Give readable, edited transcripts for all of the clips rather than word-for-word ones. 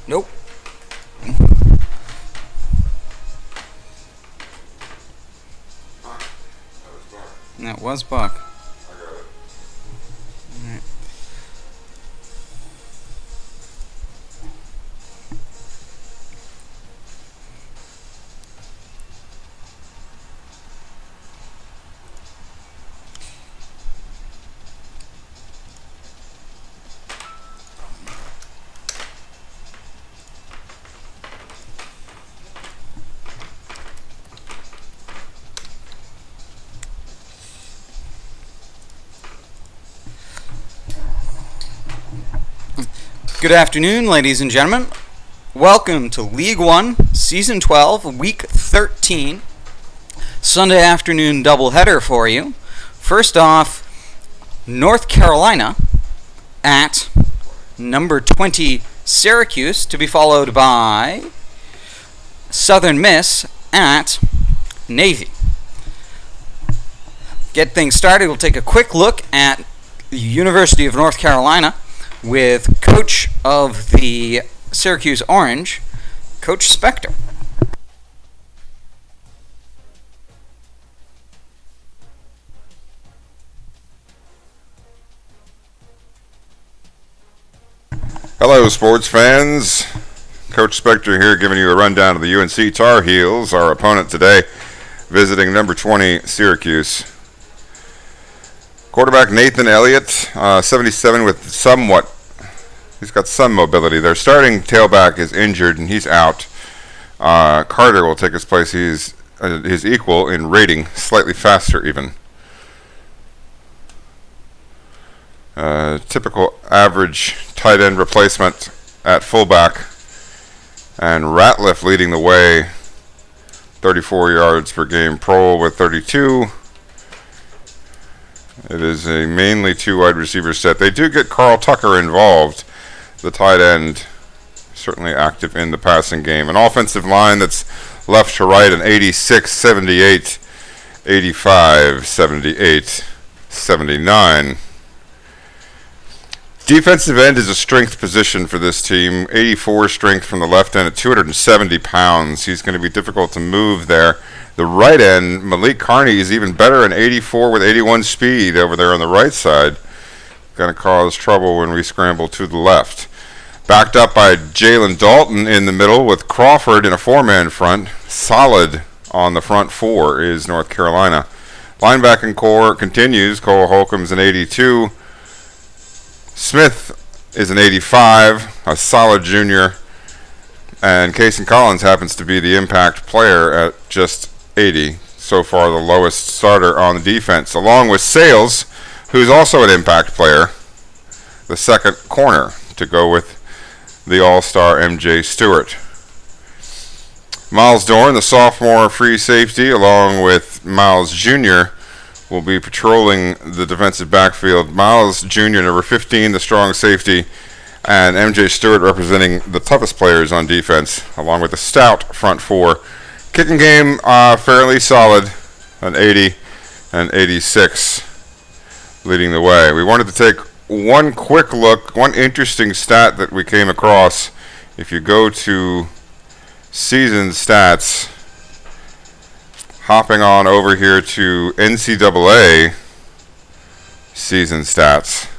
Nope. That was Buck. Alright. Good afternoon, ladies and gentlemen. Welcome to League 1, Season 12, Week 13. Sunday afternoon doubleheader for you. First off, North Carolina at number 20 Syracuse, to be followed by Southern Miss at Navy. Get things started, we'll take a quick look at the University of North Carolina with coach of the Syracuse Orange, Coach Spectre. Hello, sports fans. Coach Spectre here giving you a rundown of the UNC Tar Heels, our opponent today, visiting number 20 Syracuse. Quarterback Nathan Elliott, 77 with he's got some mobility. Their starting tailback is injured and he's out. Carter will take his place. He's his equal in rating, slightly faster even. Typical average tight end replacement at fullback. And Ratliff leading the way, 34 yards per game. Prohl with 32. It is a mainly two wide receiver set. They do get Carl Tucker involved, the tight end, certainly active in the passing game. An offensive line that's left to right, an 86, 78, 85, 78, 79. Defensive end is a strength position for this team. 84 strength from the left end at 270 pounds. He's going to be difficult to move there. The right end, Malik Carney, is even better, an 84 with 81 speed over there on the right side. Going to cause trouble when we scramble to the left. Backed up by Jalen Dalton in the middle with Crawford in a four-man front. Solid on the front four is North Carolina. Linebacking core continues. Cole Holcomb's an 82. Smith is an 85, a solid junior. And Casey Collins happens to be the impact player at just 80. So far the lowest starter on the defense, along with Sales, who's also an impact player, the second corner to go with the all-star MJ Stewart. Miles Dorn, the sophomore free safety, along with Miles Jr., will be patrolling the defensive backfield. Miles Jr., number 15, the strong safety, and MJ Stewart representing the toughest players on defense, along with the stout front four. Kicking game fairly solid, an 80 and 86 leading the way. We wanted to take one quick look, one interesting stat that we came across. If you go to season stats, hopping on over here to NCAA season stats,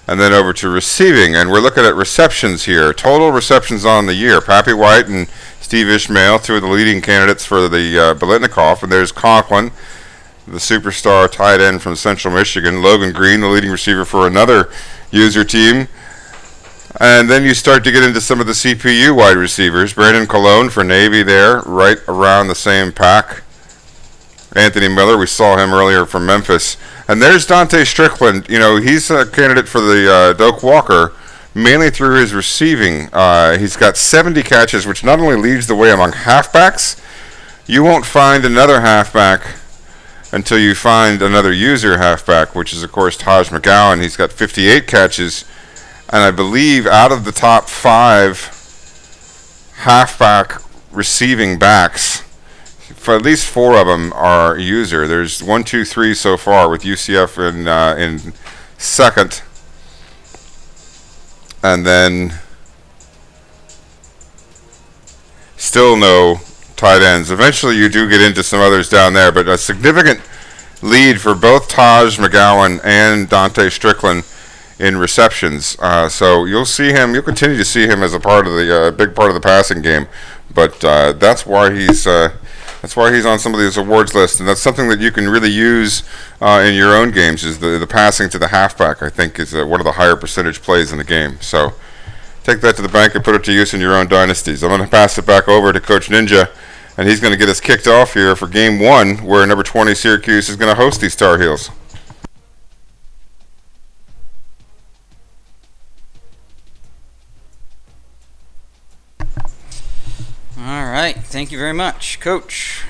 and then over to receiving, and we're looking at receptions here. Total receptions on the year. Pappy White and Steve Ishmael, two of the leading candidates for the Biletnikoff, and there's Conklin, the superstar tight end from Central Michigan. Logan Green, the leading receiver for another user team. And then you start to get into some of the CPU wide receivers. Brandon Colon for Navy there, right around the same pack. Anthony Miller, we saw him earlier from Memphis. And there's Dante Strickland. You know, he's a candidate for the Doak Walker, mainly through his receiving. He's got 70 catches, which not only leads the way among halfbacks, you won't find another halfback until you find another user halfback, which is, of course, Taj McGowan. He's got 58 catches. And I believe out of the top 5 halfback receiving backs, for at least 4 of them are user. There's 1, 2, 3 so far, with UCF in second. And then still no tight ends. Eventually, you do get into some others down there, but a significant lead for both Taj McGowan and Dante Strickland in receptions. So you'll continue to see him as a part of the big part of the passing game. But that's why he's on some of these awards lists, and that's something that you can really use in your own games. Is the passing to the halfback? I think is one of the higher percentage plays in the game. So take that to the bank and put it to use in your own dynasties. I'm going to pass it back over to Coach Ninja, and he's going to get us kicked off here for Game 1, where number 20 Syracuse is going to host these Tar Heels. All right, thank you very much, Coach.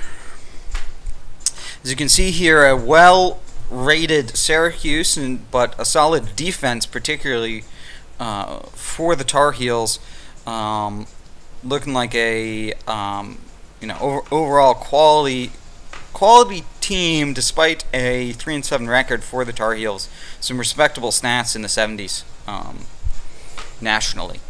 As you can see here, a well-rated Syracuse, but a solid defense, particularly for the Tar Heels, looking like a overall quality team, despite a 3-7 record for the Tar Heels. Some respectable stats in the 70s nationally.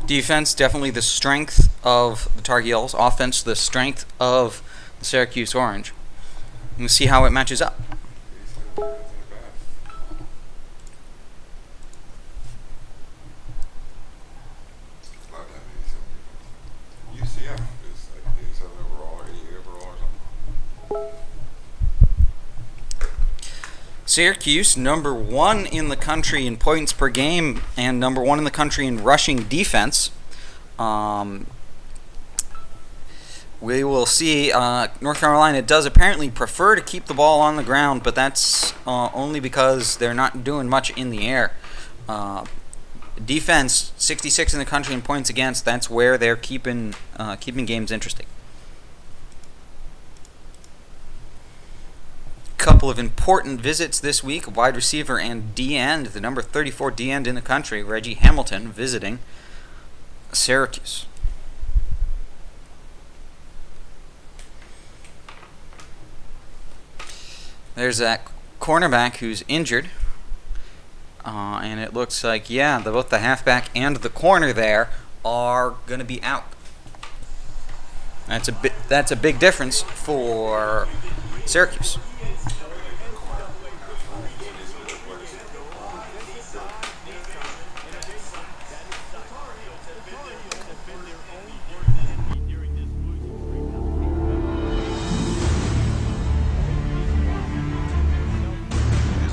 Defense, definitely the strength of the Tar Heels. Offense, the strength of the Syracuse Orange. We'll see how it matches up. Syracuse, number 1 in the country in points per game and number 1 in the country in rushing defense. We will see. North Carolina does apparently prefer to keep the ball on the ground, but that's only because they're not doing much in the air. Defense, 66 in the country in points against. That's where they're keeping games interesting. Couple of important visits this week: wide receiver and D-end, the number 34 D-end in the country, Reggie Hamilton, visiting Syracuse. There's that cornerback who's injured, and it looks like both the halfback and the corner there are going to be out. That's a big difference for Syracuse.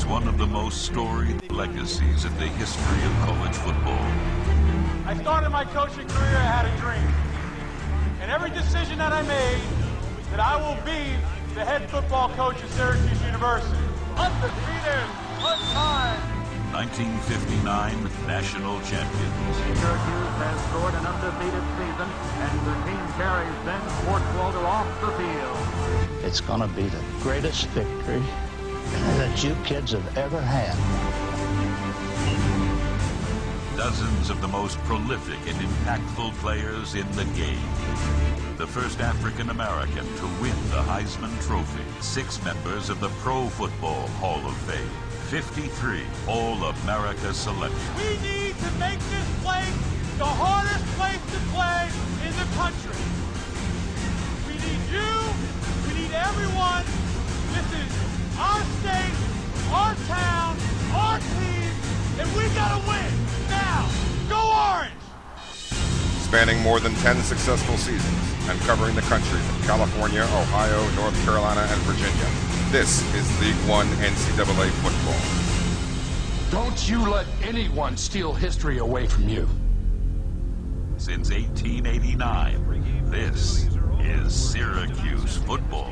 One of the most storied legacies in the history of college football. I started my coaching career, I had a dream. And every decision that I made, that I will be the head football coach at Syracuse University. Undefeated, one-time. 1959 national champions. Syracuse has scored an undefeated season, and the team carries Ben Schwartzwalder off the field. It's going to be the greatest victory that you kids have ever had. Dozens of the most prolific and impactful players in the game. The first African American to win the Heisman Trophy. 6 members of the Pro Football Hall of Fame. 53 All-America selections. We need to make this place the hardest place to play in the country. We need you. We need everyone. This is our state, our town, our team, and we gotta win now. Go Orange! Spanning more than 10 successful seasons and covering the country from California, Ohio, North Carolina, and Virginia. This is League 1 NCAA football. Don't you let anyone steal history away from you. Since 1889, this is Syracuse football.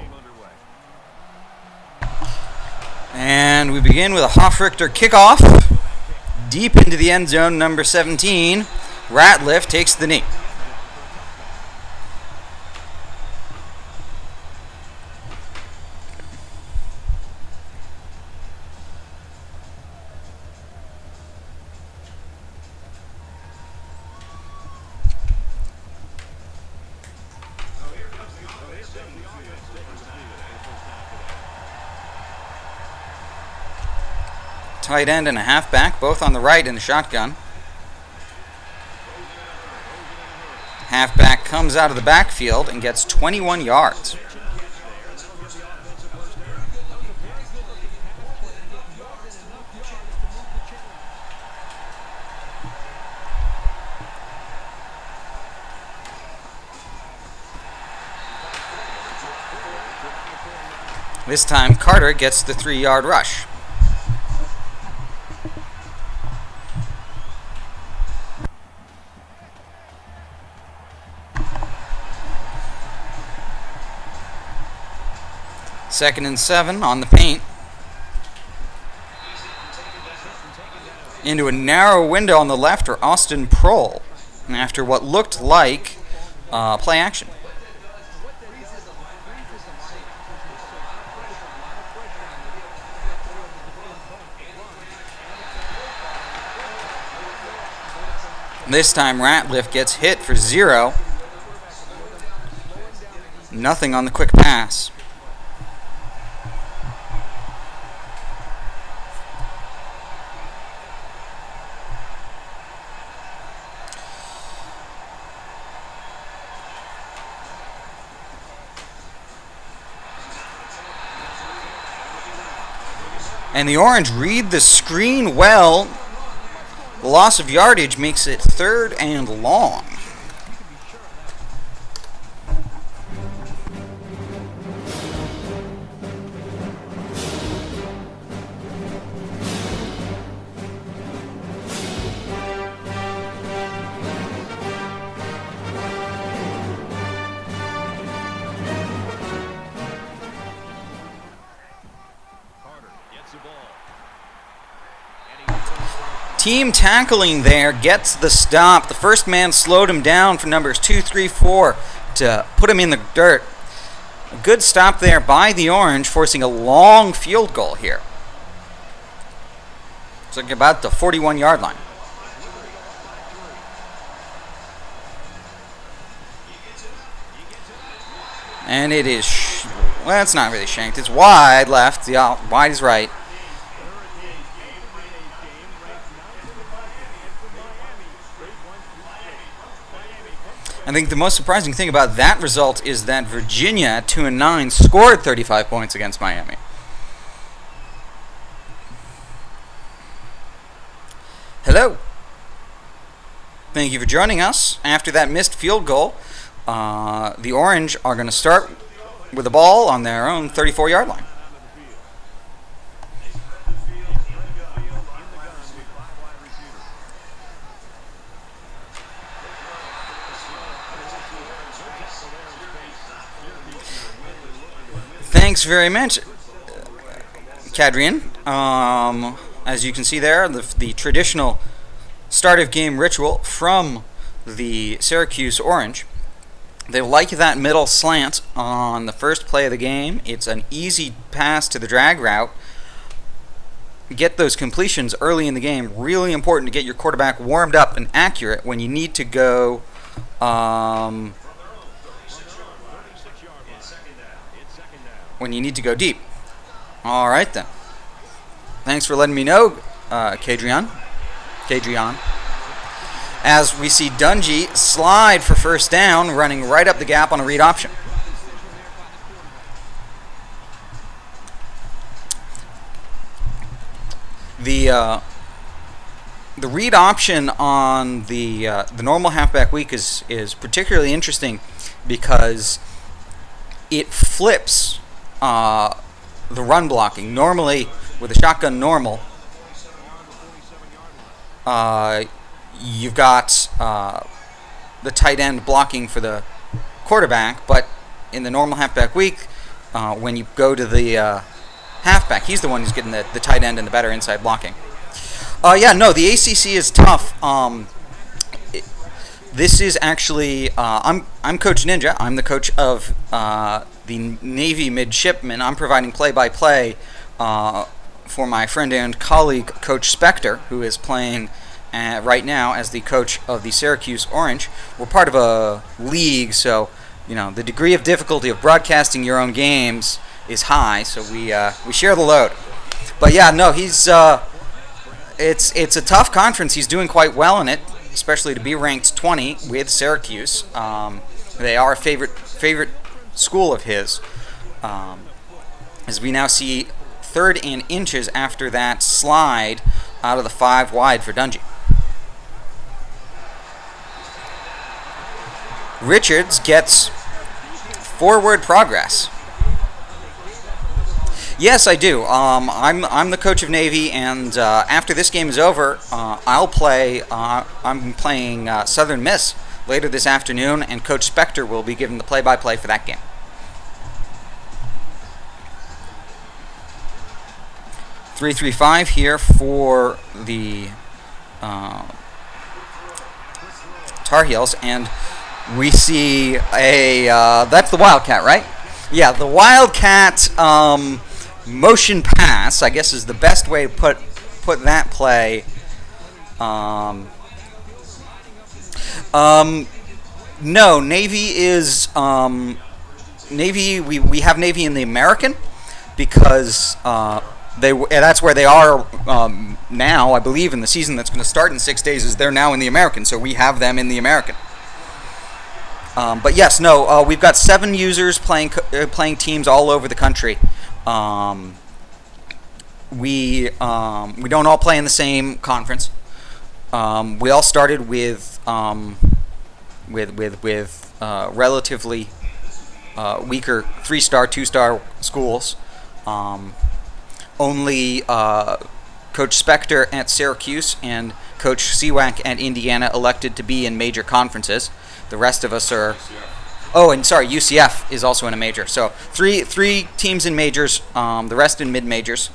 And we begin with a Hofrichter kickoff. Deep into the end zone, number 17. Ratliff takes the knee. tight end and a halfback, both on the right in the shotgun. Halfback comes out of the backfield and gets 21 yards. This time, Carter gets the 3-yard rush. Second and 7 on the paint. Into a narrow window on the left are Austin Prohl after what looked like play action. This time Ratliff gets hit for 0. Nothing on the quick pass. And the Orange read the screen well. The loss of yardage makes it 3rd and long. Team tackling there gets the stop. The first man slowed him down for numbers 2, 3, 4 to put him in the dirt. A good stop there by the Orange, forcing a long field goal here. It's like about the 41-yard line. And it is, well, it's not really shanked. It's wide left, wide is right. I think the most surprising thing about that result is that Virginia at 2-9 scored 35 points against Miami. Hello. Thank you for joining us. After that missed field goal, the Orange are going to start with the ball on their own 34-yard line. Thanks very much, Cadrian. As you can see there, the traditional start of game ritual from the Syracuse Orange. They like that middle slant on the first play of the game. It's an easy pass to the drag route. Get those completions early in the game. Really important to get your quarterback warmed up and accurate when you need to go deep. All right, then. Thanks for letting me know, Cadrian. As we see Dungy slide for first down, running right up the gap on a read option. The read option on the normal halfback week is particularly interesting because it flips the run blocking. Normally, with a shotgun normal, you've got the tight end blocking for the quarterback, but in the normal halfback week, when you go to the halfback, he's the one who's getting the tight end and the better inside blocking. The ACC is tough. This is actually I'm Coach Ninja. I'm the coach of the Navy midshipmen. I'm providing play-by-play for my friend and colleague, Coach Spectre, who is playing right now as the coach of the Syracuse Orange. We're part of a league, so the degree of difficulty of broadcasting your own games is high. So we share the load. But he's it's a tough conference. He's doing quite well in it, especially to be ranked 20 with Syracuse. They are a favorite school of his. As we now see 3rd and inches after that slide out of the 5 wide for Dungy. Richards gets forward progress. Yes, I do. I'm the coach of Navy, and after this game is over, I'll play. I'm playing Southern Miss later this afternoon, and Coach Spectre will be giving the play-by-play for that game. .335 here for the Tar Heels, and we see a that's the Wildcat, right? Yeah, the Wildcat motion pass, I guess, is the best way to put that play. No, Navy is Navy. We have Navy in the American because that's where they are now. I believe in the season that's going to start in 6 days is they're now in the American, so we have them in the American. But yes, no, we've got 7 users playing teams all over the country. We don't all play in the same conference. We all started with relatively weaker 3-star, 2-star schools. Only Coach Spectre at Syracuse and Coach Seawack at Indiana elected to be in major conferences. The rest of us are... Oh, and sorry, UCF is also in a major. So three teams in majors, the rest in mid-majors,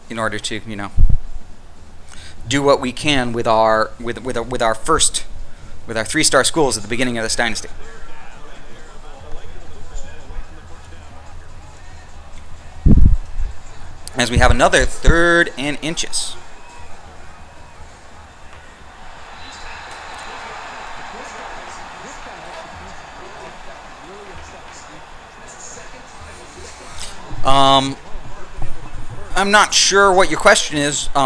in order to, do what we can with our 3-star schools at the beginning of this dynasty. As we have another 3rd and inches. I'm not sure what your question is, but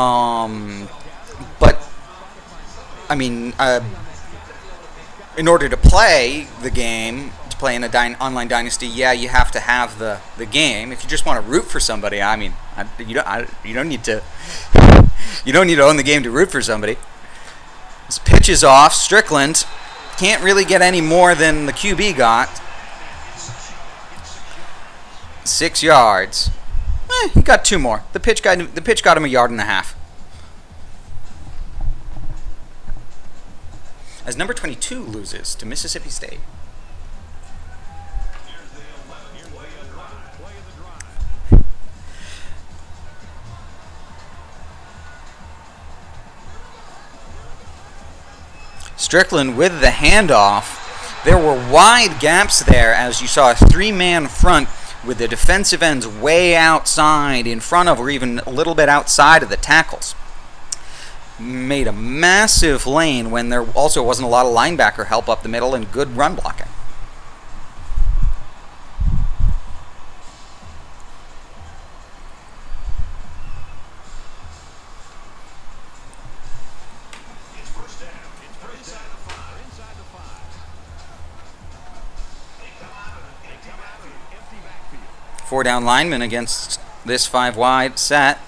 I mean, in order to play the game, to play in a online dynasty, yeah, you have to have the game. If you just want to root for somebody, I mean, you don't need to own the game to root for somebody. This pitch is off. Strickland can't really get any more than the QB got. 6 yards. He got 2 more. The pitch got him 1.5 yards. As number 22 loses to Mississippi State. Strickland with the handoff. There were wide gaps there as you saw a 3-man front with the defensive ends way outside in front of or even a little bit outside of the tackles. Made a massive lane when there also wasn't a lot of linebacker help up the middle and good run blocking. Four-down lineman against this 5-wide set.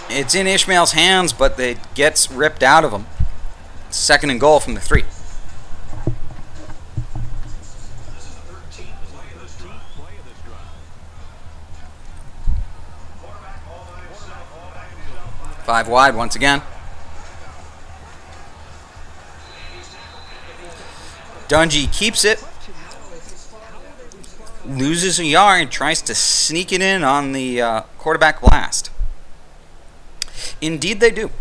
It's in Ishmael's hands, but it gets ripped out of him. 2nd and goal from the 3. Five wide once again. Dungy keeps it. Loses a yard, tries to sneak it in on the quarterback blast. Indeed they do.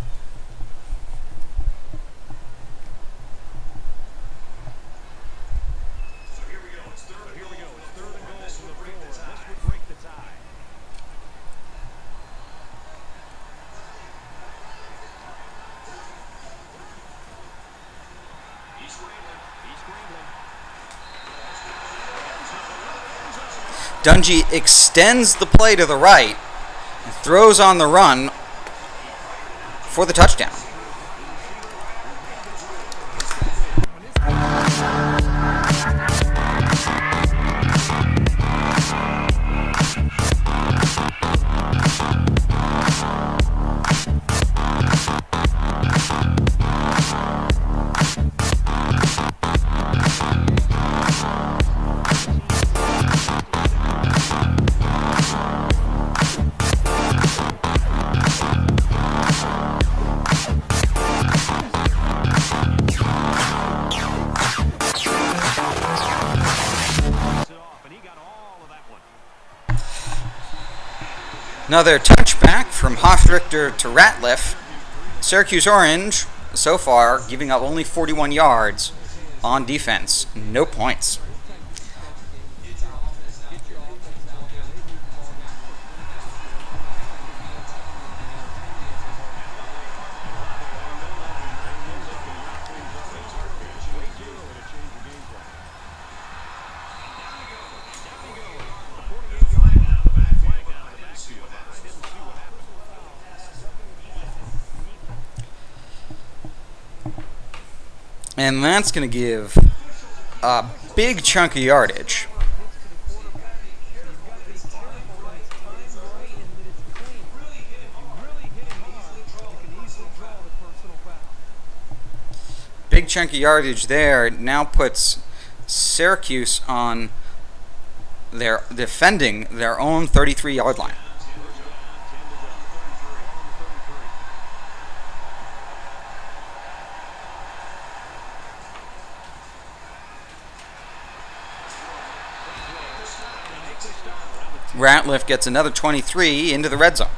Dungy extends the play to the right, throws on the run for the touchdown. Another touchback from Hofrichter to Ratliff. Syracuse Orange, so far, giving up only 41 yards on defense. No points. And that's going to give a big chunk of yardage. Big chunk of yardage there. It now puts Syracuse on their defending their own 33-yard line. Ratliff gets another 23 into the red zone.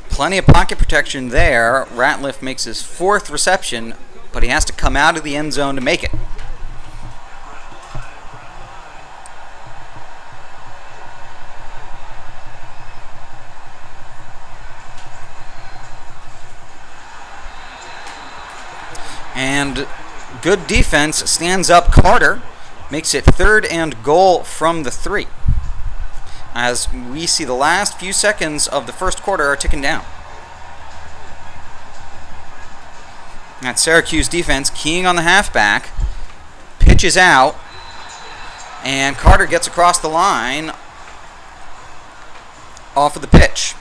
Plenty of pocket protection there. Ratliff makes his 4th reception, but he has to come out of the end zone to make it. And good defense stands up Carter, makes it 3rd and goal from the 3. As we see the last few seconds of the first quarter are ticking down. That Syracuse defense keying on the halfback, pitches out, and Carter gets across the line off of the pitch.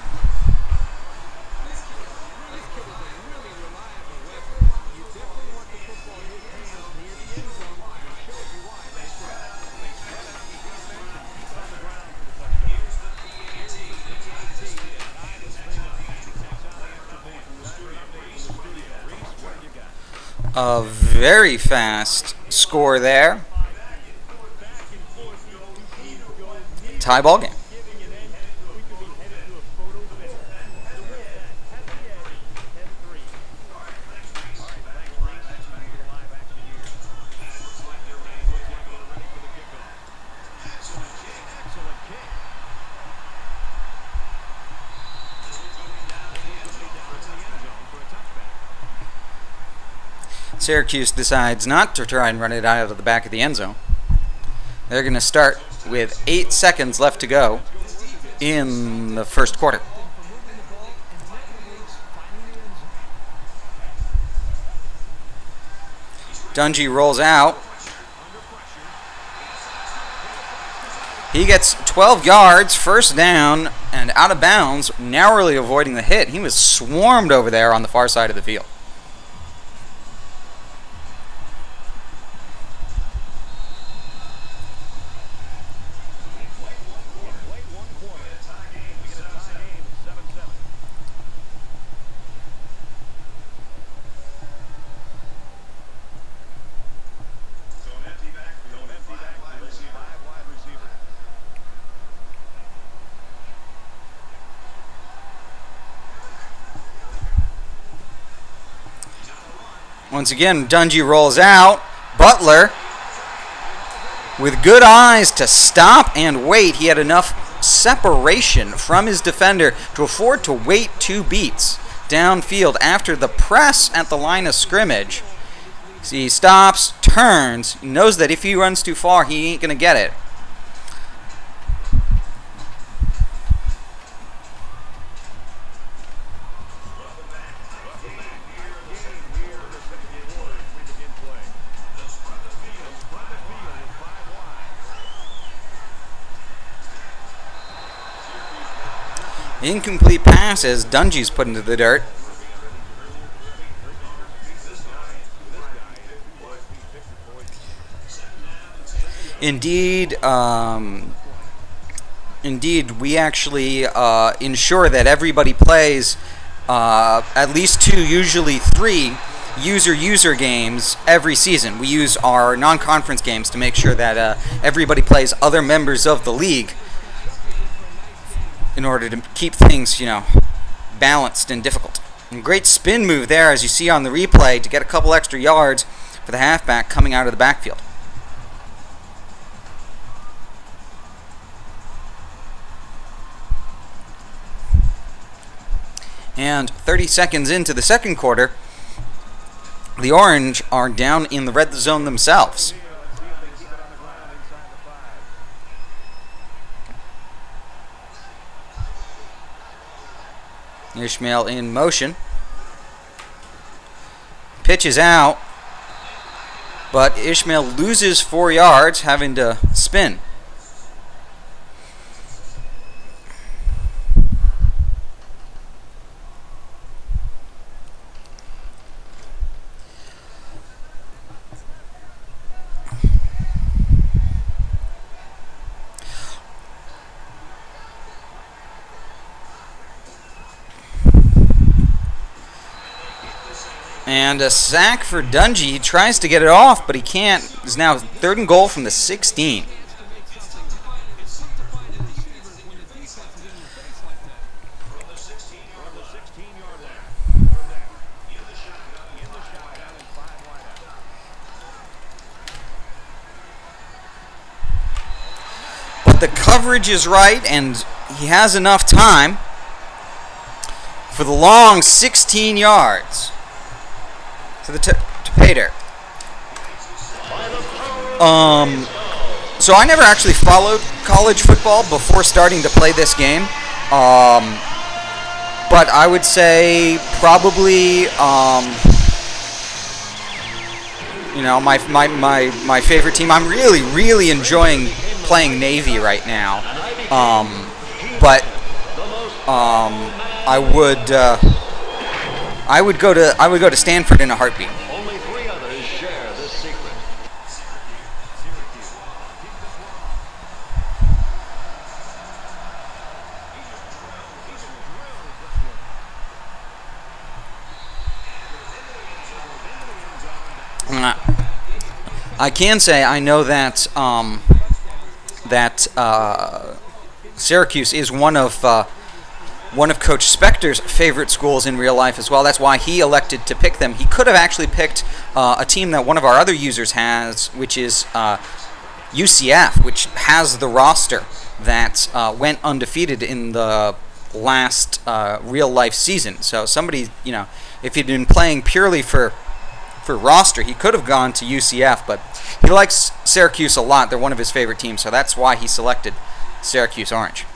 A very fast score there. Tie ball game. Syracuse decides not to try and run it out of the back of the end zone. They're going to start with 8 seconds left to go in the first quarter. Dungy rolls out. He gets 12 yards, first down, and out of bounds, narrowly avoiding the hit. He was swarmed over there on the far side of the field. Once again, Dungy rolls out. Butler, with good eyes to stop and wait. He had enough separation from his defender to afford to wait 2 beats downfield after the press at the line of scrimmage. So he stops, turns, knows that if he runs too far, he ain't going to get it. Incomplete pass as Dungy's put into the dirt. Indeed, we actually ensure that everybody plays at least 2, usually 3 user games every season. We use our non-conference games to make sure that everybody plays other members of the league in order to keep things, balanced and difficult. And great spin move there, as you see on the replay, to get a couple extra yards for the halfback coming out of the backfield. And 30 seconds into the second quarter, the Orange are down in the red zone themselves. Ishmael in motion. Pitch is out, but Ishmael loses 4 yards, having to spin. And a sack for Dungy. He tries to get it off, but he can't. It's now 3rd and goal from the 16. But the coverage is right, and he has enough time for the long 16 yards. To the Pater. So I never actually followed college football before starting to play this game. But I would say probably, my favorite team. I'm really enjoying playing Navy right now. But I would go to Stanford in a heartbeat. Only 3 others share this secret. I can say I know that Syracuse is one of Coach Spectre's favorite schools in real life as well. That's why he elected to pick them. He could have actually picked a team that one of our other users has, which is UCF, which has the roster that went undefeated in the last real-life season. So somebody, if he'd been playing purely for roster, he could have gone to UCF, but he likes Syracuse a lot. They're one of his favorite teams, so that's why he selected Syracuse Orange.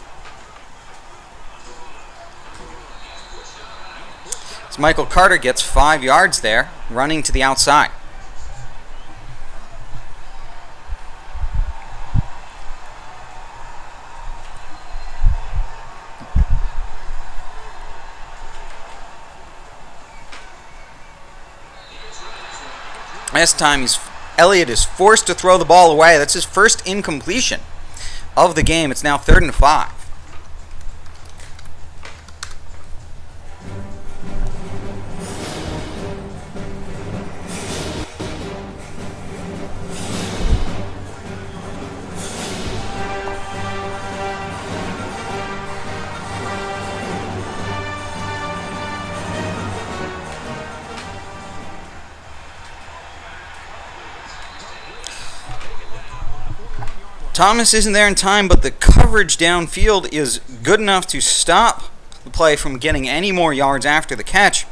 Michael Carter gets 5 yards there, running to the outside. Last time Elliott is forced to throw the ball away. That's his first incompletion of the game. It's now 3rd and 5. Thomas isn't there in time, but the coverage downfield is good enough to stop the play from getting any more yards after the catch.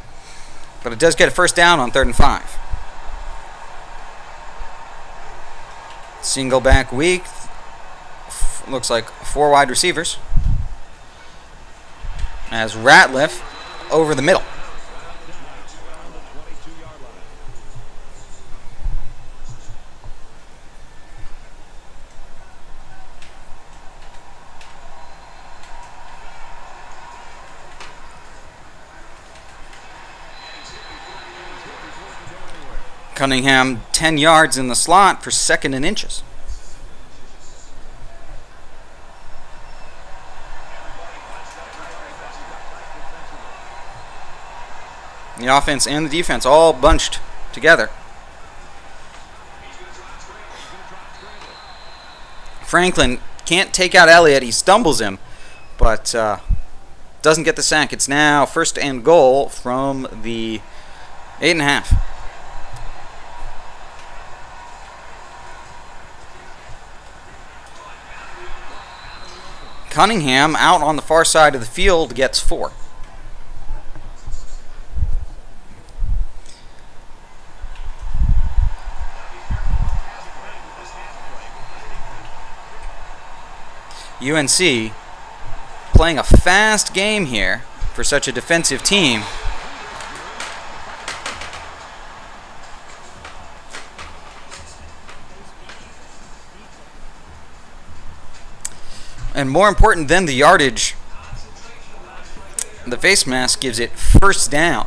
But it does get a first down on 3rd and 5. Single back weak. Looks like 4 wide receivers. As Ratliff over the middle. Cunningham 10 yards in the slot for 2nd and inches. The offense and the defense all bunched together. Franklin can't take out Elliott. He stumbles him, but doesn't get the sack. It's now 1st and goal from the 8.5. Cunningham out on the far side of the field gets 4. UNC playing a fast game here for such a defensive team. And more important than the yardage, the face mask gives it first down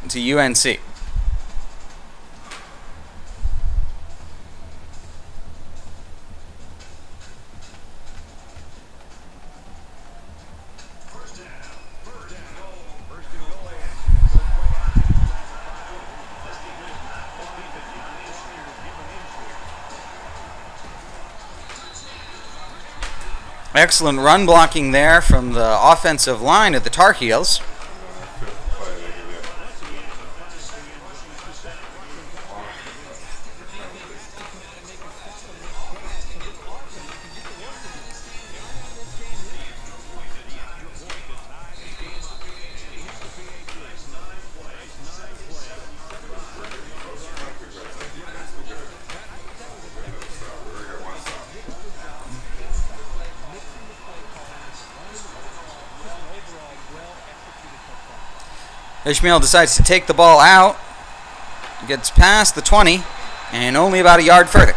to UNC. Excellent run blocking there from the offensive line of the Tar Heels. Ishmael decides to take the ball out, gets past the 20, and only about a yard further.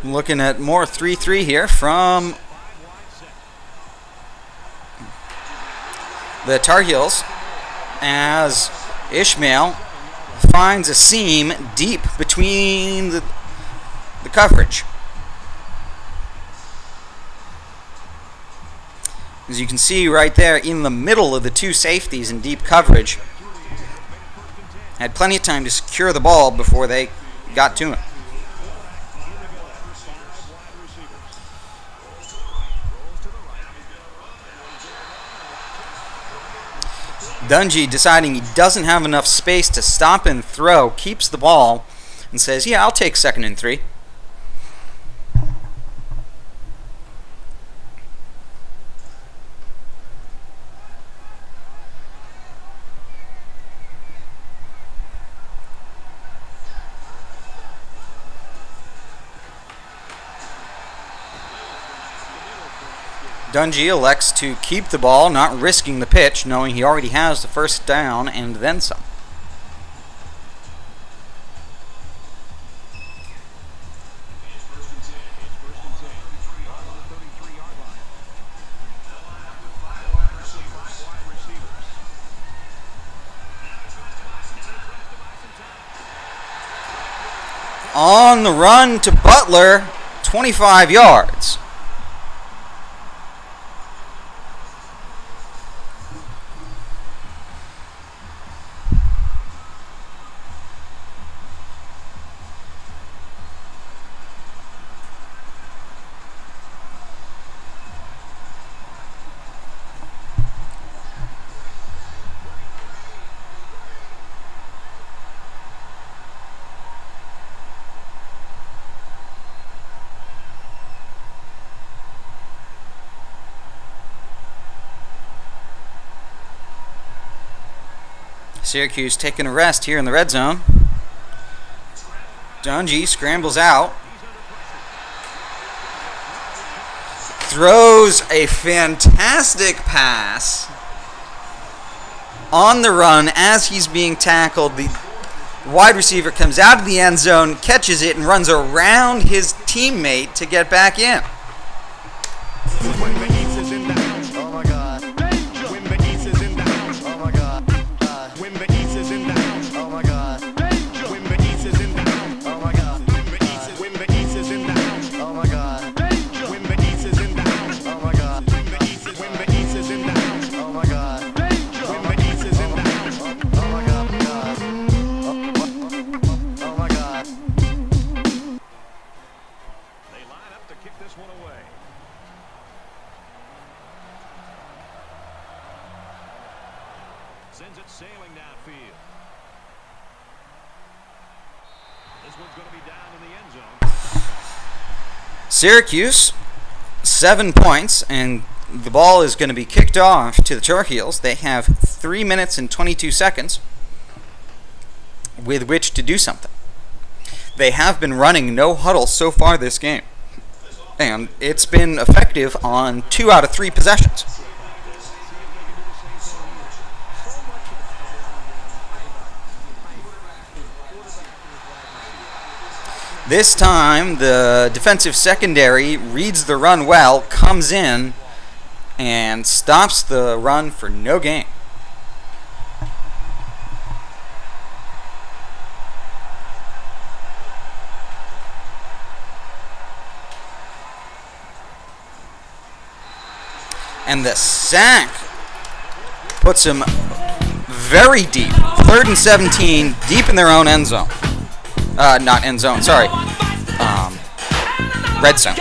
Looking at more 3-3 here from the Tar Heels as Ishmael finds a seam deep between the coverage. As you can see right there in the middle of the 2 safeties in deep coverage. Had plenty of time to secure the ball before they got to him. Dungy, deciding he doesn't have enough space to stop and throw, keeps the ball and says, yeah, I'll take 2nd and 3. Dungy elects to keep the ball, not risking the pitch, knowing he already has the first down and then some. On the run to Butler, 25 yards. Syracuse taking a rest here in the red zone. Dungy scrambles out. Throws a fantastic pass on the run as he's being tackled. The wide receiver comes out of the end zone, catches it, and runs around his teammate to get back in. Sends it sailing downfield. This one's going to be down in the end zone. Syracuse, 7 points, and the ball is going to be kicked off to the Tar Heels. They have 3 minutes and 22 seconds with which to do something. They have been running no huddle so far this game, and it's been effective on 2 out of 3 possessions. This time, the defensive secondary reads the run well, comes in, and stops the run for no gain. And the sack puts him very deep. 3rd and 17, deep in their own end zone. Not end zone, sorry. Red zone.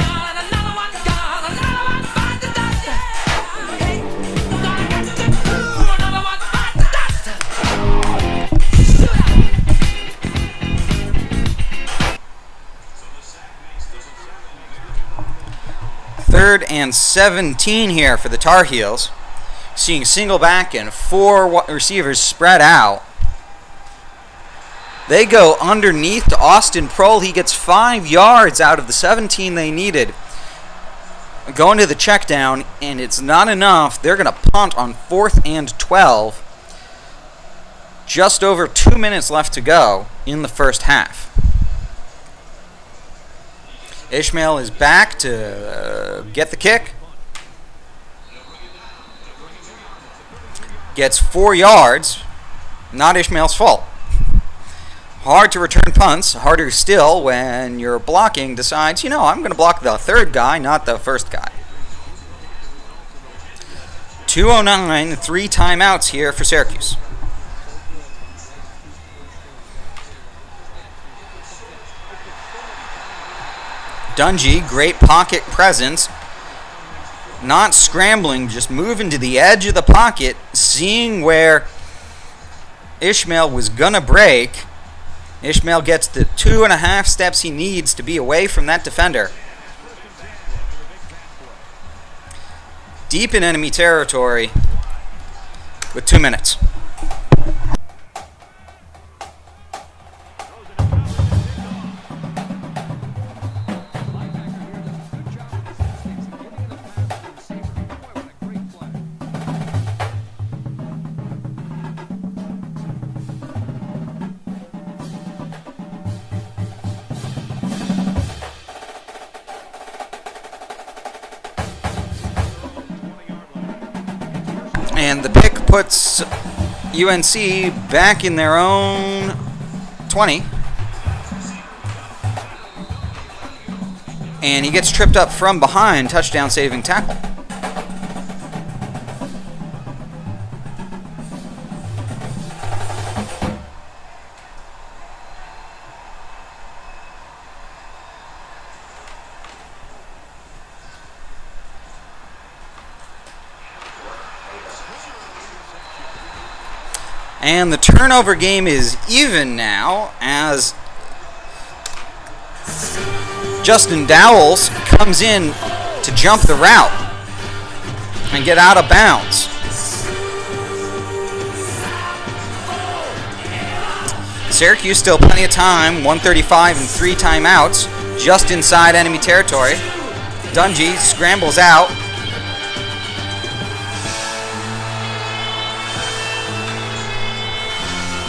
Third and 17 here for the Tar Heels. Seeing single back and 4 receivers spread out. They go underneath to Austin Prohl. He gets 5 yards out of the 17 they needed. Going to the check down, and it's not enough. They're going to punt on 4th and 12. Just over 2 minutes left to go in the first half. Ishmael is back to get the kick. Gets 4 yards. Not Ishmael's fault. Hard to return punts, harder still when your blocking decides, I'm going to block the 3rd guy, not the 1st guy. 2:09, 3 timeouts here for Syracuse. Dungy, great pocket presence. Not scrambling, just moving to the edge of the pocket, seeing where Ishmael was going to break. Ishmael gets the 2.5 steps he needs to be away from that defender. Deep in enemy territory with 2 minutes. And the pick puts UNC back in their own 20. And he gets tripped up from behind, touchdown saving tackle. And the turnover game is even now as Justin Dowles comes in to jump the route and get out of bounds. Syracuse still plenty of time. 1:35 and 3 timeouts. Just inside enemy territory. Dungey scrambles out.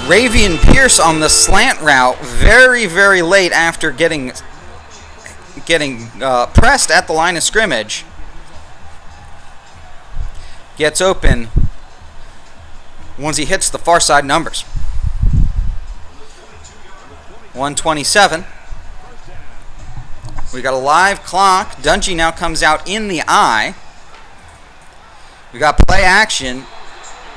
Ravian Pierce on the slant route very, very late after getting pressed at the line of scrimmage. Gets open once he hits the far side numbers. 1:27. We got a live clock. Dungey now comes out in the eye. We got play action,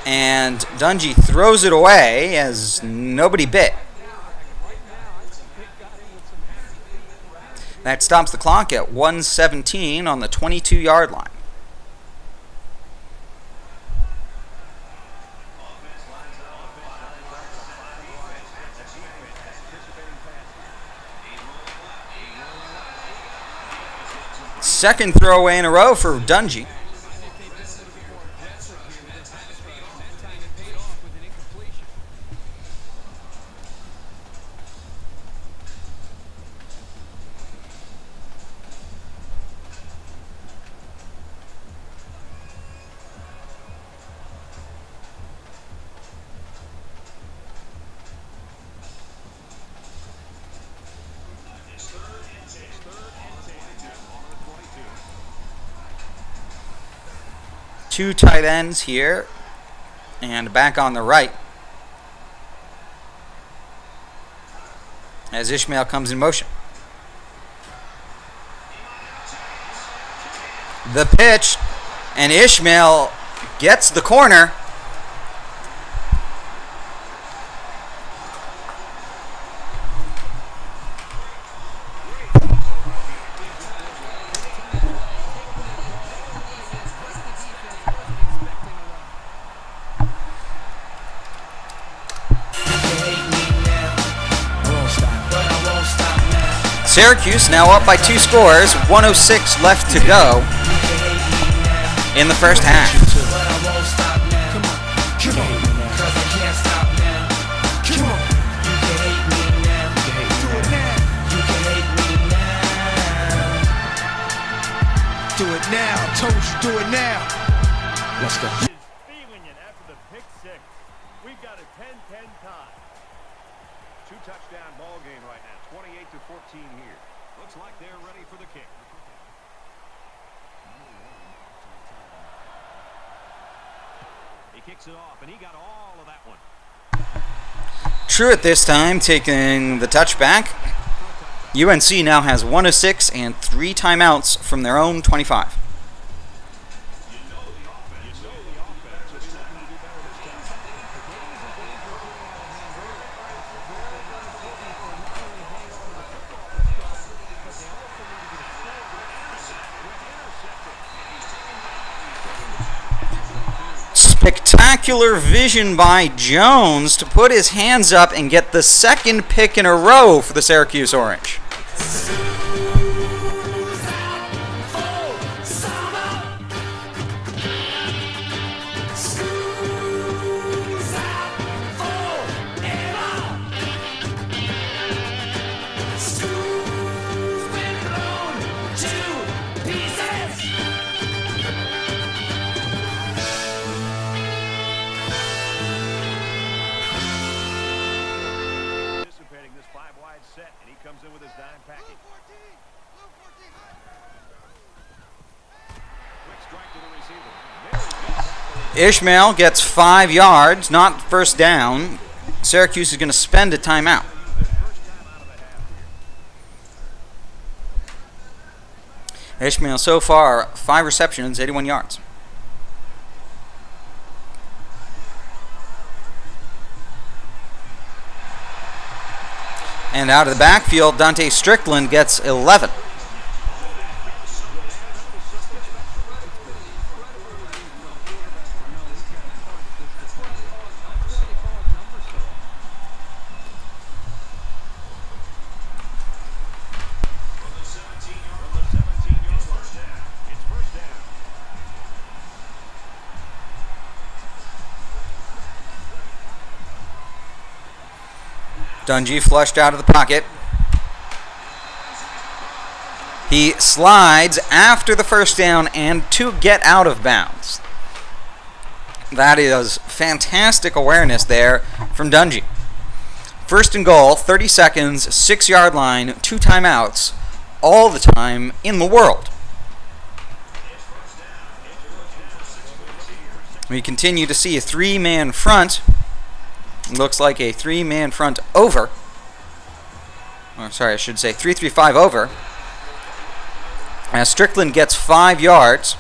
and Dungey throws it away as nobody bit. That stops the clock at 1:17 on the 22-yard line. Second throwaway in a row for Dungey. Two tight ends here, and back on the right as Ishmael comes in motion. The pitch, and Ishmael gets the corner. Syracuse now up by 2 scores, 1:06 left to go in the first half. Do it now, Toast, do it now. Let's go. Feeling it after the pick six. We've got a 10-10 tie. 2-touchdown ball game right now. 28-14 here. Looks like they're ready for the kick. He kicks it off, and he got all of that one. Truitt this time taking the touchback. UNC now has 1:06 and 3 timeouts from their own 25. Spectacular vision by Jones to put his hands up and get the second pick in a row for the Syracuse Orange. Ishmael gets 5 yards, not first down. Syracuse is going to spend a timeout. Ishmael so far 5 receptions, 81 yards. And out of the backfield, Dante Strickland gets 11. Dungy flushed out of the pocket. He slides after the first down and to get out of bounds. That is fantastic awareness there from Dungy. First and goal, 30 seconds, 6-yard line, 2 timeouts, all the time in the world. We continue to see a 3-man front. Looks like a 3-man front over. Or sorry, I should say 3-3-5 over. As Strickland gets 5 yards.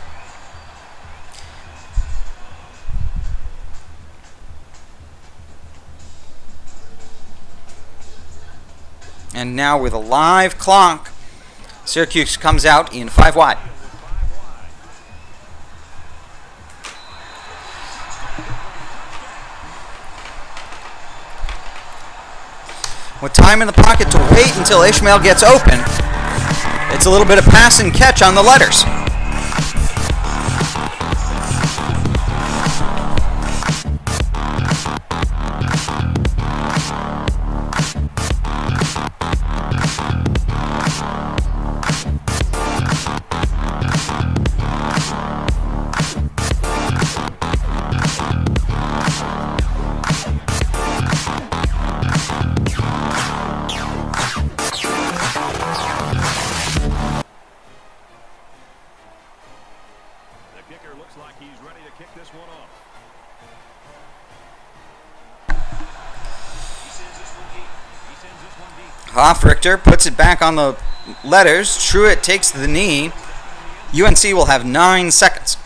And now with a live clock, Syracuse comes out in 5 wide. With time in the pocket to wait until Ishmael gets open. It's a little bit of pass and catch on the letters. Richter puts it back on the letters. Truitt takes the knee. UNC will have 9 seconds.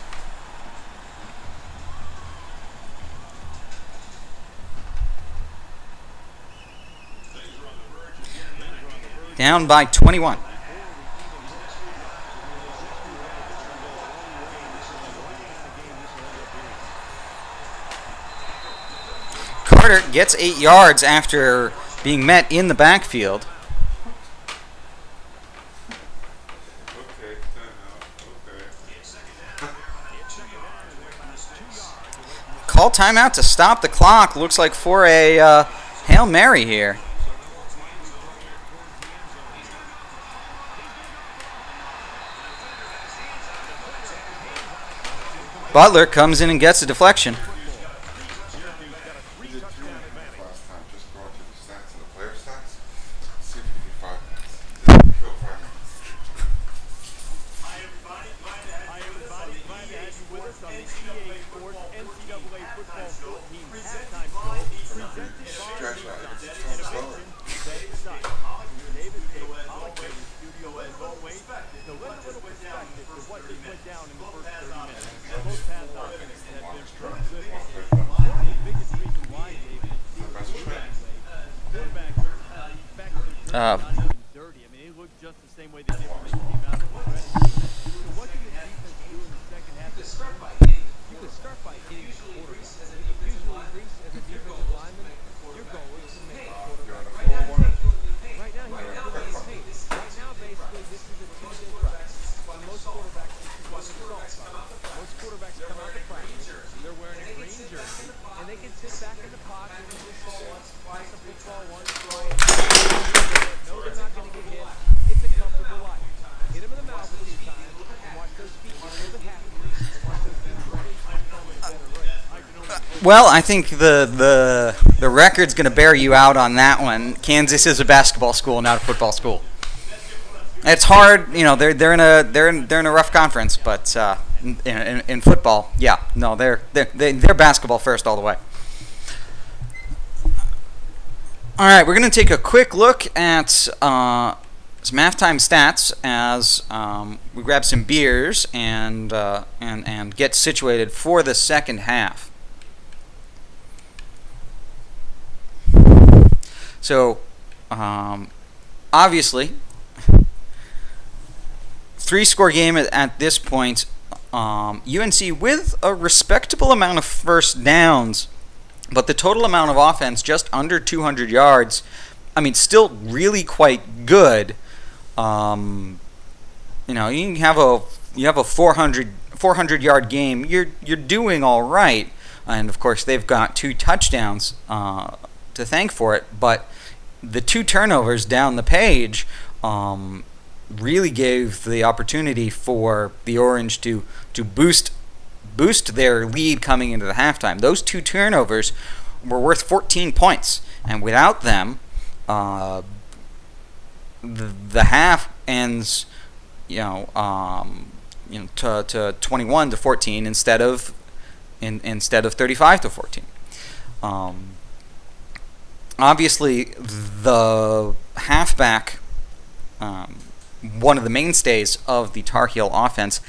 Down by 21. Carter gets 8 yards after being met in the backfield. Call timeout to stop the clock. Looks like for a Hail Mary here. Butler comes in and gets a deflection. Well, I think the record's going to bear you out on that one. Kansas is a basketball school, not a football school. It's hard, you know. They're in a rough conference, but in football, yeah, no, they're basketball first all the way. All right, we're going to take a quick look at some halftime stats as we grab some beers and get situated for the second half. So, obviously, 3-score game at this point. UNC with a respectable amount of first downs, but the total amount of offense just under 200 yards. I mean, still really quite good. You know, you have a 400 yard game. You're doing all right, and of course they've got 2 touchdowns to thank for it. But the 2 turnovers down the page really gave the opportunity for the Orange to boost their lead coming into the halftime. Those 2 turnovers were worth 14 points, and without them, the half ends, to 21-14 instead of 35-14. Obviously, the halfback, one of the mainstays of the Tar Heel offense,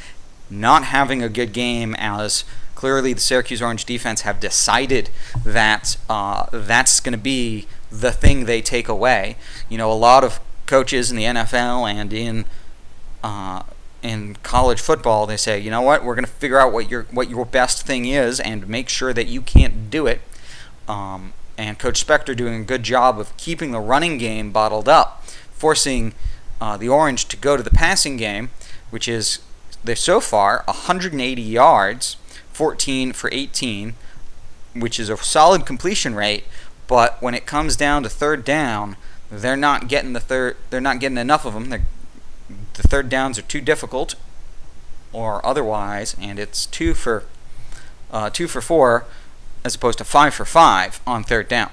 not having a good game, as clearly the Syracuse Orange defense have decided that that's going to be the thing they take away. A lot of coaches in the NFL and in college football, they say, you know what, we're going to figure out what your best thing is and make sure that you can't do it. And Coach Spectre doing a good job of keeping the running game bottled up, forcing the Orange to go to the passing game, which is, they're so far 180 yards, 14 for 18, which is a solid completion rate. But when it comes down to third down, they're not getting enough of them. The third downs are too difficult, or otherwise, and it's 2 for 4 as opposed to 5 for 5 on third down.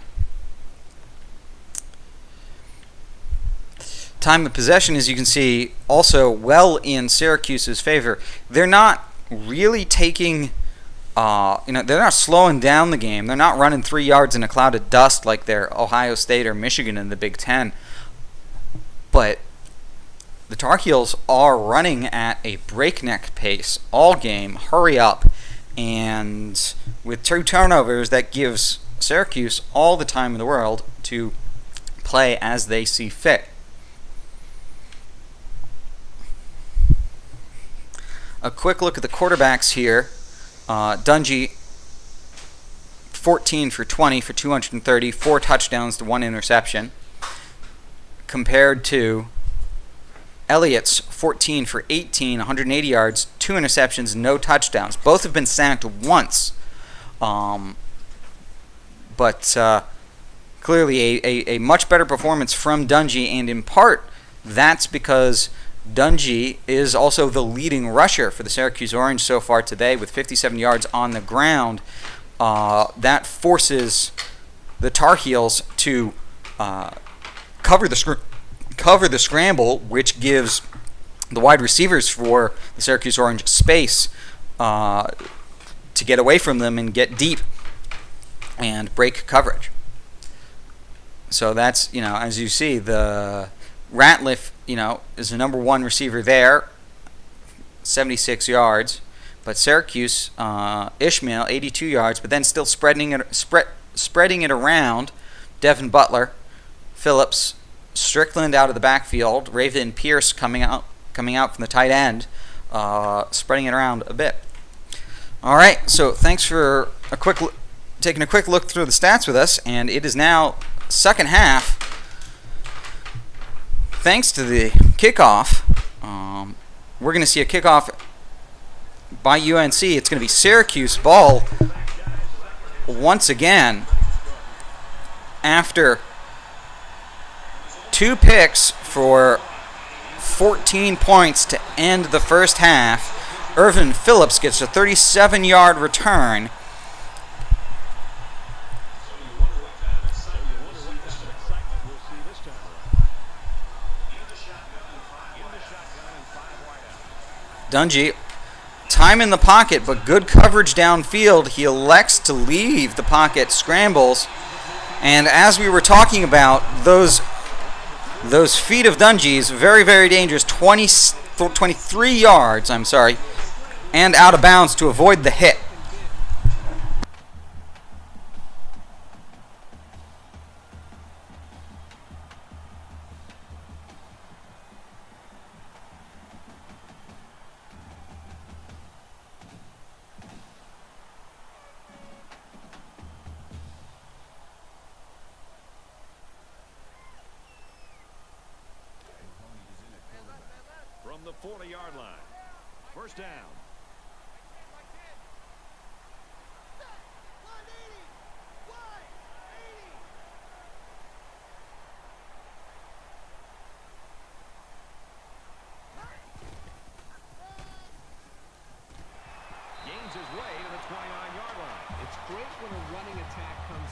Time of possession, as you can see, also well in Syracuse's favor. They're not really taking, they're not slowing down the game. They're not running 3 yards in a cloud of dust like they're Ohio State or Michigan in the Big Ten. But the Tar Heels are running at a breakneck pace all game. Hurry up. And with 2 turnovers, that gives Syracuse all the time in the world to play as they see fit. A quick look at the quarterbacks here. Dungy, 14 for 20 for 230, 4 touchdowns to 1 interception. Compared to Elliott's 14 for 18, 180 yards, 2 interceptions, no touchdowns. Both have been sacked once. But clearly a much better performance from Dungy, and in part that's because Dungy is also the leading rusher for the Syracuse Orange so far today with 57 yards on the ground. That forces the Tar Heels to cover the scramble, which gives the wide receivers for the Syracuse Orange space to get away from them and get deep and break coverage. So that's, as you see, the Ratliff, is the number 1 receiver there, 76 yards. But Syracuse, Ishmael, 82 yards, but then still spreading it around. Devin Butler, Phillips, Strickland out of the backfield, Raven Pierce coming out from the tight end, spreading it around a bit. All right, so thanks for taking a quick look through the stats with us, and it is now second half. Thanks to the kickoff, we're going to see a kickoff by UNC. It's going to be Syracuse ball once again after 2 picks for 14 points to end the first half. Irvin Phillips gets a 37-yard return. Dungy, time in the pocket, but good coverage downfield. He elects to leave the pocket, scrambles, and as we were talking about, those feet of Dungy's, very, very dangerous, 23 yards, and out of bounds to avoid the hit. From the 40-yard line. First down.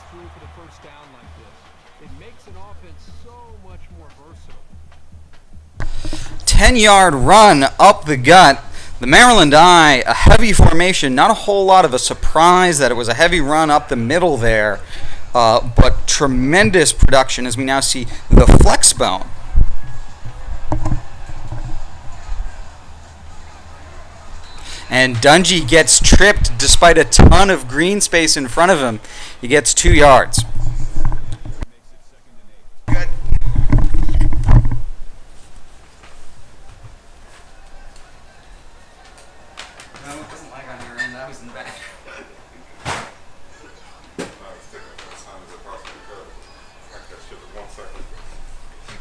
through for the first down like this. It makes an offense so much more versatile. 10-yard run up the gut. The Maryland Eye, a heavy formation, not a whole lot of a surprise that it was a heavy run up the middle there, but tremendous production as we now see the flex bone. And Dungy gets tripped despite a ton of green space in front of him. He gets 2 yards. Good. No, it wasn't like on your end. I was in the back.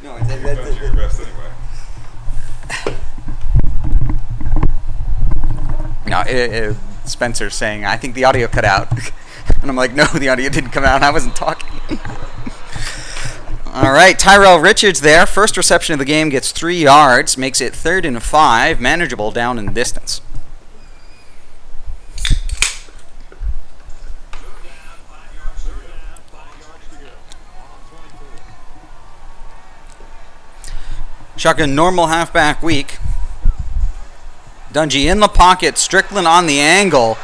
No, that's your best anyway. No, Spencer's saying, I think the audio cut out. And I'm like, no, the audio didn't come out. I wasn't talking. All right, Tyrell Richards there. First reception of the game, gets 3 yards. Makes it 3rd and 5. Manageable down in the distance. Shotgun normal halfback week. Dungy in the pocket, Strickland on the angle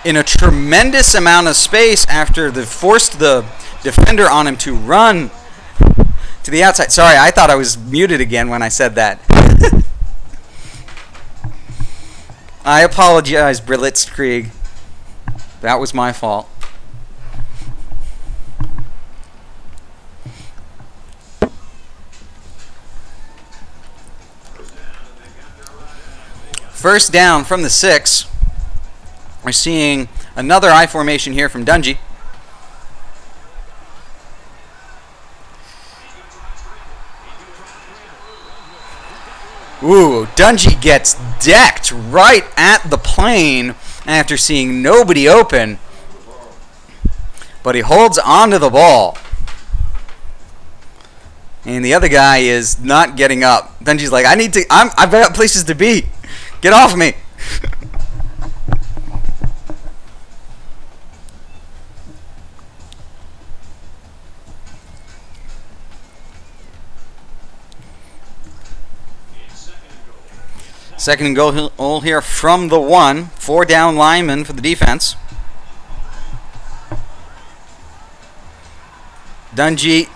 in a tremendous amount of space after they forced the defender on him to run to the outside. Sorry, I thought I was muted again when I said that. I apologize, Britzkrieg. That was my fault. First down from the 6. We're seeing another I formation here from Dungy. Ooh, Dungy gets decked right at the plane after seeing nobody open. But he holds onto the ball. And the other guy is not getting up. Dungy's like, I've got places to be. Get off me! Second and goal here from the 1. 4 down linemen for the defense. Dungy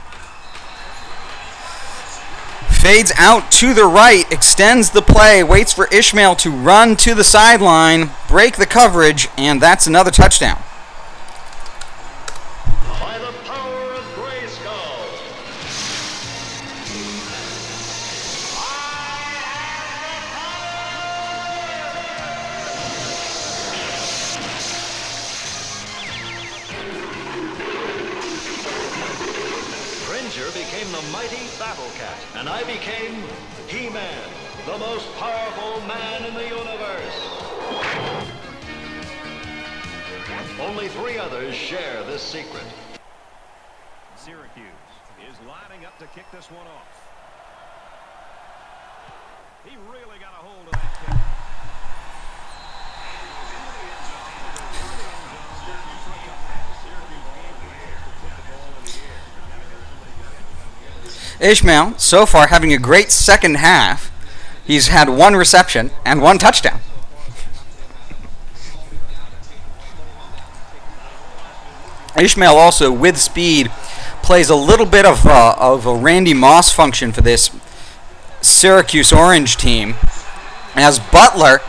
fades out to the right, extends the play, waits for Ishmael to run to the sideline, break the coverage, and that's another touchdown. By the power of Grayskull. Cringer became the mighty Battle Cat, and I became He-Man, the most powerful man in the universe. Only 3 others share this secret. Syracuse is lining up to kick this one off. He really got a hold of that kick. Ishmael, so far, having a great second half. He's had 1 reception and 1 touchdown. Ishmael also, with speed, plays a little bit of a Randy Moss function for this Syracuse Orange team, as Butler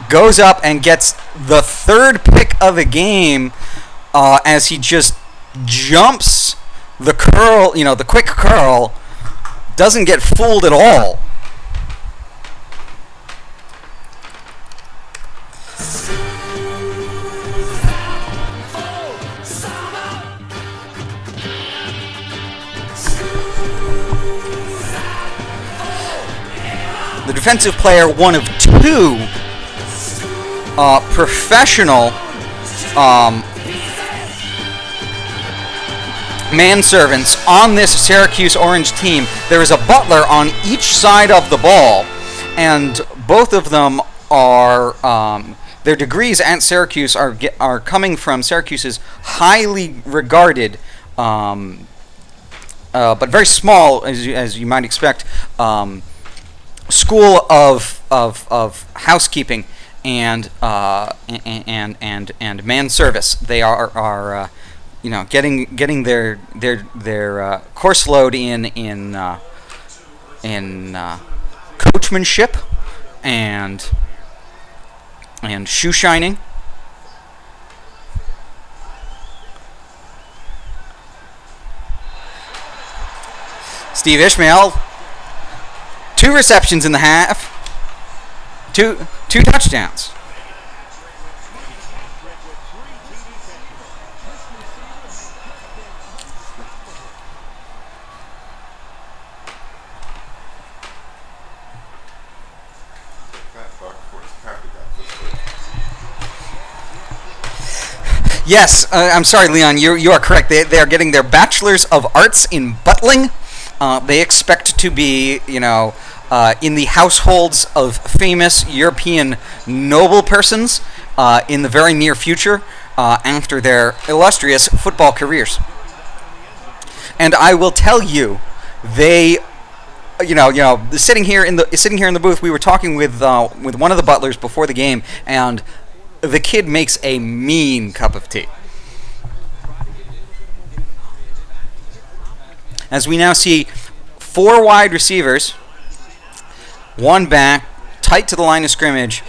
goes up and gets the 3rd pick of the game as he just jumps the curl, the quick curl, doesn't get fooled at all. The defensive player, one of 2 professional manservants on this Syracuse Orange team. There is a Butler on each side of the ball, and both of them are their degrees at Syracuse are coming from Syracuse's highly regarded, but very small, as you might expect, school of housekeeping and man service. They are getting their course load in coachmanship and shoe shining. Steve Ishmael, 2 receptions in the half, two touchdowns. Yes, I'm sorry, Leon. You are correct. They are getting their Bachelors of Arts in Butling. They expect to be, in the households of famous European noble persons in the very near future after their illustrious football careers. And I will tell you, they, sitting here in the booth, we were talking with one of the butlers before the game, and the kid makes a mean cup of tea. As we now see 4 wide receivers, 1 back, tight to the line of scrimmage.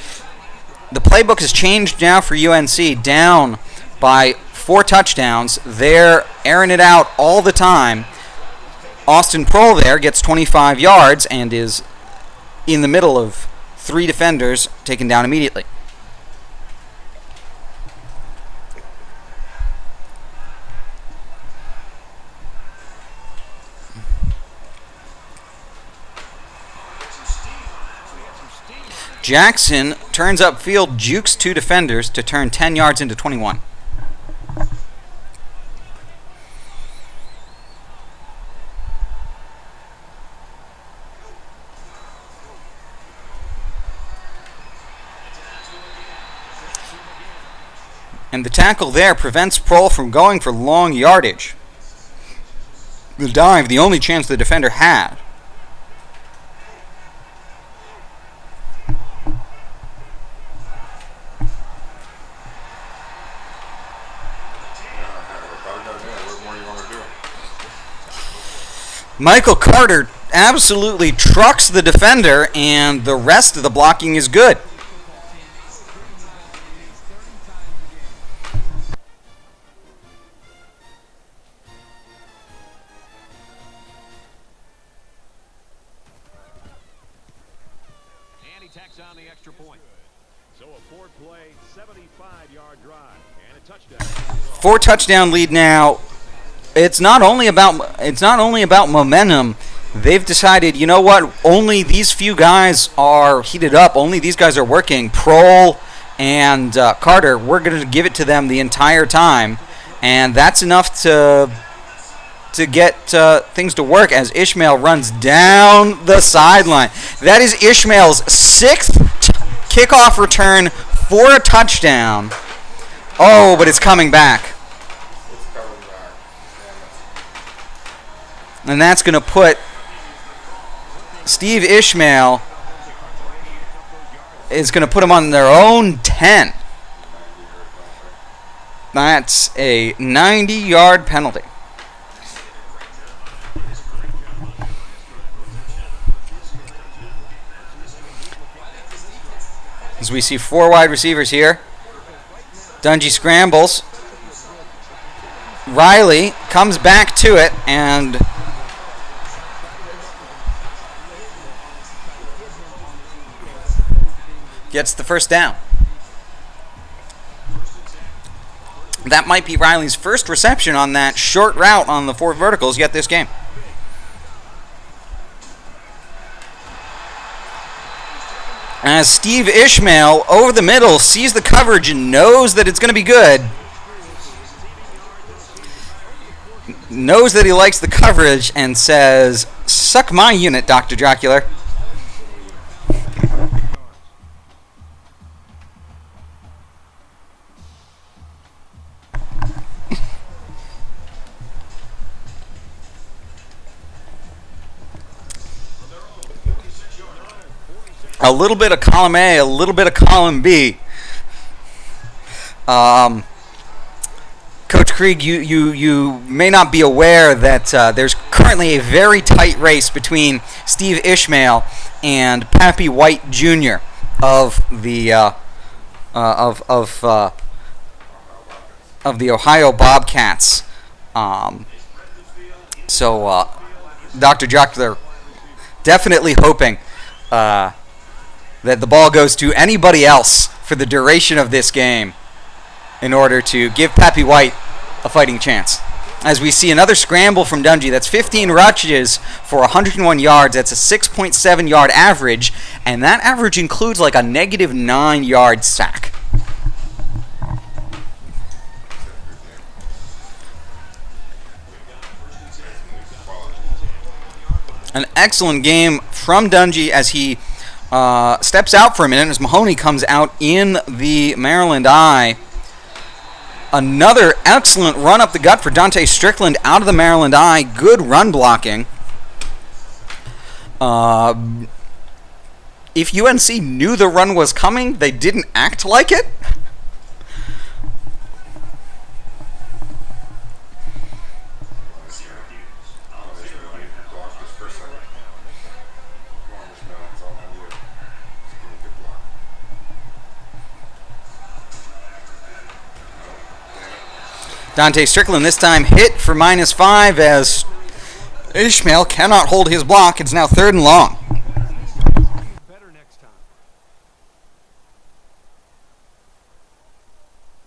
The playbook has changed now for UNC, down by 4 touchdowns. They're airing it out all the time. Austin Prohl there gets 25 yards and is in the middle of 3 defenders, taken down immediately. Jackson turns upfield, jukes 2 defenders to turn 10 yards into 21. And the tackle there prevents Prohl from going for long yardage. The dive, the only chance the defender had. Michael Carter absolutely trucks the defender, and the rest of the blocking is good. And he tacks on the extra point. So a 4-play, 75-yard drive and a touchdown. 4 touchdown lead now. It's not only about momentum. They've decided, you know what? Only these few guys are heated up. Only these guys are working. Prohl and Carter. We're going to give it to them the entire time, and that's enough to get things to work as Ishmael runs down the sideline. That is Ishmael's 6th kickoff return for a touchdown. Oh, but it's coming back. And that's going to put Steve Ishmael is going to put them on their own 10. That's a 90-yard penalty. As we see 4 wide receivers here. Dungy scrambles. Riley comes back to it and gets the first down. That might be Riley's first reception on that short route on the 4 verticals yet this game. As Steve Ishmael over the middle sees the coverage and knows that it's going to be good. Knows that he likes the coverage and says, "Suck my unit, Dr. Jocular." a little bit of column A, a little bit of column B. Coach Krieg, you may not be aware that there's currently a very tight race between Steve Ishmael and Pappy White Jr. of the Ohio Bobcats. So Dr. Jockler definitely hoping that the ball goes to anybody else for the duration of this game in order to give Pappy White a fighting chance. As we see another scramble from Dungey. That's 15 rushes for 101 yards. That's a 6.7 yard average, and that average includes like a negative 9 yard sack. An excellent game from Dungey as he steps out for a minute as Mahoney comes out in the Maryland eye. Another excellent run up the gut for Dante Strickland out of the Maryland eye. Good run blocking. If UNC knew the run was coming, they didn't act like it. Dante Strickland this time hit for -5 as Ishmael cannot hold his block. It's now 3rd and long. Better next time.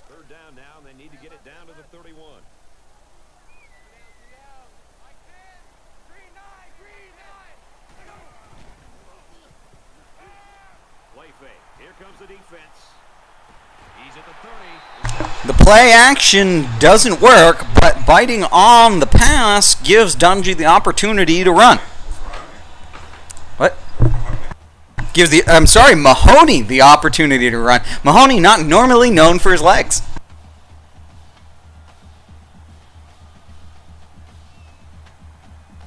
3rd down now, and they need to get it down to the 31. Play fake. Here comes the defense. He's at the 30. The play action doesn't work, but biting on the pass gives Dungey the opportunity to run. What? Gives Mahoney the opportunity to run. Mahoney not normally known for his legs.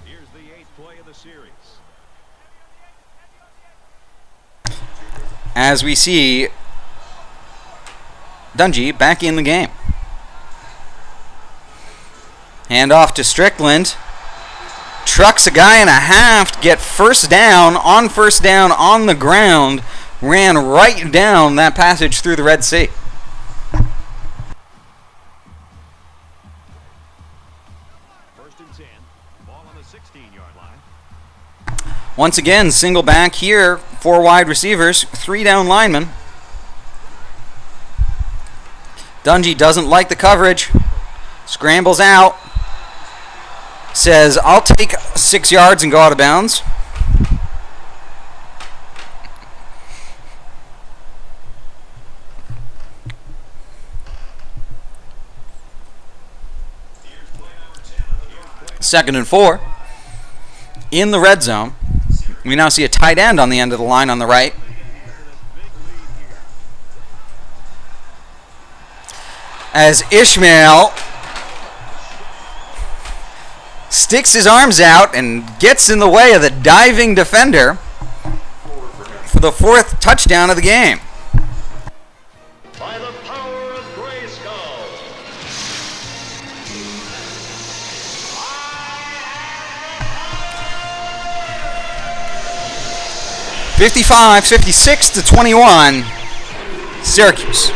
Here's the 8th play of the series. As we see Dungey back in the game. Hand off to Strickland. Trucks a guy and a half to get first down on the ground. Ran right down that passage through the Red Sea. First and 10. Ball on the 16-yard line. Once again, single back here. 4 wide receivers, 3 down linemen. Dungey doesn't like the coverage. Scrambles out. Says, I'll take 6 yards and go out of bounds. Second and 4. In the red zone. We now see a tight end on the end of the line on the right. As Ishmael sticks his arms out and gets in the way of the diving defender for the 4th touchdown of the game. By the power of Grayskull. 56-21, Syracuse.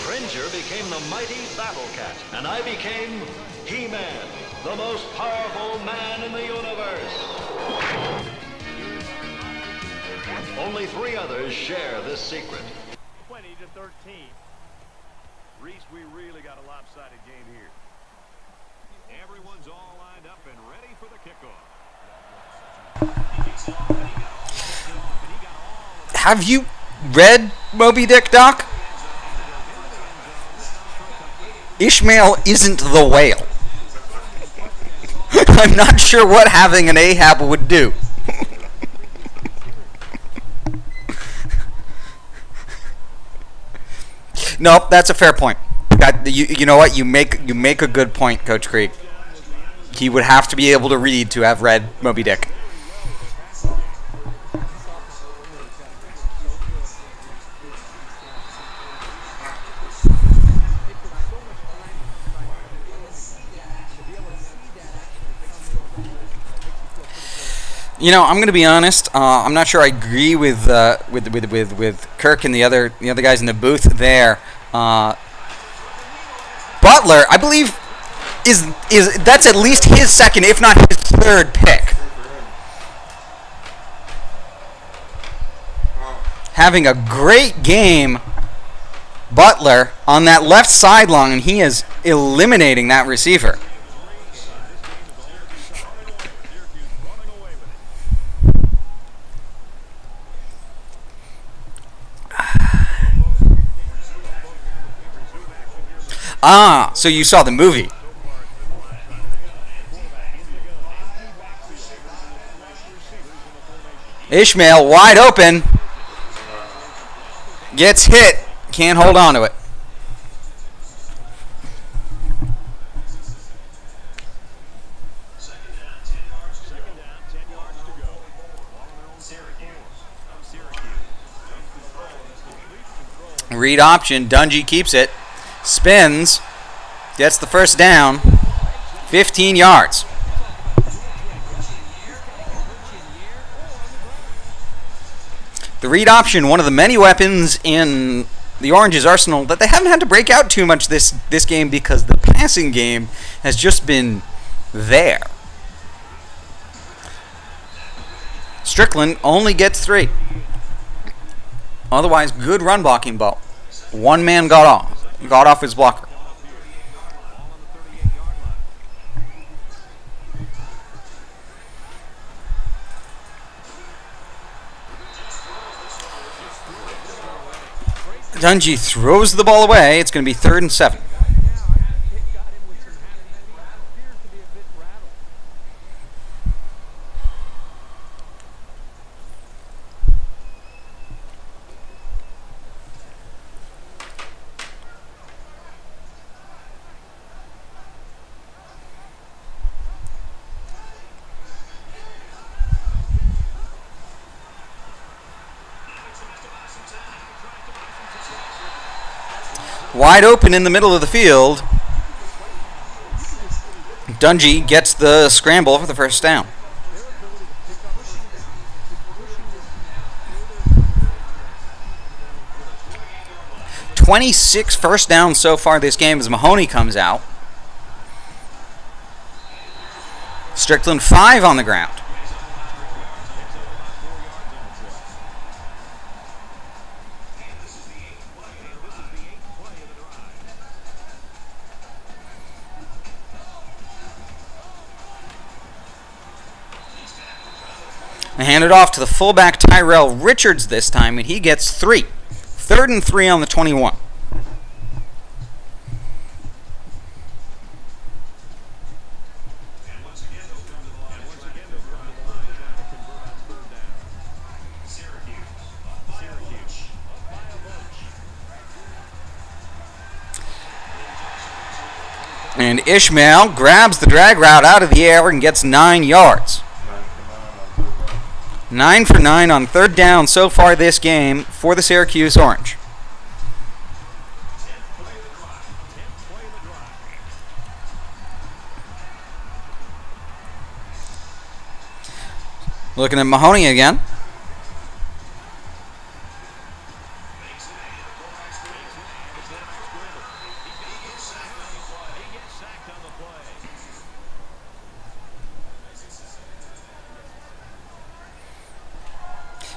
Cringer became the mighty Battle Cat, and I became He-Man, the most powerful man in the universe. Only 3 others share this secret. 20-13. Reese, we really got a lopsided game here. Everyone's all lined up and ready for the kickoff. Have you read Moby Dick, Doc? Ishmael isn't the whale. I'm not sure what having an Ahab would do. Nope, that's a fair point. You know what? You make a good point, Coach Krieg. He would have to be able to read to have read Moby Dick. You know, I'm going to be honest. I'm not sure I agree with Kirk and the other guys in the booth there. Butler, I believe, is that's at least his second, if not his third pick. Having a great game, Butler on that left sideline, and he is eliminating that receiver. So you saw the movie. Ishmael wide open. Gets hit. Can't hold on to it. Read option. Dungy keeps it. Spins. Gets the first down. 15 yards. The read option, one of the many weapons in the Orange's arsenal that they haven't had to break out too much this game because the passing game has just been there. Strickland only gets 3. Otherwise, good run blocking, but one man got off his blocker. Dungy throws the ball away. It's going to be 3rd and 7. Wide open in the middle of the field. Dungy gets the scramble for the first down. "26 first downs so far this game as Mahoney comes out. Strickland 5 on the ground. And hand it off to the fullback Tyrell Richards this time, and he gets 3. 3rd and 3 on the 21. And Ishmael grabs the drag route out of the air and gets 9 yards. 9 for 9 on 3rd down so far this game for the Syracuse Orange. Looking at Mahoney again.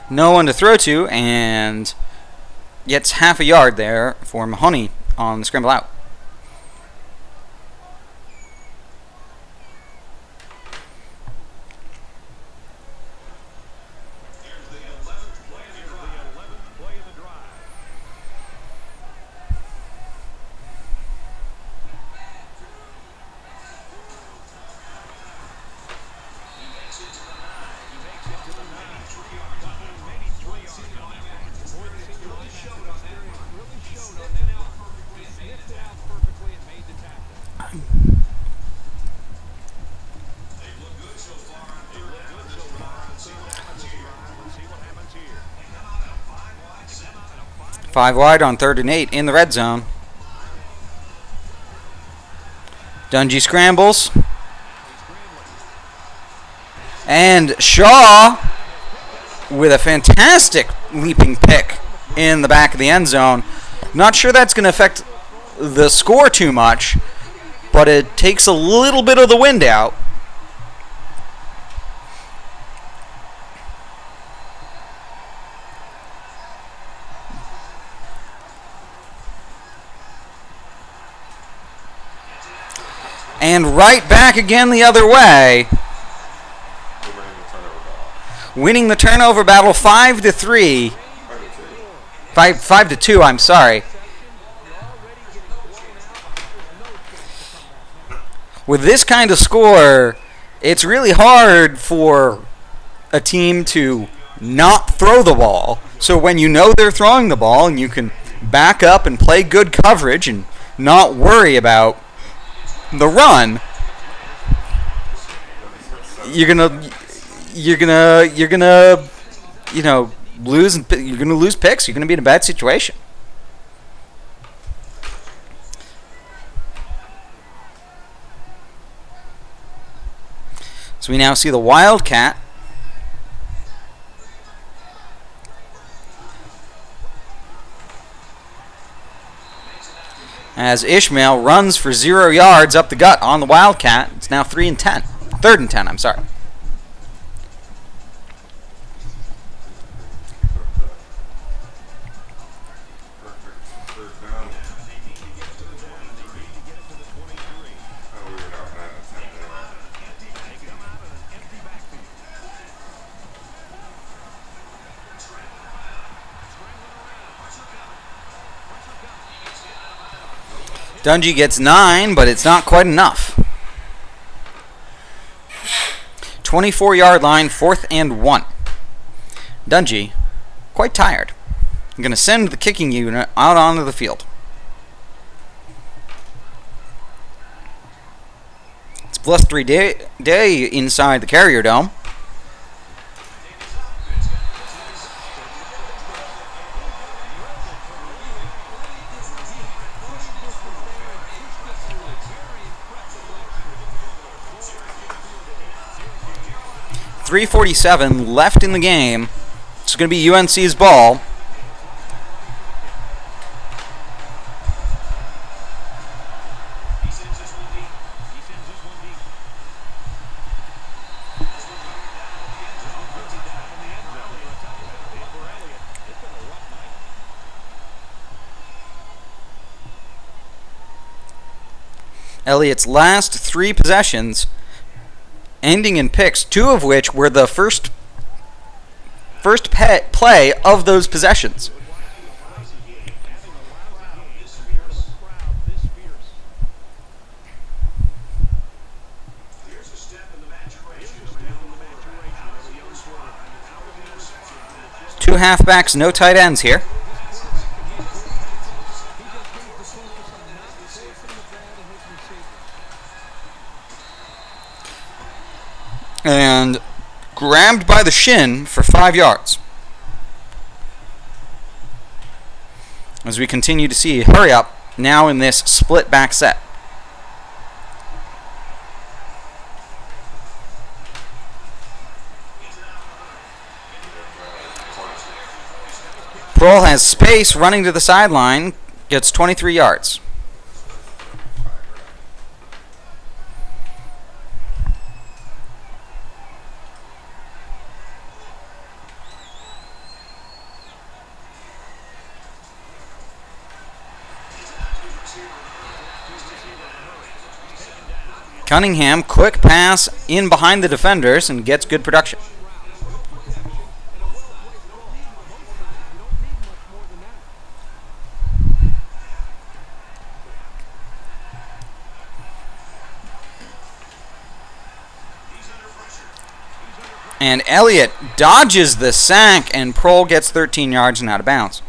No one to throw to, and gets half a yard there for Mahoney on the scramble out. Five wide on 3rd and 8 in the red zone. Dungy scrambles. And Shaw with a fantastic leaping pick in the back of the end zone. Not sure that's going to affect the score too much, but it takes a little bit of the wind out. And right back again the other way. Winning the turnover battle 5-3. 5-2, I'm sorry. With this kind of score, it's really hard for a team to not throw the ball. So when you know they're throwing the ball and you can back up and play good coverage and not worry about the run, you're gonna lose picks. You're gonna be in a bad situation. So we now see the Wildcat. As Ishmael runs for 0 yards up the gut on the Wildcat. It's now 3 and 10. 3rd and 10, I'm sorry. Dungy gets 9, but it's not quite enough. 24-yard line, 4th and 1. Dungy, quite tired. I'm going to send the kicking unit out onto the field. It's blustery day inside the Carrier Dome. .347 left in the game. It's going to be UNC's ball. Elliott's last 3 possessions ending in picks, 2 of which were the first play of those possessions. Two halfbacks, no tight ends here. And grabbed by the shin for 5 yards. As we continue to see hurry up now in this split back set. Prohl has space running to the sideline, gets 23 yards. Cunningham, quick pass in behind the defenders and gets good production. And Elliott dodges the sack, and Prohl gets 13 yards and out of bounds.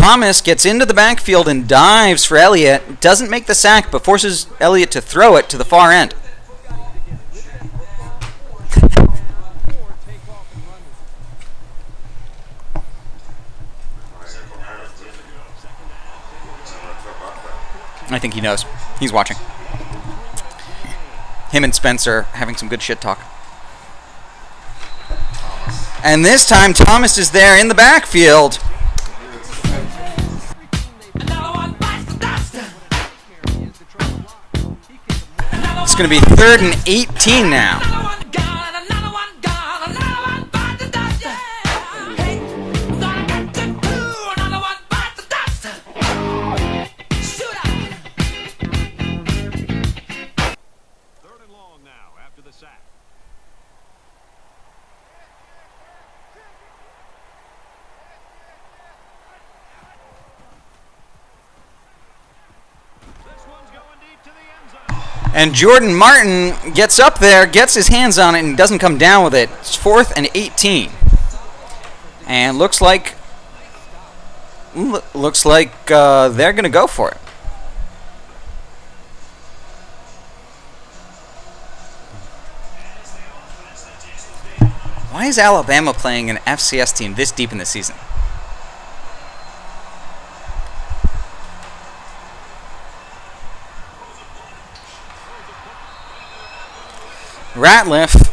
Thomas gets into the backfield and dives for Elliott. Doesn't make the sack, but forces Elliott to throw it to the far end. I think he knows. He's watching. Him and Spencer having some good shit talk. And this time, Thomas is there in the backfield. It's going to be 3rd and 18 now. And Jordan Martin gets up there, gets his hands on it, and doesn't come down with it. It's 4th and 18. And looks like they're going to go for it. Why is Alabama playing an FCS team this deep in the season? Ratliff,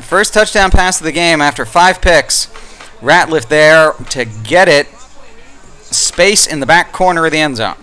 first touchdown pass of the game after 5 picks. Ratliff there to get it. Space in the back corner of the end zone.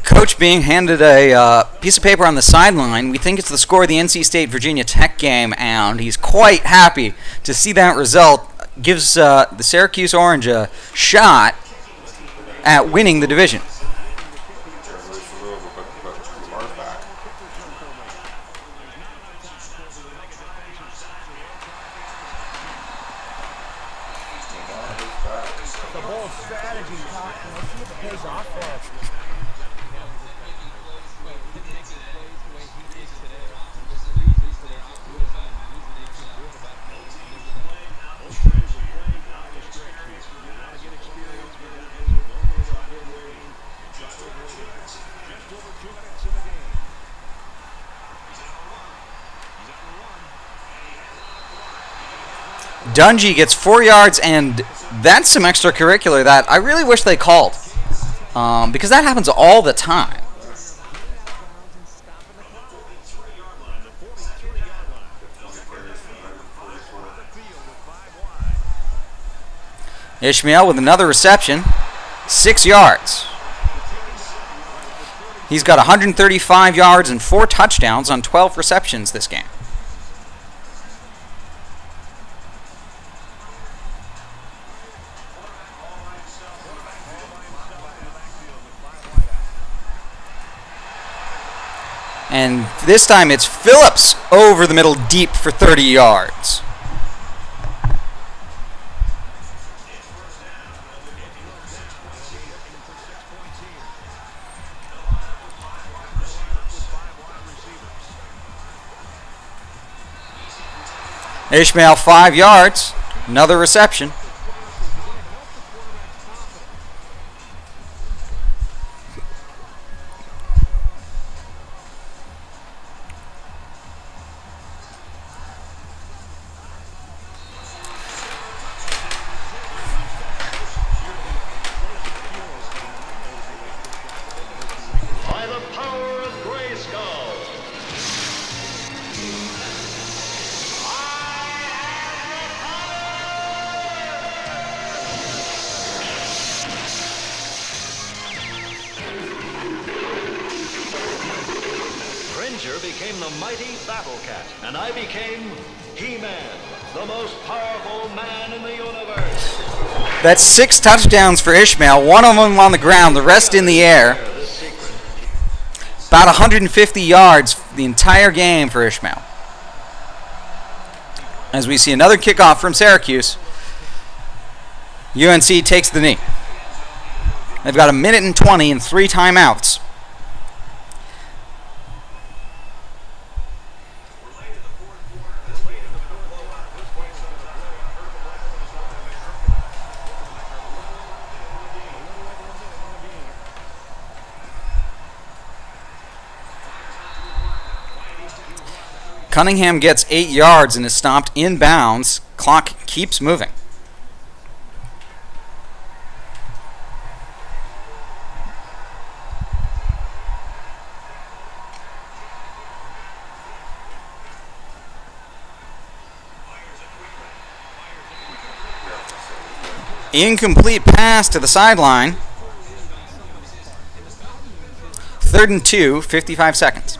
Coach being handed a piece of paper on the sideline. We think it's the score of the NC State-Virginia Tech game, and he's quite happy to see that result. Gives the Syracuse Orange a shot at winning the division. Dungy gets 4 yards, and that's some extracurricular that I really wish they called, because that happens all the time. Ishmael with another reception, 6 yards. He's got 135 yards and 4 touchdowns on 12 receptions this game. And this time it's Phillips over the middle deep for 30 yards. Ishmael 5 yards, another reception. Became the mighty Battle Cat, and I became He-Man, the most powerful man in the universe. That's 6 touchdowns for Ishmael, one of them on the ground, the rest in the air. About 150 yards the entire game for Ishmael. as we see another kickoff from Syracuse. UNC takes the knee. They've got 1:20 and 3 timeouts. Cunningham gets 8 yards and is stopped inbounds. Clock keeps moving. Incomplete pass to the sideline. 3rd and 2, 55 seconds.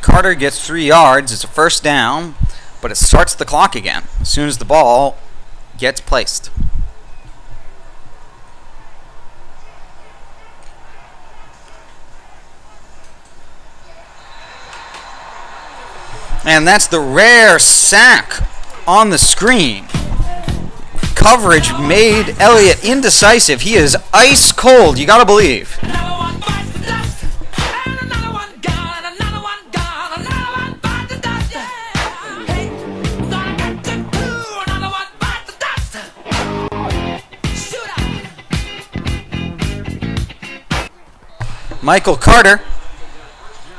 Carter gets 3 yards. It's a first down, but it starts the clock again as soon as the ball gets placed. And that's the rare sack on the screen. Coverage made Elliott indecisive. He is ice cold, you gotta believe. Michael Carter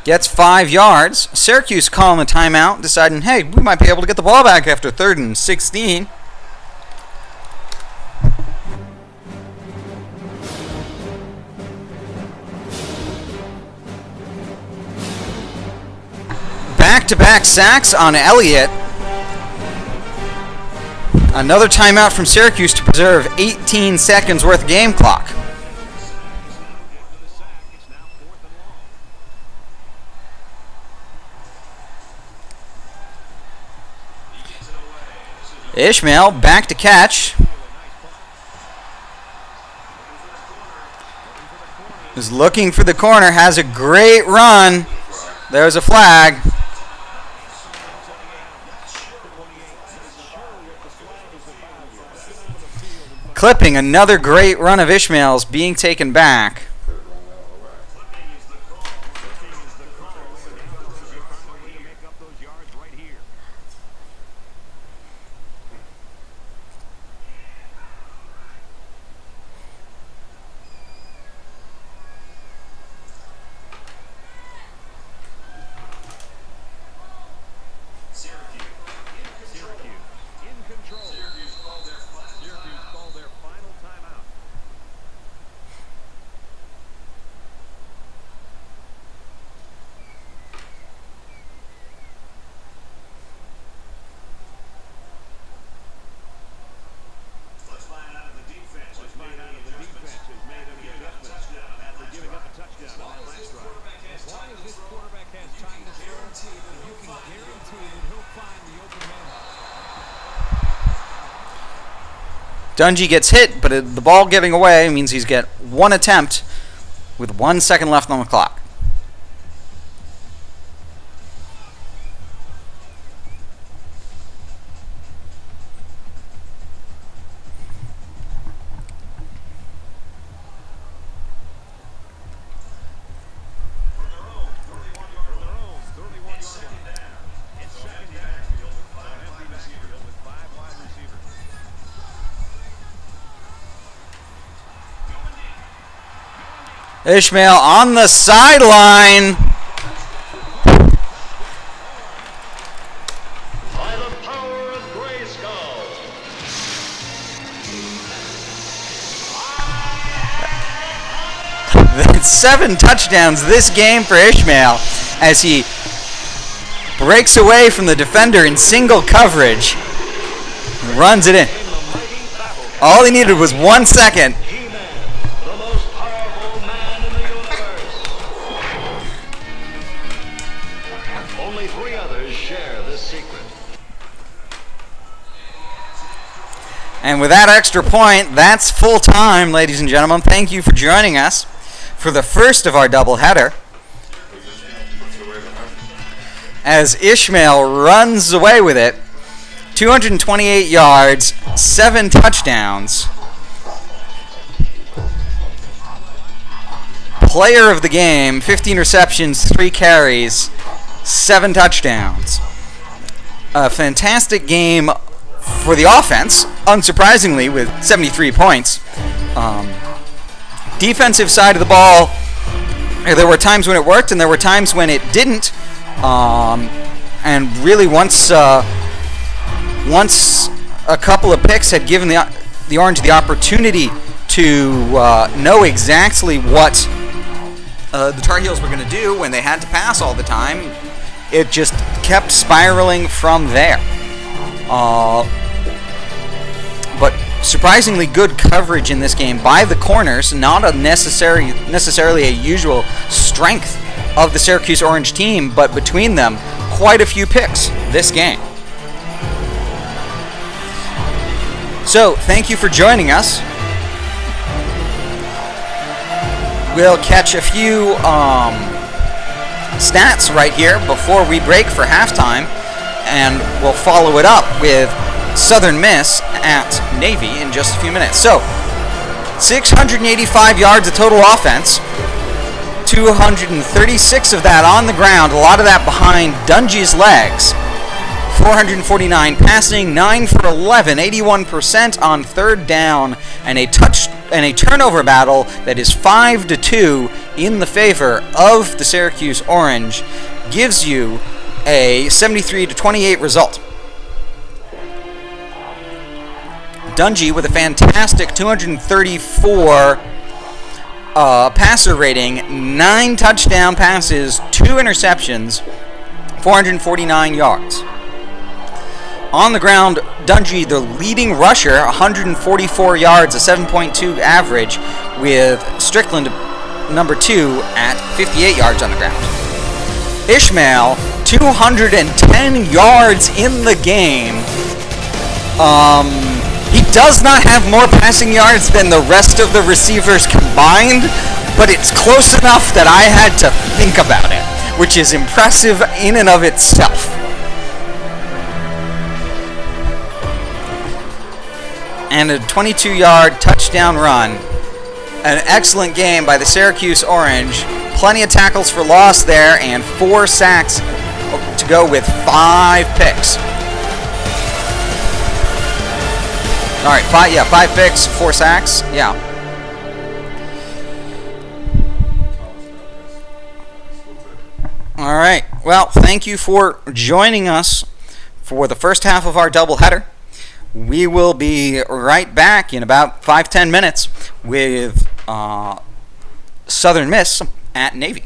gets 5 yards. Syracuse calling a timeout, deciding, hey, we might be able to get the ball back after 3rd and 16. Back-to-back sacks on Elliott. Another timeout from Syracuse to preserve 18 seconds worth of game clock. Ishmael back to catch. Is looking for the corner, has a great run. There's a flag. Clipping, another great run of Ishmael's being taken back. Dungy gets hit, but the ball giving away means he's got one attempt with 1 second left on the clock. Ishmael on the sideline. By the power of Grayskull. That's 7 touchdowns this game for Ishmael as he breaks away from the defender in single coverage and runs it in. All he needed was 1 second. And with that extra point, that's full time, ladies and gentlemen. Thank you for joining us for the first of our doubleheader. As Ishmael runs away with it, 228 yards, 7 touchdowns. Player of the game, 15 receptions, 3 carries, 7 touchdowns. A fantastic game for the offense, unsurprisingly, with 73 points. Defensive side of the ball, there were times when it worked and there were times when it didn't. And really, once a couple of picks had given the Orange the opportunity to know exactly what the Tar Heels were going to do when they had to pass all the time, it just kept spiraling from there. But surprisingly good coverage in this game by the corners, not a necessarily a usual strength of the Syracuse Orange team, but between them, quite a few picks this game. So, thank you for joining us. We'll catch a few stats right here before we break for halftime, and we'll follow it up with Southern Miss at Navy in just a few minutes. So, 685 yards of total offense, 236 of that on the ground, a lot of that behind Dungy's legs. 449 passing, 9 for 11, 81% on third down, and a turnover battle that is 5-2 in the favor of the Syracuse Orange, gives you a 73-28 result. Dungy with a fantastic 234 passer rating, 9 touchdown passes, 2 interceptions, 449 yards. On the ground, Dungy, the leading rusher, 144 yards, a 7.2 average, with Strickland, number 2, at 58 yards on the ground. Ishmael, 210 yards in the game. He does not have more passing yards than the rest of the receivers combined, but it's close enough that I had to think about it, which is impressive in and of itself. And a 22-yard touchdown run. An excellent game by the Syracuse Orange. Plenty of tackles for loss there, and 4 sacks to go with 5 picks. All right, 5 picks, 4 sacks, yeah. All right, well, thank you for joining us for the first half of our doubleheader. We will be right back in about 5-10 minutes with Southern Miss at Navy.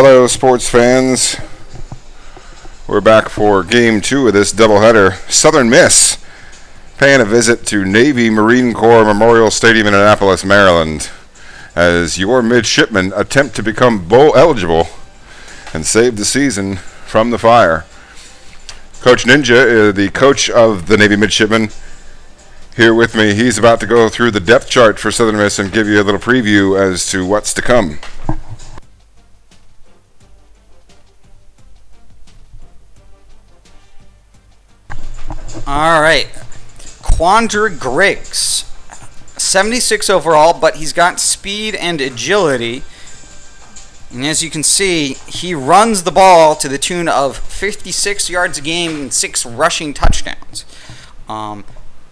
Hello, sports fans. We're back for Game 2 of this doubleheader. Southern Miss paying a visit to Navy Marine Corps Memorial Stadium in Annapolis, Maryland, as your midshipmen attempt to become bowl eligible and save the season from the fire. Coach Ninja, the coach of the Navy midshipmen, here with me. He's about to go through the depth chart for Southern Miss and give you a little preview as to what's to come. All right. Quandra Griggs, 76 overall, but he's got speed and agility. And as you can see, he runs the ball to the tune of 56 yards a game and 6 rushing touchdowns.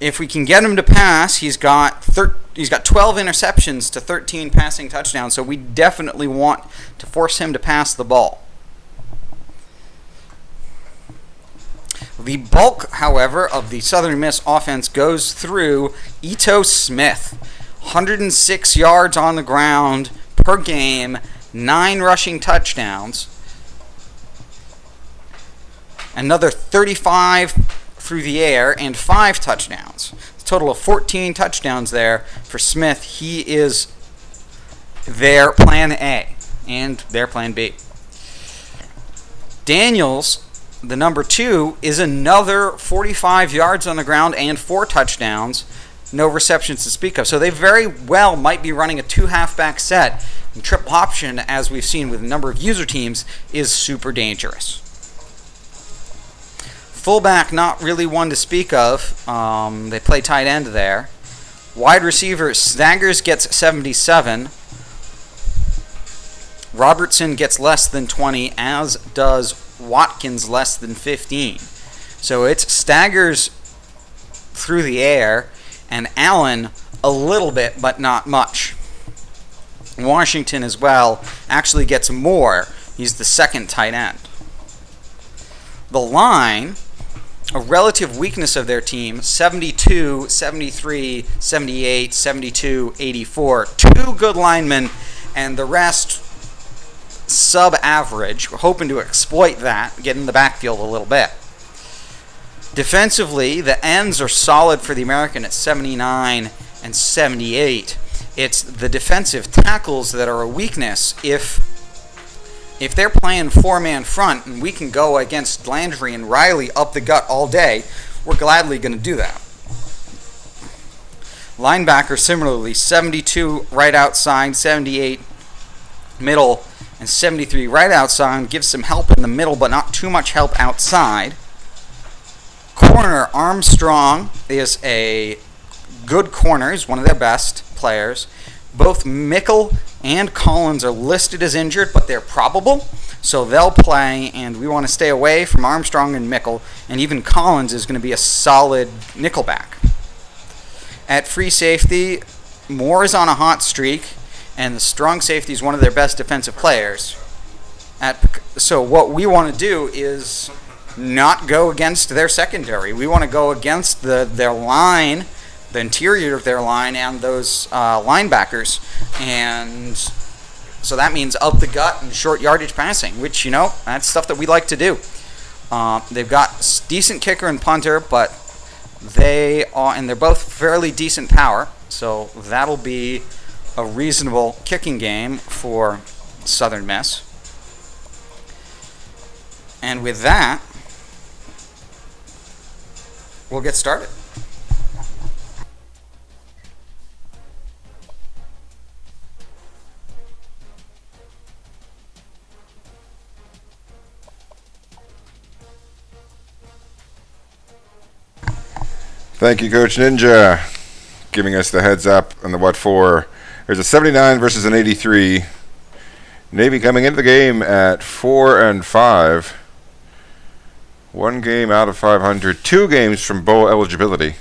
If we can get him to pass, he's got 12 interceptions to 13 passing touchdowns, so we definitely want to force him to pass the ball. The bulk, however, of the Southern Miss offense goes through Ito Smith. 106 yards on the ground per game, 9 rushing touchdowns. Another 35 through the air and 5 touchdowns. A total of 14 touchdowns there for Smith. He is their plan A and their plan B. Daniels, the number 2, is another 45 yards on the ground and 4 touchdowns. No receptions to speak of. So they very well might be running a 2 halfback set. And triple option, as we've seen with a number of user teams, is super dangerous. Fullback, not really one to speak of. They play tight end there. Wide receiver, Staggers gets 77. Robertson gets less than 20, as does Watkins less than 15. So it's Staggers through the air and Allen a little bit, but not much. Washington as well actually gets more. He's the second tight end. The line, a relative weakness of their team, 72, 73, 78, 72, 84. 2 good linemen and the rest sub-average. We're hoping to exploit that, get in the backfield a little bit. Defensively, the ends are solid for the American at 79 and 78. It's the defensive tackles that are a weakness. If they're playing 4-man front and we can go against Landry and Riley up the gut all day, we're gladly going to do that. Linebacker, similarly, 72 right outside, 78 middle, and 73 right outside. Gives some help in the middle, but not too much help outside. Corner, Armstrong is a good corner. He's one of their best players. Both Mickle and Collins are listed as injured, but they're probable, so they'll play, and we want to stay away from Armstrong and Mickle, and even Collins is going to be a solid nickelback. At free safety, Moore is on a hot streak, and the strong safety is one of their best defensive players. So what we want to do is not go against their secondary. We want to go against their line, the interior of their line, and those linebackers. And so that means up the gut and short yardage passing, which, that's stuff that we like to do. They've got decent kicker and punter, but they're both fairly decent power. So that'll be a reasonable kicking game for Southern Miss. And with that, we'll get started. Thank you, Coach Ninja, giving us the heads up on the what for. There's a 79 versus an 83. Navy coming into the game at 4-5. 1 game out of 500. 2 games from bowl eligibility.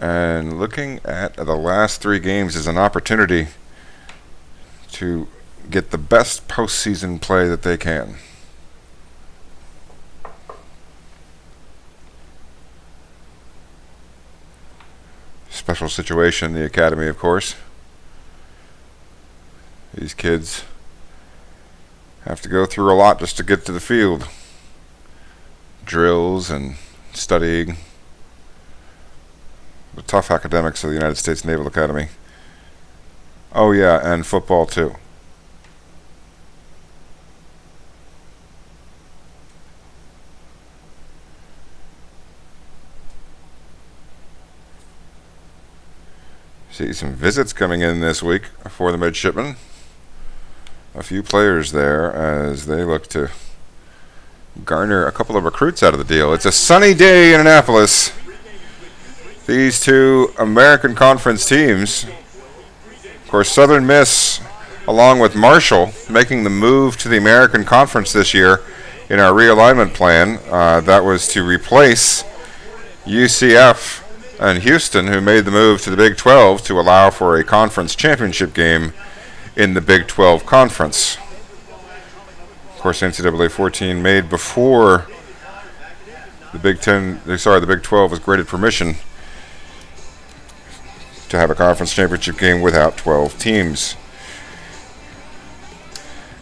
And looking at the last 3 games as an opportunity to get the best postseason play that they can. Special situation in the academy, of course. These kids have to go through a lot just to get to the field. Drills and studying. The tough academics of the United States Naval Academy. Oh yeah, and football too. See some visits coming in this week for the midshipmen. A few players there as they look to garner a couple of recruits out of the deal. It's a sunny day in Annapolis. These two American Conference teams, of course, Southern Miss, along with Marshall, making the move to the American Conference this year in our realignment plan. That was to replace UCF and Houston, who made the move to the Big 12 to allow for a conference championship game in the Big 12 Conference. Of course, NCAA 14 made before the Big 12 was granted permission to have a conference championship game without 12 teams.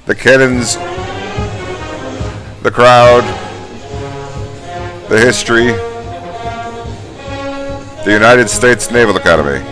The Cannons, the crowd, the history, the United States Naval Academy.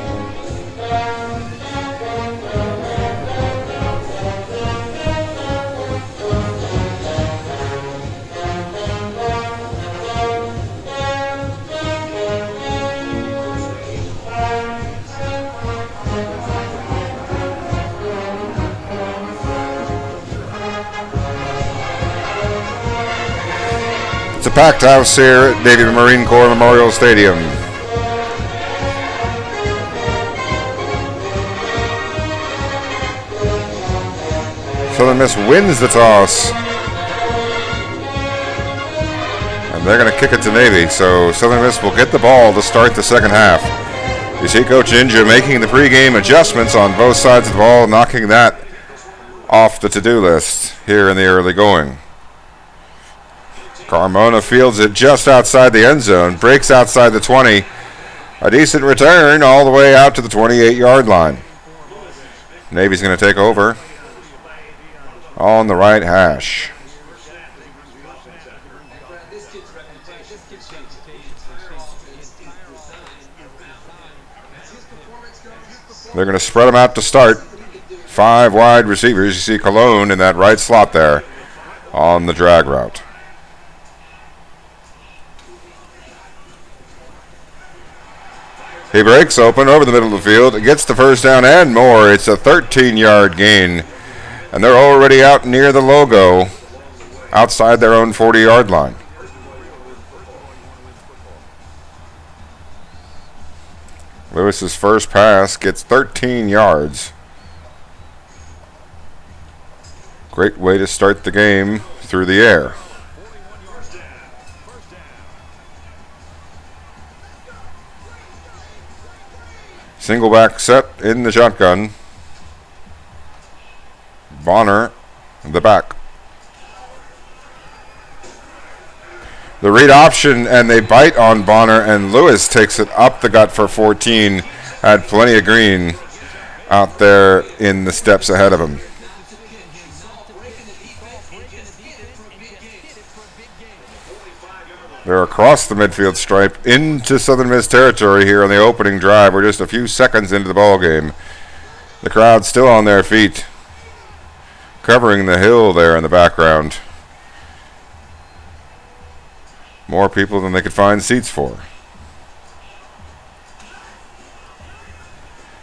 It's a packed house here at Navy Marine Corps Memorial Stadium. Southern Miss wins the toss. And they're going to kick it to Navy, so Southern Miss will get the ball to start the second half. You see Coach Inja making the pregame adjustments on both sides of the ball, knocking that off the to-do list here in the early going. Carmona fields it just outside the end zone, breaks outside the 20. A decent return all the way out to the 28-yard line. Navy's going to take over on the right hash. They're going to spread them out to start. 5 wide receivers. You see Cologne in that right slot there on the drag route. He breaks open over the middle of the field, gets the first down and more. It's a 13-yard gain, and they're already out near the logo, outside their own 40-yard line. Lewis's first pass gets 13 yards. Great way to start the game through the air. Single back set in the shotgun. Bonner, the back. The read option, and they bite on Bonner, and Lewis takes it up the gut for 14. Had plenty of green out there in the steps ahead of him. They're across the midfield stripe into Southern Miss territory here on the opening drive. We're just a few seconds into the ball game. The crowd's still on their feet, covering the hill there in the background. More people than they could find seats for.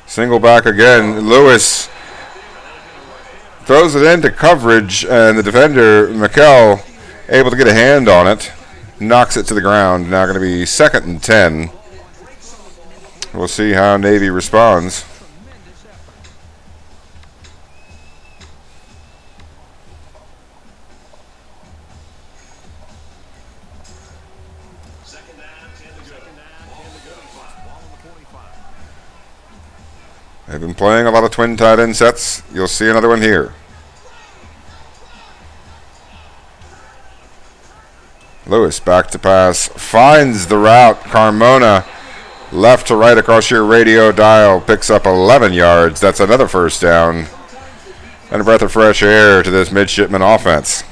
Single back again. Lewis throws it into coverage, and the defender, McKell, able to get a hand on it. Knocks it to the ground. Now going to be 2nd and 10. We'll see how Navy responds. They've been playing a lot of twin tight end sets. You'll see another one here. Lewis back to pass, finds the route. Carmona left to right across your radio dial, picks up 11 yards. That's another first down. And a breath of fresh air to this midshipman offense.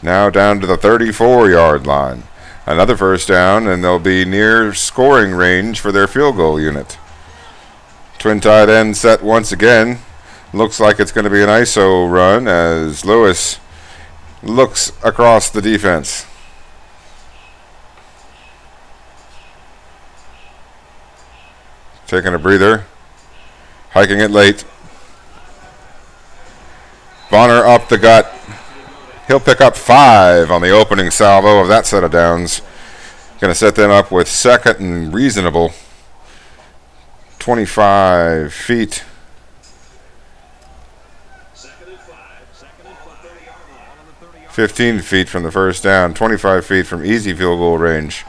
Now down to the 34-yard line. Another first down, and they'll be near scoring range for their field goal unit. Twin tight end set once again. Looks like it's going to be an ISO run as Lewis looks across the defense. Taking a breather. Hiking it late. Bonner up the gut. He'll pick up 5 on the opening salvo of that set of downs. Going to set them up with second and reasonable. 25 feet. 15 feet from the first down. 25 feet from easy field goal range.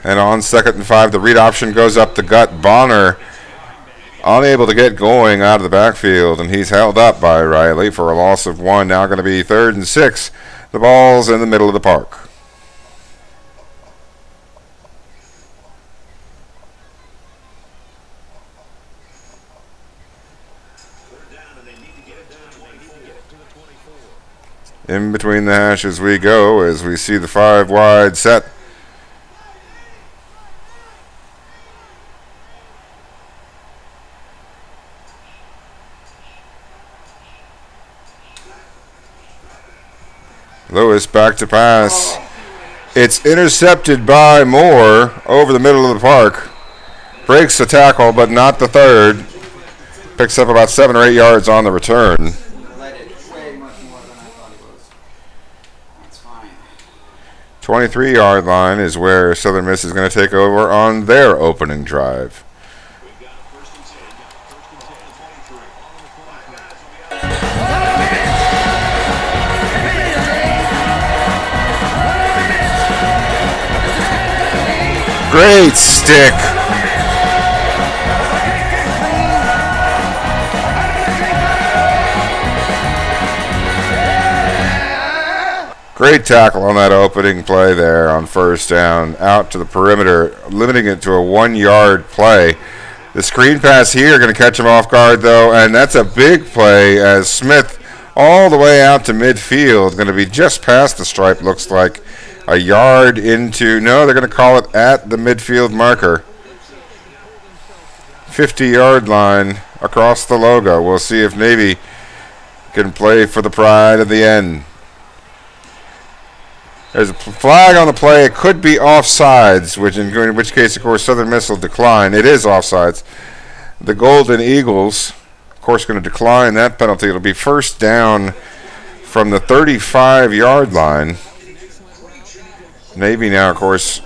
And on 2nd and 5, the read option goes up the gut. Bonner unable to get going out of the backfield, and he's held up by Riley for a loss of 1. Now going to be 3rd and 6. The ball's in the middle of the park. In between the hashes we go as we see the 5 wide set. Lewis back to pass. It's intercepted by Moore over the middle of the park. Breaks the tackle, but not the third. Picks up about 7 or 8 yards on the return. 23-yard line is where Southern Miss is going to take over on their opening drive. Great stick. Great tackle on that opening play there on first down. Out to the perimeter, limiting it to a 1-yard play. The screen pass here going to catch him off guard, though, and that's a big play as Smith all the way out to midfield. Going to be just past the stripe, looks like. A yard into, no, they're going to call it at the midfield marker. 50-yard line across the logo. We'll see if Navy can play for the pride of the end. There's a flag on the play. It could be offsides, in which case, of course, Southern Miss will decline. It is offsides. The Golden Eagles, of course, going to decline that penalty. It'll be first down from the 35-yard line. Navy now, of course,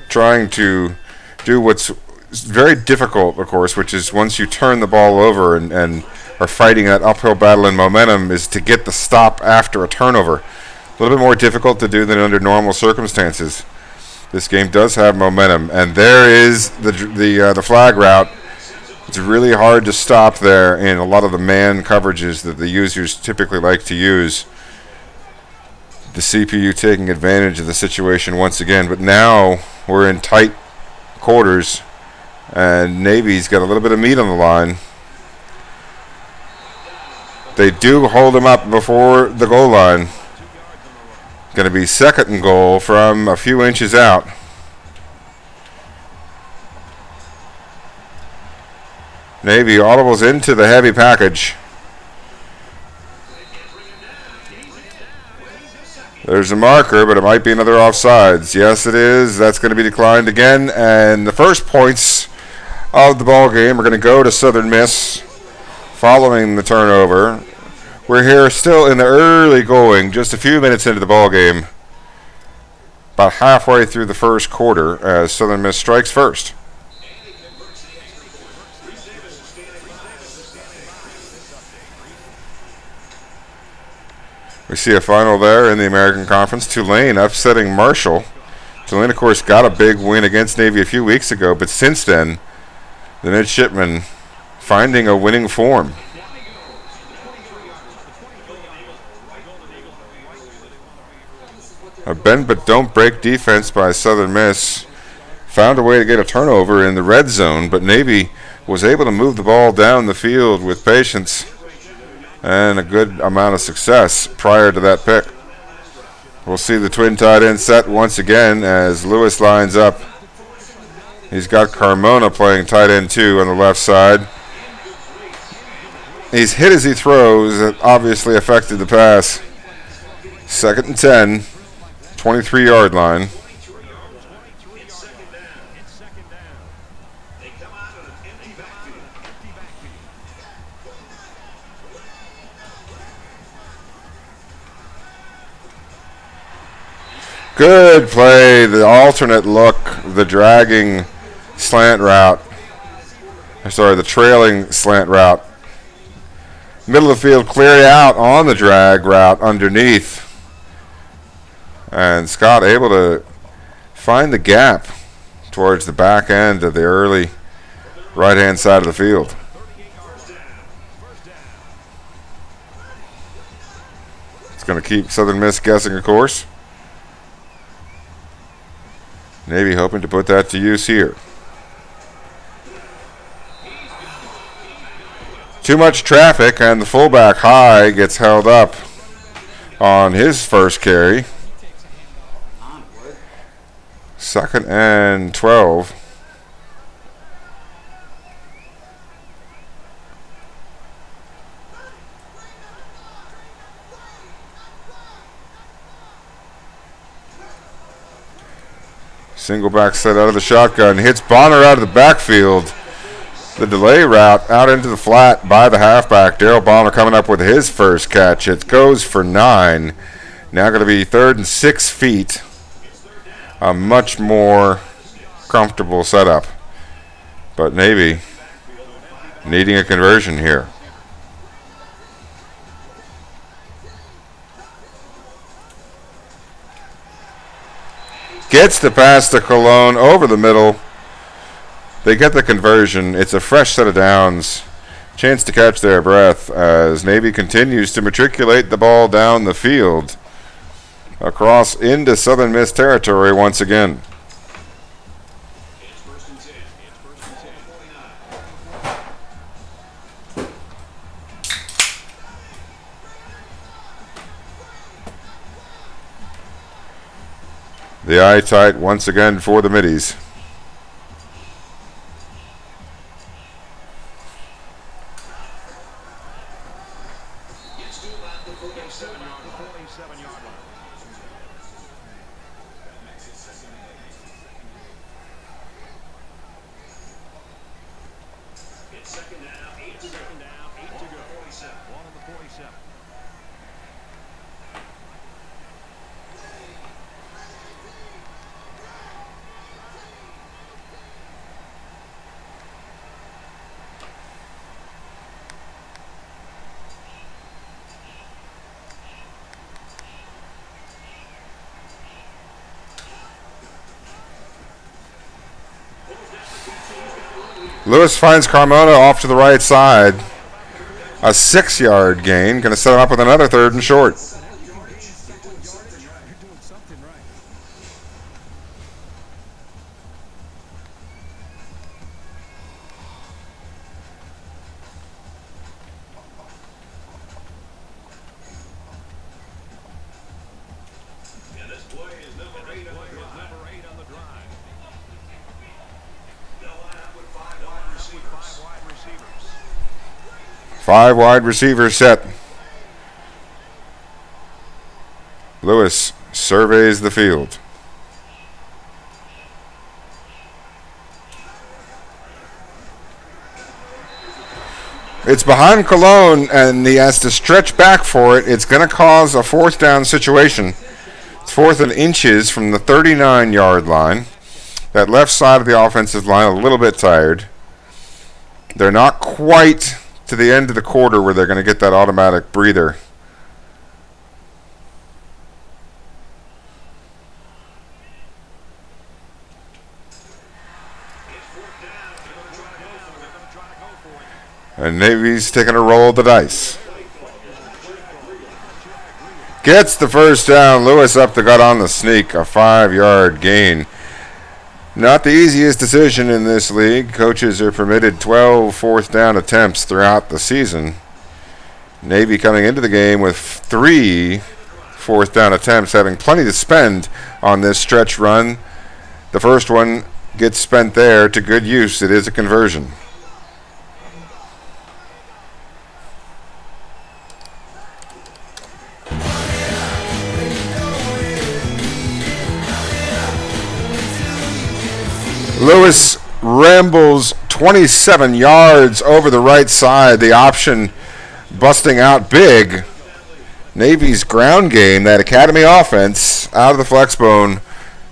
trying to do what's very difficult, of course, which is once you turn the ball over and are fighting that uphill battle in momentum, is to get the stop after a turnover. A little bit more difficult to do than under normal circumstances. This game does have momentum, and there is the flag route. It's really hard to stop there in a lot of the man coverages that the users typically like to use. The CPU taking advantage of the situation once again, but now we're in tight quarters, and Navy's got a little bit of meat on the line. They do hold him up before the goal line. Going to be 2nd and goal from a few inches out. Navy audibles into the heavy package. There's a marker, but it might be another offsides. Yes, it is. That's going to be declined again. And the first points of the ball game are going to go to Southern Miss following the turnover. We're here still in the early going, just a few minutes into the ball game. About halfway through the first quarter as Southern Miss strikes first. We see a final there in the American Conference. Tulane upsetting Marshall. Tulane, of course, got a big win against Navy a few weeks ago, but since then, the midshipmen finding a winning form. A bend but don't break defense by Southern Miss. Found a way to get a turnover in the red zone, but Navy was able to move the ball down the field with patience and a good amount of success prior to that pick. We'll see the twin tight end set once again as Lewis lines up. He's got Carmona playing tight end 2 on the left side. He's hit as he throws. It obviously affected the pass. 2nd and 10, 23-yard line. Good play, the alternate look, the dragging slant route. Sorry, the trailing slant route. Middle of the field cleared out on the drag route underneath. And Scott able to find the gap towards the back end of the early right-hand side of the field. It's going to keep Southern Miss guessing, of course. Navy hoping to put that to use here. Too much traffic, and the fullback High gets held up on his first carry. 2nd and 12. Single back set out of the shotgun. Hits Bonner out of the backfield. The delay route out into the flat by the halfback. Daryl Bonner coming up with his first catch. It goes for 9. Now going to be 3rd and 6 feet. A much more comfortable setup. But Navy needing a conversion here. Gets the pass to Cologne over the middle. They get the conversion. It's a fresh set of downs. Chance to catch their breath as Navy continues to matriculate the ball down the field. Across into Southern Miss territory once again. The eye tight once again for the middies. Lewis finds Carmona off to the right side. A 6-yard gain. Going to set him up with another 3rd and short. Five wide receivers set. Lewis surveys the field. It's behind Cologne, and he has to stretch back for it. It's going to cause a 4th down situation. It's 4th and inches from the 39-yard line. That left side of the offensive line a little bit tired. They're not quite to the end of the quarter where they're going to get that automatic breather. And Navy's taking a roll of the dice. Gets the first down. Lewis up the gut on the sneak. A 5-yard gain. Not the easiest decision in this league. Coaches are permitted 12 fourth down attempts throughout the season. Navy coming into the game with 3 fourth down attempts, having plenty to spend on this stretch run. The first one gets spent there to good use. It is a conversion. Lewis rambles 27 yards over the right side. The option busting out big. Navy's ground game, that academy offense, out of the flex bone,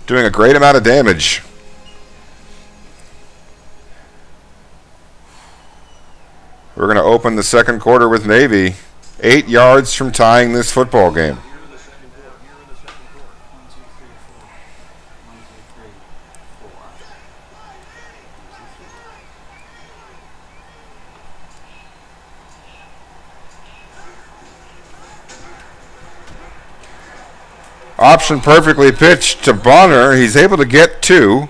doing a great amount of damage. We're going to open the second quarter with Navy 8 yards from tying this football game. Option perfectly pitched to Bonner. He's able to get 2.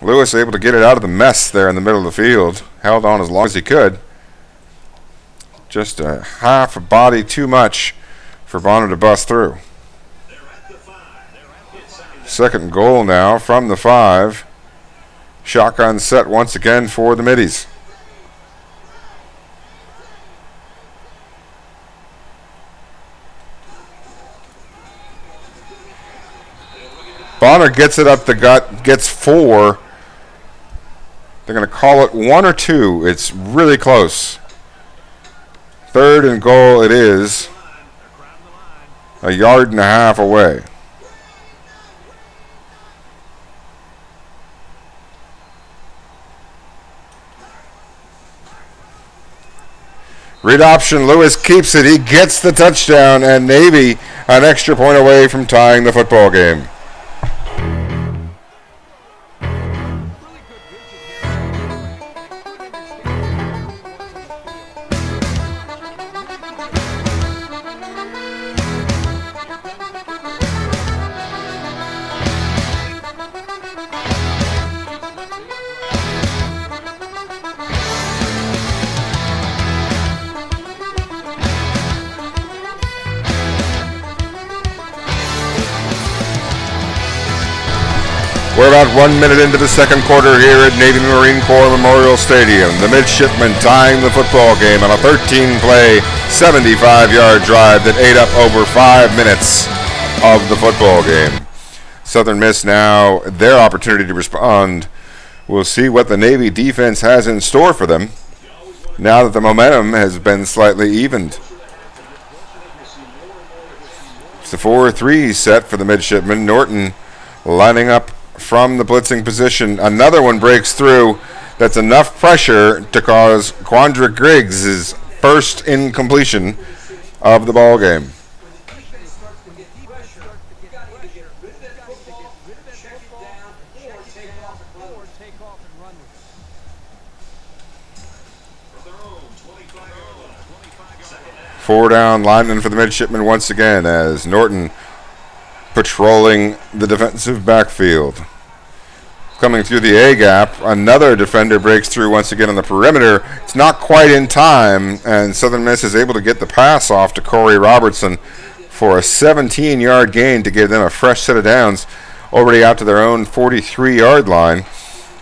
Lewis able to get it out of the mess there in the middle of the field. Held on as long as he could. Just a half a body too much for Bonner to bust through. Second and goal now from the 5. Shotgun set once again for the Middies. Bonner gets it up the gut, gets 4. They're going to call it 1 or 2. It's really close. Third and goal it is. A yard and a half away. Read option, Lewis keeps it. He gets the touchdown, and Navy an extra point away from tying the football game. We're about 1 minute into the second quarter here at Navy Marine Corps Memorial Stadium. The midshipmen tying the football game on a 13-play, 75-yard drive that ate up over 5 minutes of the football game. Southern Miss now their opportunity to respond. We'll see what the Navy defense has in store for them now that the momentum has been slightly evened. It's the 4-3 set for the midshipmen. Norton lining up from the blitzing position. Another one breaks through. That's enough pressure to cause Quandra Griggs' first incompletion of the ball game. Four down lineman for the midshipmen once again as Norton patrolling the defensive backfield. Coming through the A-gap, another defender breaks through once again on the perimeter. It's not quite in time, and Southern Miss is able to get the pass off to Corey Robertson for a 17-yard gain to give them a fresh set of downs already out to their own 43-yard line.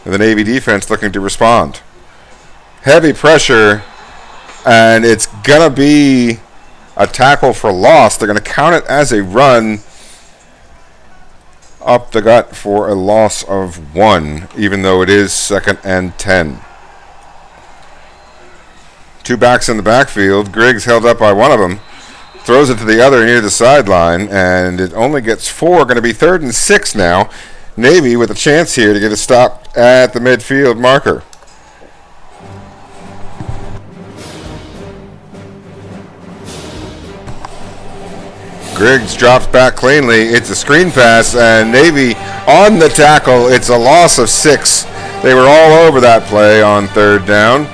And the Navy defense looking to respond. Heavy pressure, and it's going to be a tackle for loss. They're going to count it as a run up the gut for a loss of 1, even though it is 2nd and 10. 2 backs in the backfield. Griggs held up by one of them. Throws it to the other near the sideline, and it only gets 4. Going to be 3rd and 6 now. Navy with a chance here to get a stop at the midfield marker. Griggs drops back cleanly. It's a screen pass, and Navy on the tackle. It's a loss of 6. They were all over that play on 3rd down.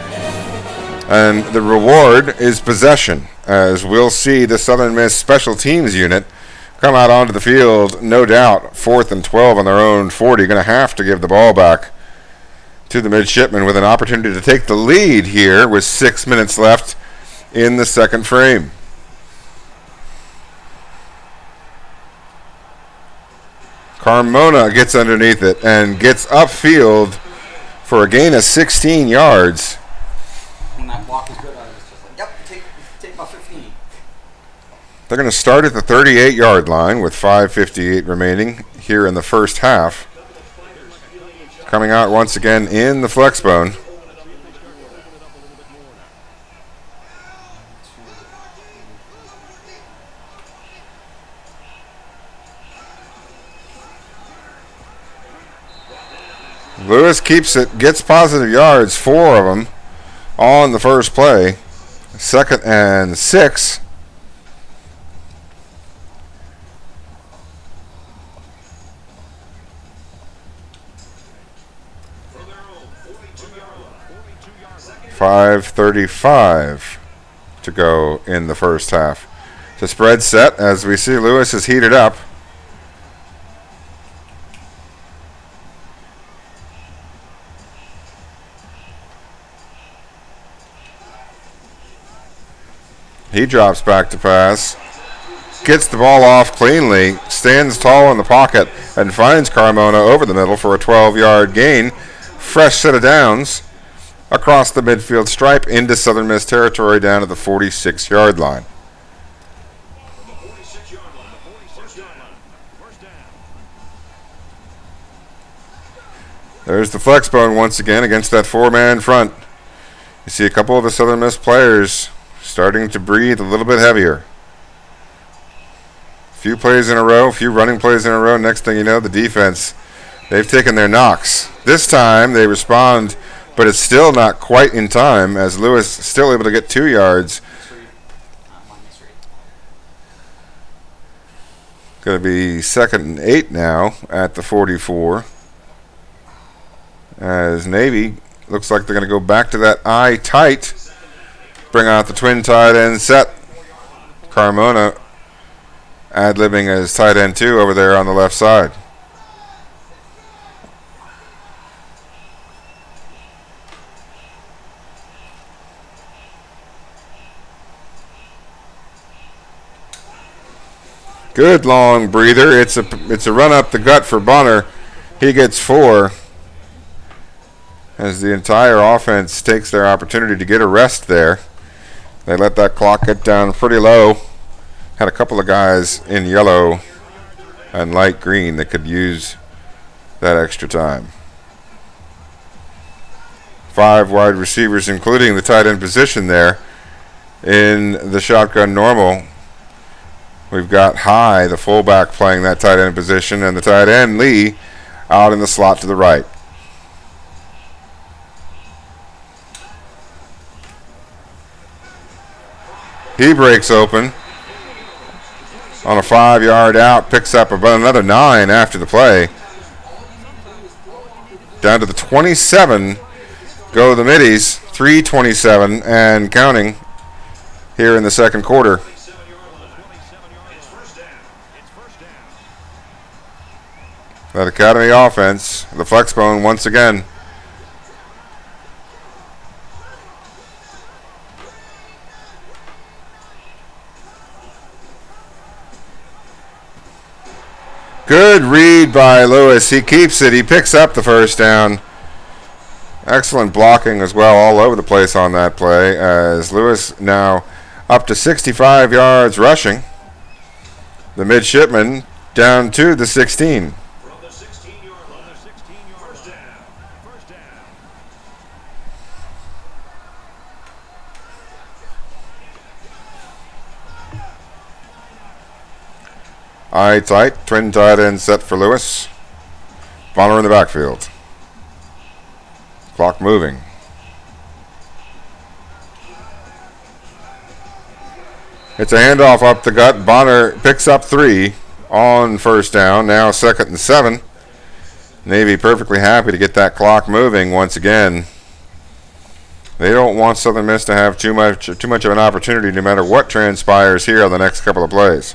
And the reward is possession, as we'll see the Southern Miss special teams unit come out onto the field, no doubt, 4th and 12 on their own 40. Going to have to give the ball back to the midshipmen with an opportunity to take the lead here with 6 minutes left in the second frame. Carmona gets underneath it and gets upfield for a gain of 16 yards. And that block is good. I was just like, yep, take my 15. They're going to start at the 38-yard line with 5:58 remaining here in the first half. Coming out once again in the flex bone. Lewis keeps it, gets positive yards, 4 of them on the first play. 2nd and 6. .535 to go in the first half. The spread set as we see Lewis is heated up. He drops back to pass, gets the ball off cleanly, stands tall in the pocket, and finds Carmona over the middle for a 12-yard gain. Fresh set of downs across the midfield stripe into Southern Miss territory down to the 46-yard line. There's the flex bone once again against that 4-man front. You see a couple of the Southern Miss players starting to breathe a little bit heavier. Few plays in a row, few running plays in a row. Next thing you know, the defense, they've taken their knocks. This time they respond, but it's still not quite in time as Lewis still able to get 2 yards. Going to be 2nd and 8 now at the 44. As Navy looks like they're going to go back to that eye tight. Bring out the twin tight end set. Carmona ad-libbing as tight end 2 over there on the left side. Good long breather. It's a run up the gut for Bonner. He gets 4. As the entire offense takes their opportunity to get a rest there. They let that clock get down pretty low. Had a couple of guys in yellow and light green that could use that extra time. 5 wide receivers, including the tight end position there in the shotgun normal. We've got High, the fullback, playing that tight end position, and the tight end, Lee, out in the slot to the right. He breaks open on a 5-yard out, picks up about another 9 after the play. Down to the 27 go the middies, 3:27 and counting here in the second quarter. That Academy offense, the flex bone once again. Good read by Lewis. He keeps it. He picks up the first down. Excellent blocking as well all over the place on that play as Lewis now up to 65 yards rushing. The midshipman down to the 16. Eye tight, twin tight end set for Lewis. Bonner in the backfield. Clock moving. It's a handoff up the gut. Bonner picks up 3 on first down. Now 2nd and 7. Navy perfectly happy to get that clock moving once again. They don't want Southern Miss to have too much of an opportunity no matter what transpires here on the next couple of plays.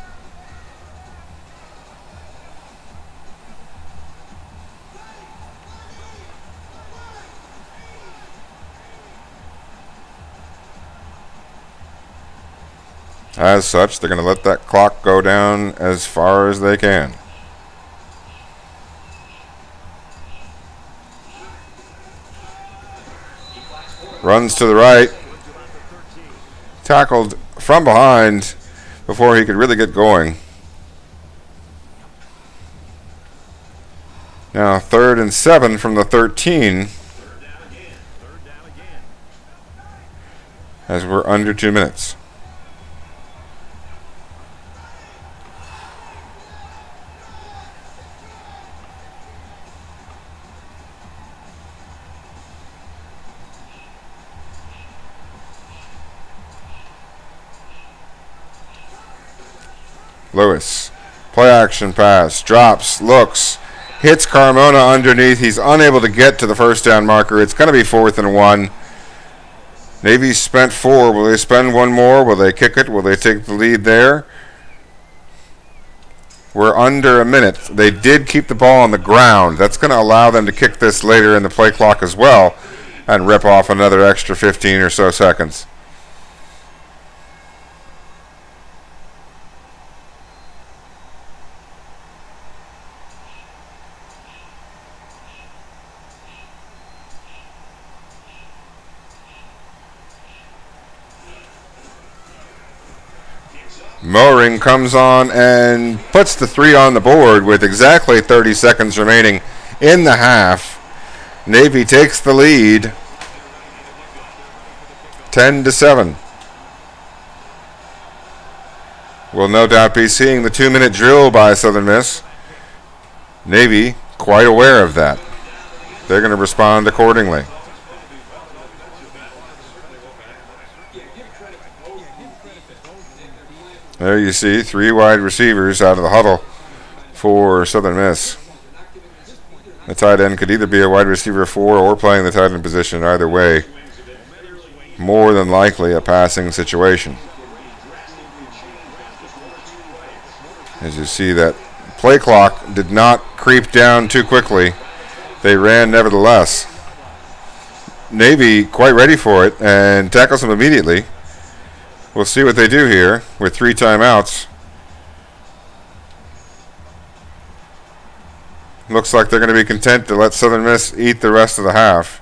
As such, they're going to let that clock go down as far as they can. Runs to the right. Tackled from behind before he could really get going. Now 3rd and 7 from the 13. As we're under 2 minutes. Lewis, play action pass, drops, looks, hits Carmona underneath. He's unable to get to the first down marker. It's going to be 4th and 1. Navy's spent 4. Will they spend one more? Will they kick it? Will they take the lead there? We're under a minute. They did keep the ball on the ground. That's going to allow them to kick this later in the play clock as well and rip off another extra 15 or so seconds. Mowring comes on and puts the 3 on the board with exactly 30 seconds remaining in the half. Navy takes the lead 10-7. We'll no doubt be seeing the 2-minute drill by Southern Miss. Navy quite aware of that. They're going to respond accordingly. There you see 3 wide receivers out of the huddle for Southern Miss. The tight end could either be a wide receiver 4 or playing the tight end position. Either way, more than likely a passing situation. As you see, that play clock did not creep down too quickly. They ran nevertheless. Navy quite ready for it and tackles him immediately. We'll see what they do here with 3 timeouts. Looks like they're going to be content to let Southern Miss eat the rest of the half.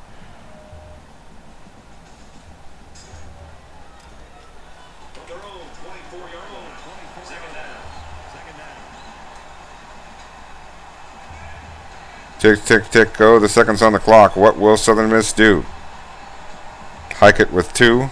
Tick, tick, tick, go. The seconds on the clock. What will Southern Miss do? Hike it with 2.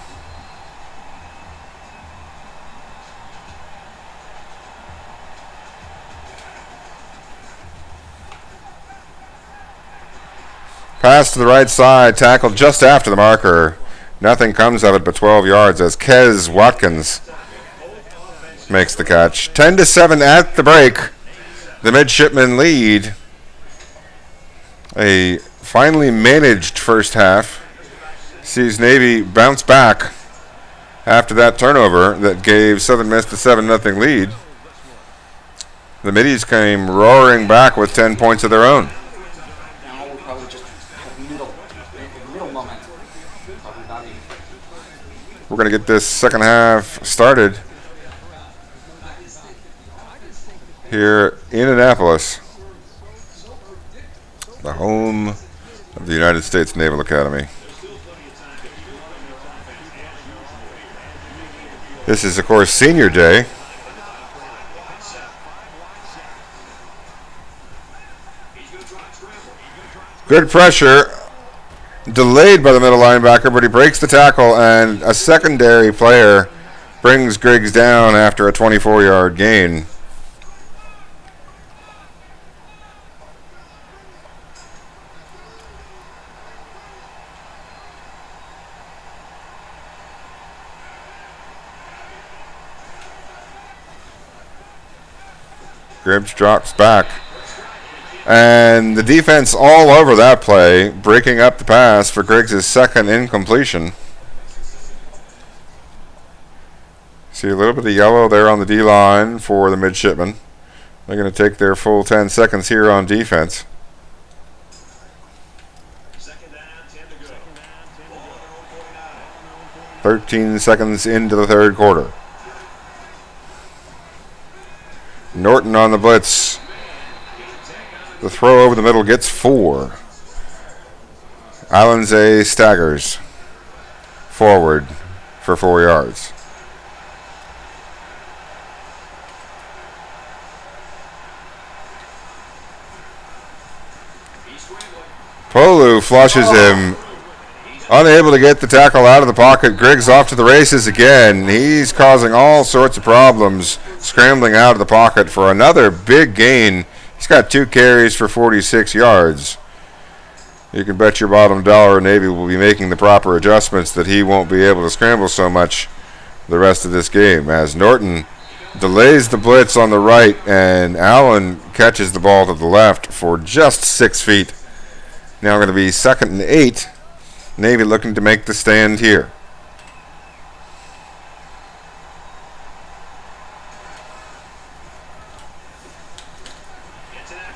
Pass to the right side, tackled just after the marker. Nothing comes of it but 12 yards as Kez Watkins makes the catch. 10-7 at the break. The midshipmen lead. A finely managed first half sees Navy bounce back after that turnover that gave Southern Miss the 7-0 lead. The Middies came roaring back with 10 points of their own. We're going to get this second half started here in Annapolis, the home of the United States Naval Academy. This is, of course, senior day. Good pressure. Delayed by the middle linebacker, but he breaks the tackle, and a secondary player brings Griggs down after a 24-yard gain. Griggs drops back. And the defense all over that play, breaking up the pass for Griggs' second incompletion. See a little bit of yellow there on the D-line for the midshipmen. They're going to take their full 10 seconds here on defense. 13 seconds into the third quarter. Norton on the blitz. The throw over the middle gets 4. Allenze staggers forward for 4 yards. Polu flushes him. Unable to get the tackle out of the pocket. Griggs off to the races again. He's causing all sorts of problems scrambling out of the pocket for another big gain. He's got 2 carries for 46 yards. You can bet your bottom dollar Navy will be making the proper adjustments that he won't be able to scramble so much the rest of this game, as Norton delays the blitz on the right and Allen catches the ball to the left for just 6 feet. Now going to be 2nd and 8. Navy looking to make the stand here.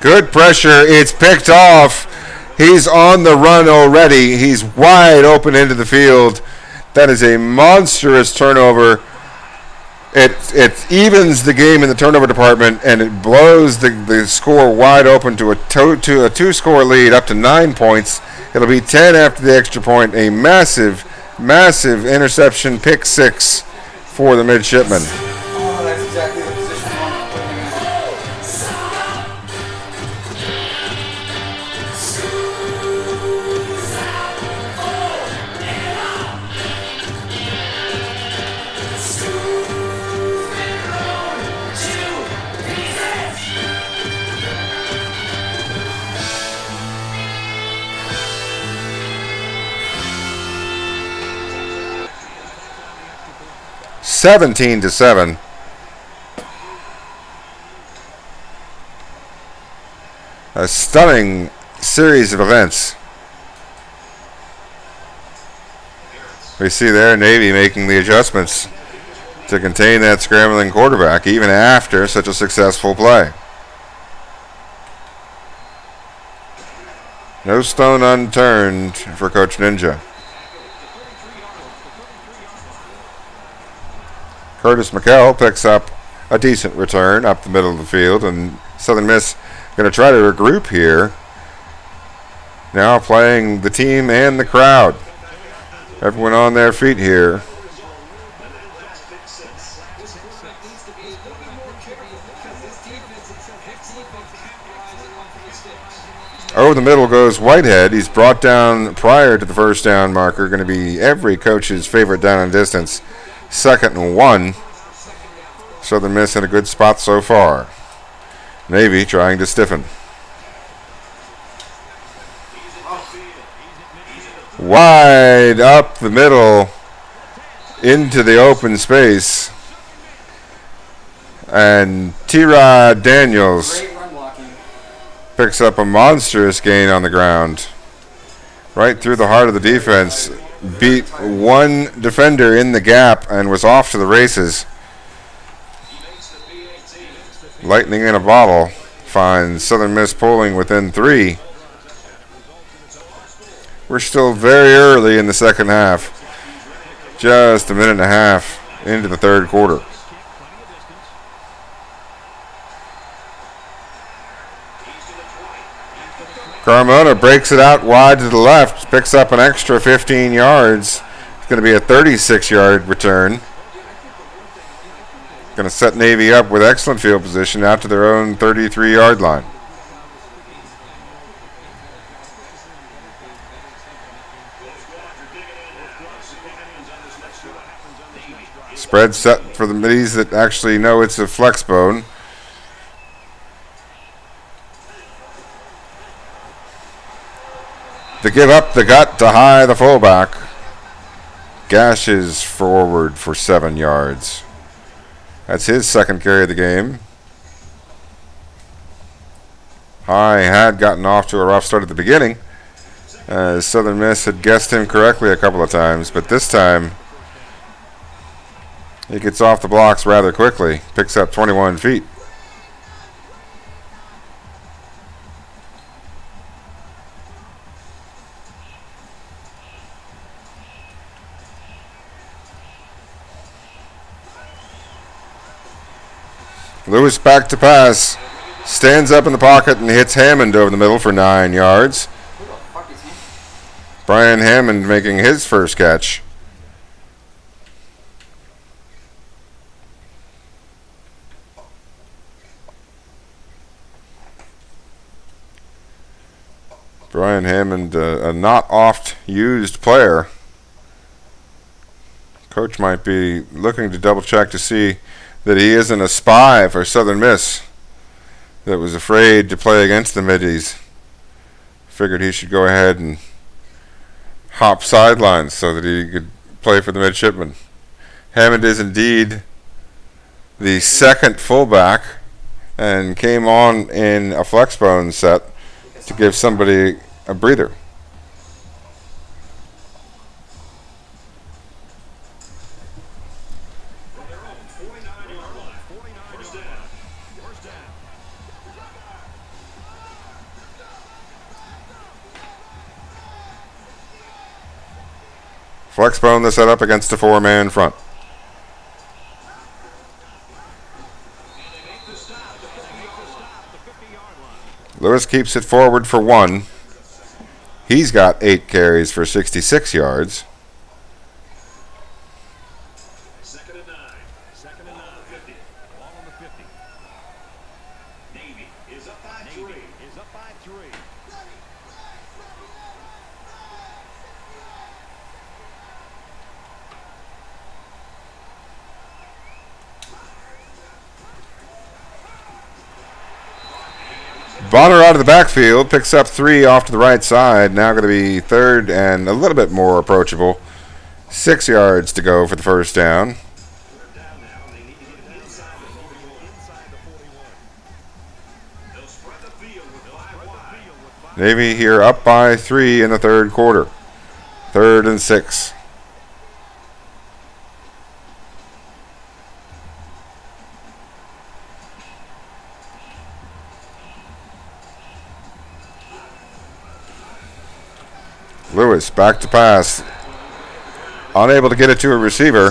Good pressure. It's picked off. He's on the run already. He's wide open into the field. That is a monstrous turnover. It evens the game in the turnover department, and it blows the score wide open to a 2-score lead up to 9 points. It'll be 10 after the extra point. A massive, massive interception, pick 6 for the midshipmen. Oh, that's exactly the position I want to put him in. 17-7. A stunning series of events. We see there Navy making the adjustments to contain that scrambling quarterback even after such a successful play. No stone unturned for Coach Ninja. Curtis McKell picks up a decent return up the middle of the field, and Southern Miss going to try to regroup here. Now playing the team and the crowd. Everyone on their feet here. Over the middle goes Whitehead. He's brought down prior to the first down marker. Going to be every coach's favorite down and distance. 2nd and 1. Southern Miss in a good spot so far. Navy trying to stiffen. Wide up the middle into the open space. And T-Rod Daniels picks up a monstrous gain on the ground. Right through the heart of the defense. Beat one defender in the gap and was off to the races. Lightning in a bottle finds Southern Miss pulling within 3. We're still very early in the second half. Just a minute and a half into the third quarter. Carmona breaks it out wide to the left, picks up an extra 15 yards. It's going to be a 36-yard return. Going to set Navy up with excellent field position out to their own 33-yard line. Spread set for the middies that actually know it's a flex bone. To give up the gut to High, the fullback. Gashes forward for 7 yards. That's his second carry of the game. High had gotten off to a rough start at the beginning, as Southern Miss had guessed him correctly a couple of times, but this time he gets off the blocks rather quickly, picks up 21 feet. Lewis back to pass. Stands up in the pocket and hits Hammond over the middle for 9 yards. Brian Hammond making his first catch. Brian Hammond, a not oft used player. Coach might be looking to double check to see that he isn't a spy for Southern Miss that was afraid to play against the middies. Figured he should go ahead and hop sidelines so that he could play for the midshipmen. Hammond is indeed the second fullback and came on in a flexbone set to give somebody a breather. Flexbone the setup against a 4-man front. Lewis keeps it forward for 1. He's got 8 carries for 66 yards. Second and 9. 50. Ball on the 50. Navy is up by 3. Bonner out of the backfield, picks up 3 off to the right side. Now going to be third and a little bit more approachable. 6 yards to go for the first down. Navy here up by 3 in the third quarter. 3rd and 6. Lewis back to pass. Unable to get it to a receiver.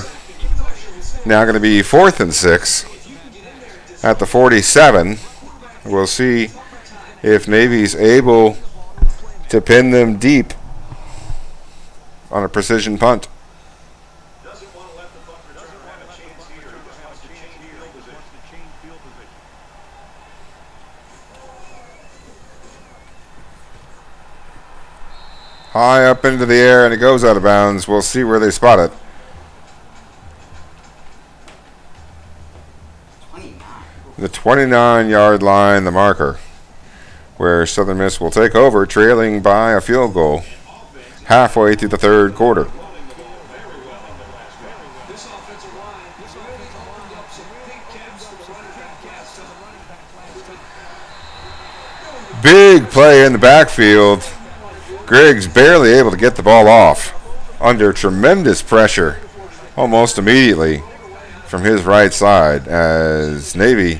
Now going to be 4th and 6 at the 47. We'll see if Navy's able to pin them deep on a precision punt. High up into the air, and it goes out of bounds. We'll see where they spot it. 29. The 29-yard line, the marker, where Southern Miss will take over, trailing by a field goal halfway through the third quarter. Big play in the backfield. Griggs barely able to get the ball off under tremendous pressure almost immediately from his right side as Navy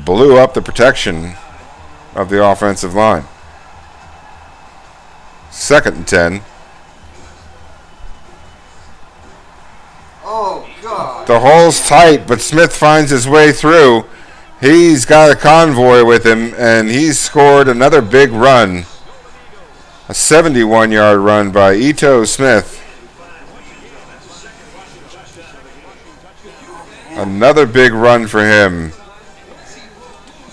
blew up the protection of the offensive line. 2nd and 10. Oh, God. The hole's tight, but Smith finds his way through. He's got a convoy with him, and he's scored another big run. A 71-yard run by Ito Smith. Another big run for him.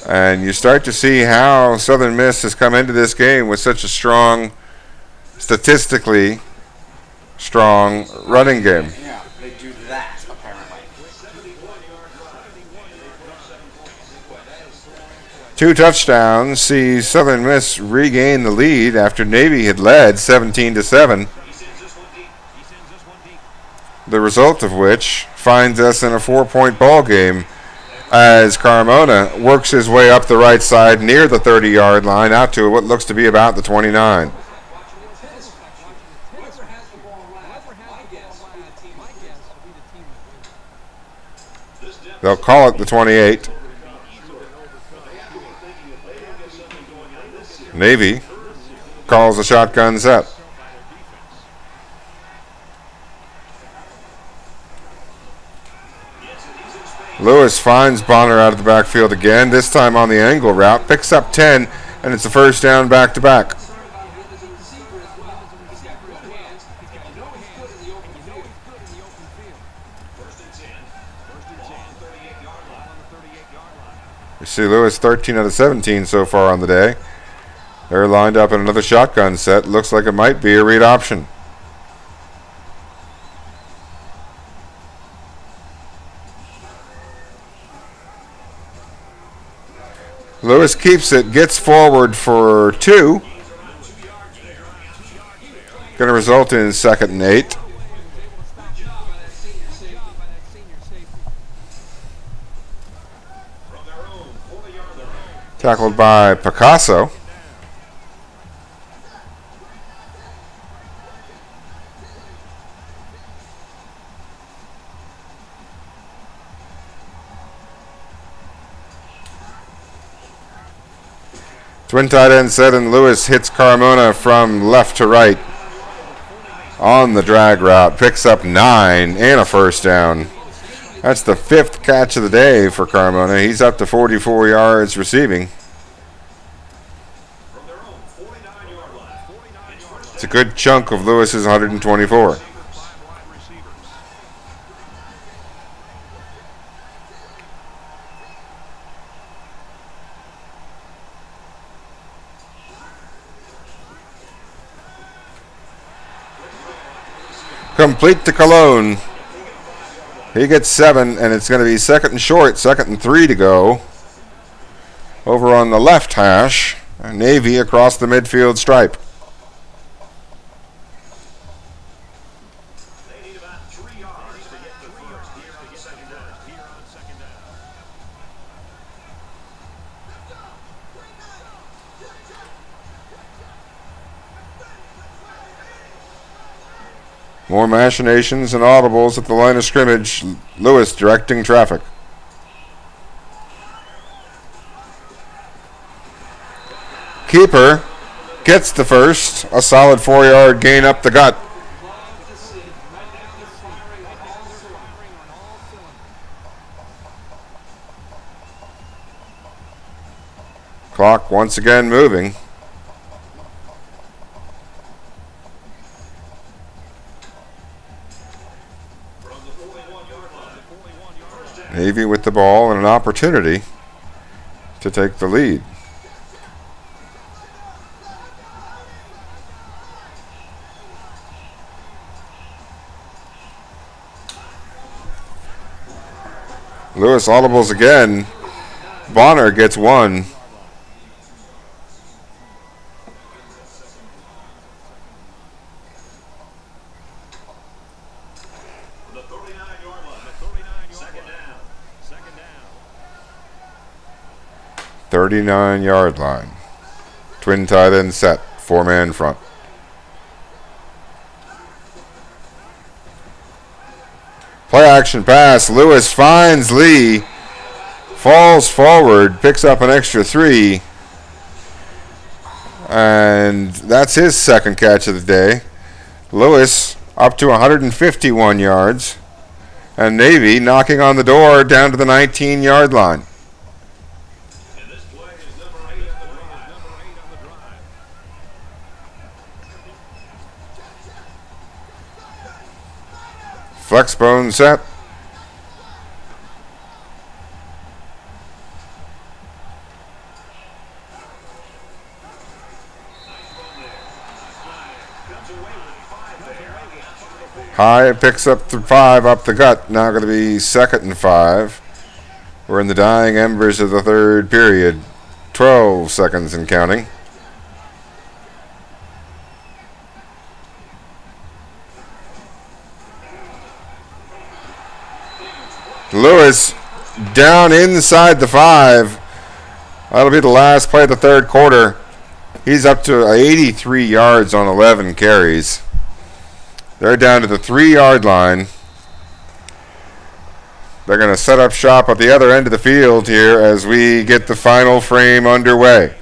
And you start to see how Southern Miss has come into this game with such a strong, statistically strong running game. Yeah, they do that, apparently. 2 touchdowns see Southern Miss regain the lead after Navy had led 17-7. The result of which finds us in a 4-point ball game as Carmona works his way up the right side near the 30-yard line out to what looks to be about the 29. They'll call it the 28. Navy calls a shotgun set. Lewis finds Bonner out of the backfield again, this time on the angle route, picks up 10, and it's a first down back-to-back. We see Lewis 13 out of 17 so far on the day. They're lined up in another shotgun set. Looks like it might be a read option. Lewis keeps it, gets forward for 2. Going to result in 2nd and 8. Tackled by Picasso. Twin tight end set, and Lewis hits Carmona from left to right on the drag route. Picks up 9 and a first down. That's the 5th catch of the day for Carmona. He's up to 44 yards receiving. It's a good chunk of Lewis's 124. Complete to Cologne. He gets 7, and it's going to be 2nd and short, 2nd and 3 to go. Over on the left hash, Navy across the midfield stripe. More machinations and audibles at the line of scrimmage. Lewis directing traffic. Keeper gets the first. A solid 4-yard gain up the gut. Clock once again moving. Navy with the ball and an opportunity to take the lead. Lewis audibles again. Bonner gets 1. The 39-yard line. 39-yard line. Twin tight end set. 4-man front. Play action pass. Lewis finds Lee. Falls forward. Picks up an extra 3. And that's his 2nd catch of the day. Lewis up to 151 yards. And Navy knocking on the door down to the 19-yard line. Flexbone set. High picks up the 5 up the gut. Now going to be 2nd and 5. We're in the dying embers of the 3rd period. 12 seconds and counting. Lewis down inside the 5. That'll be the last play of the third quarter. He's up to 83 yards on 11 carries. They're down to the 3-yard line. They're going to set up shop at the other end of the field here as we get the final frame underway.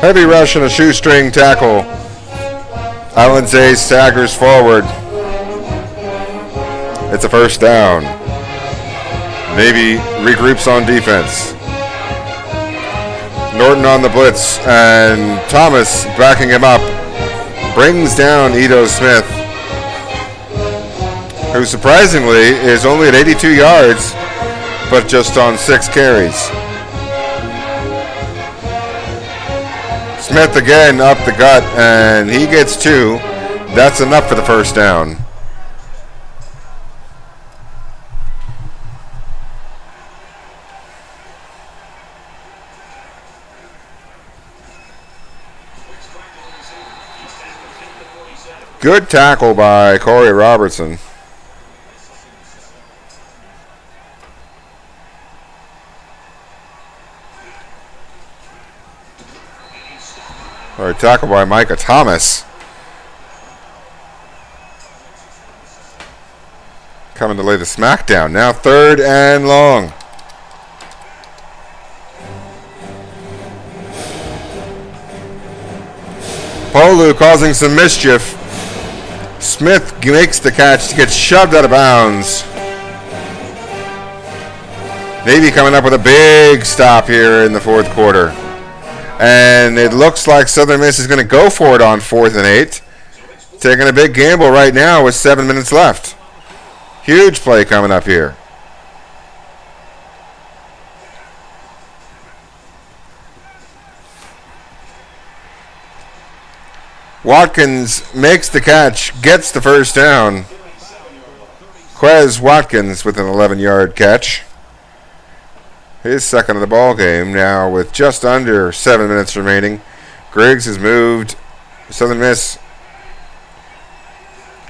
Heavy rush and a shoestring tackle. Alanzay staggers forward. It's a first down. Navy regroups on defense. Norton on the blitz, and Thomas backing him up brings down Edo Smith, who surprisingly is only at 82 yards, but just on 6 carries. Smith again up the gut, and he gets 2. That's enough for the first down. Good tackle by Corey Robertson. Or tackle by Micah Thomas. Coming to lay the smackdown. Now 3rd and long. Polu causing some mischief. Smith makes the catch, gets shoved out of bounds. Navy coming up with a big stop here in the 4th quarter. And it looks like Southern Miss is going to go for it on 4th and 8. Taking a big gamble right now with 7 minutes left. Huge play coming up here. Watkins makes the catch, gets the first down. Quez Watkins with an 11-yard catch. His second of the ball game now with just under 7 minutes remaining. Griggs has moved Southern Miss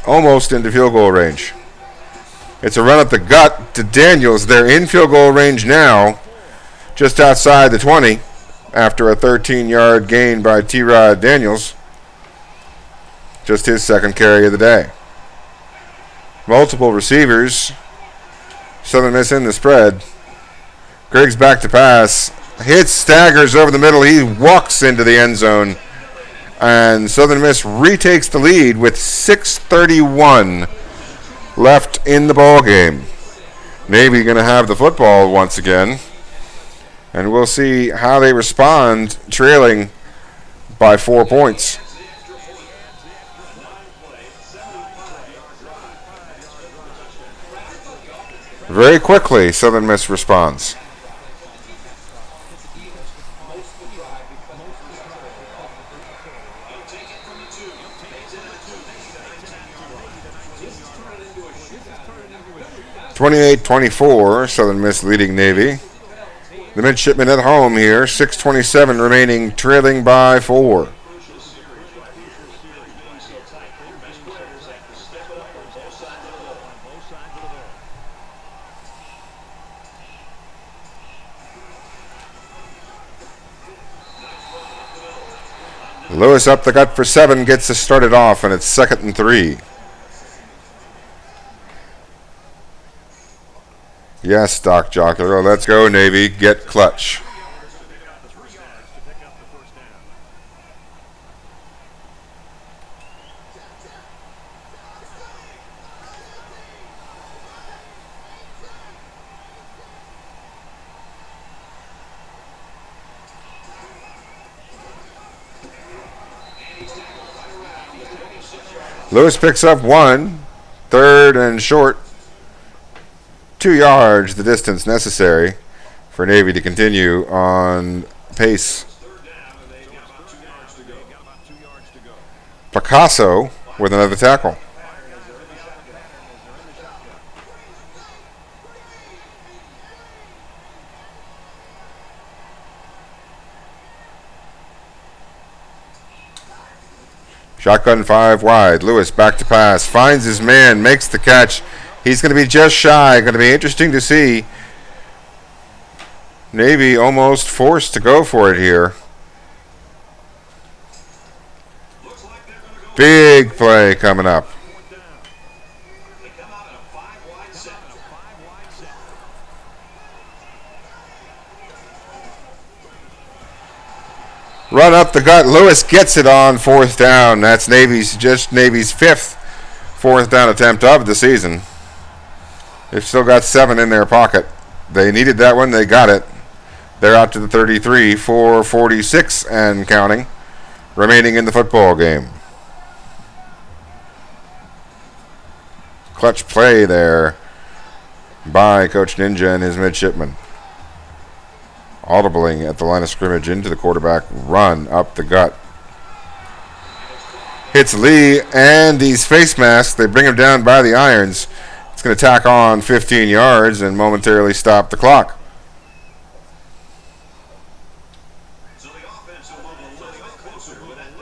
almost into field goal range. It's a run up the gut to Daniels. They're in field goal range now, just outside the 20, after a 13-yard gain by T-Rod Daniels. Just his second carry of the day. Multiple receivers. Southern Miss in the spread. Griggs back to pass. Hits, staggers over the middle. He walks into the end zone. And Southern Miss retakes the lead with 6:31 left in the ball game. Navy going to have the football once again. And we'll see how they respond trailing by 4 points. Very quickly, Southern Miss responds. 28-24, Southern Miss leading Navy. The midshipmen at home here, 6:27 remaining, trailing by 4. Lewis up the gut for 7, gets us started off, and it's 2nd and 3. Yes, Doc Jocular, let's go Navy, get clutch. Lewis picks up 1, 3rd and short. 2 yards, the distance necessary for Navy to continue on pace. Picasso with another tackle. Shotgun 5 wide. Lewis back to pass. Finds his man. Makes the catch. He's going to be just shy. Going to be interesting to see. Navy almost forced to go for it here. Big play coming up. Run up the gut. Lewis gets it on 4th down. That's Navy's 5th 4th down attempt of the season. They've still got 7 in their pocket. They needed that one. They got it. They're out to the 33, 4:46 and counting remaining in the football game. Clutch play there by Coach Ninja and his midshipmen. Audibling at the line of scrimmage into the quarterback, run up the gut. Hits Lee and these face masks. They bring him down by the irons. It's going to tack on 15 yards and momentarily stop the clock. So the offense will move a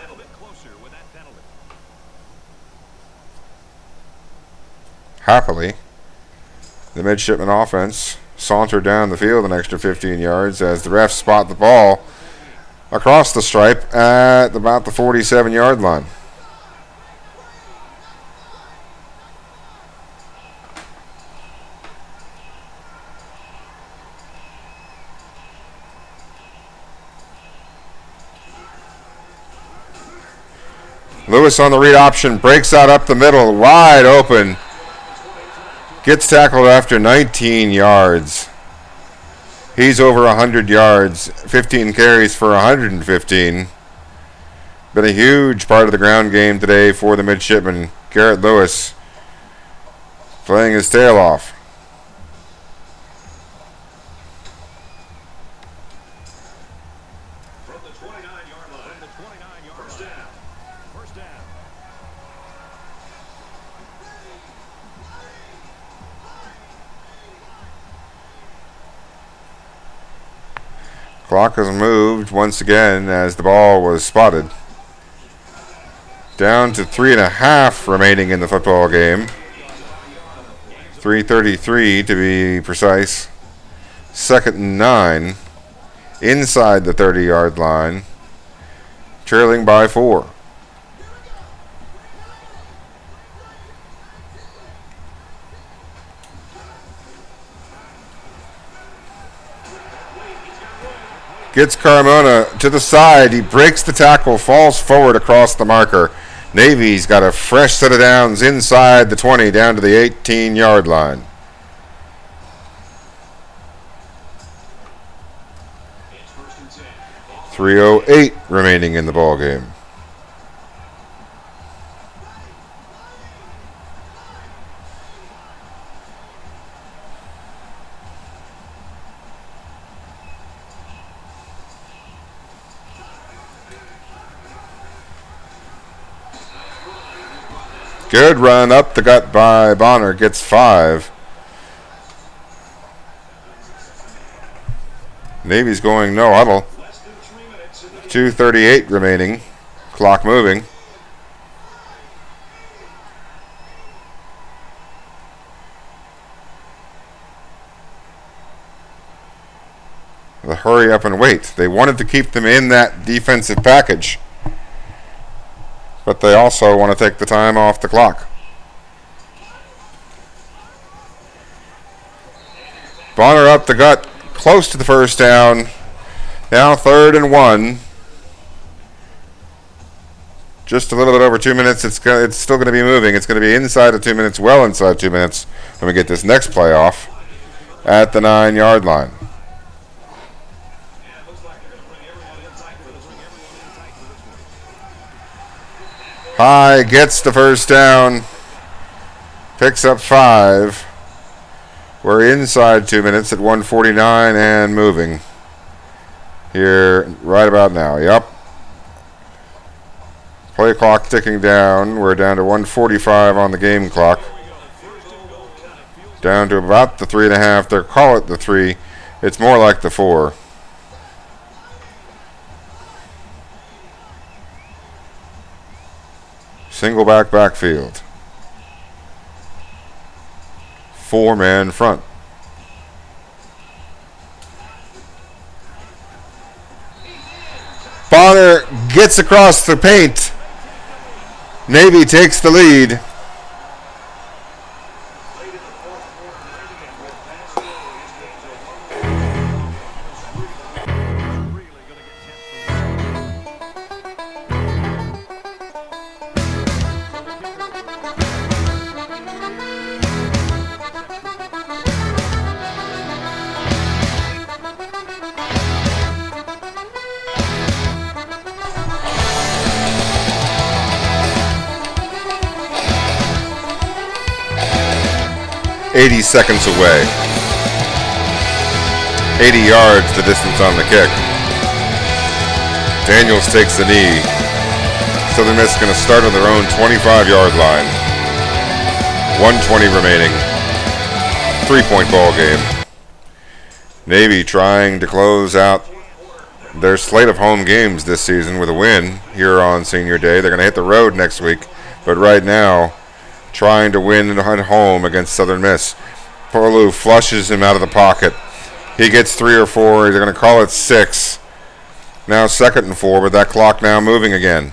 little bit closer with that penalty. Happily, the midshipman offense saunter down the field an extra 15 yards as the refs spot the ball across the stripe at about the 47-yard line. Lewis on the read option, breaks out up the middle, wide open. Gets tackled after 19 yards. He's over 100 yards, 15 carries for 115. Been a huge part of the ground game today for the midshipman. Garrett Lewis playing his tail off. From the 29-yard line. First down. Clock has moved once again as the ball was spotted. Down to 3.5 remaining in the football game. 3:33 to be precise. 2nd and 9. Inside the 30-yard line. Trailing by 4. Gets Carmona to the side. He breaks the tackle, falls forward across the marker. Navy's got a fresh set of downs inside the 20 down to the 18-yard line. .308 remaining in the ball game. Good run up the gut by Bonner. Gets 5. Navy's going no huddle. 2:38 remaining. Clock moving. The hurry up and wait. They wanted to keep them in that defensive package, but they also want to take the time off the clock. Bonner up the gut, close to the first down. Now 3rd and 1. Just a little bit over 2 minutes. It's still going to be moving. It's going to be inside of 2 minutes, well inside 2 minutes, when we get this next play off at the 9-yard line. High gets the first down, picks up 5. We're inside 2 minutes at 1:49 and moving here right about now. Yep. Play clock ticking down. We're down to 1:45 on the game clock. Down to about the 3.5. They call it the 3. It's more like the 4. Single backfield. 4-man front. Bonner gets across the paint. Navy takes the lead. Seconds away. 80 yards the distance on the kick. Daniels takes the knee. Southern Miss going to start on their own 25-yard line. 1:20 remaining. 3-point ball game. Navy trying to close out their slate of home games this season with a win here on Senior Day. They're going to hit the road next week, but right now trying to win at home against Southern Miss. Porlu flushes him out of the pocket. He gets 3 or 4. They're going to call it 6. Now 2nd and 4, but that clock now moving again.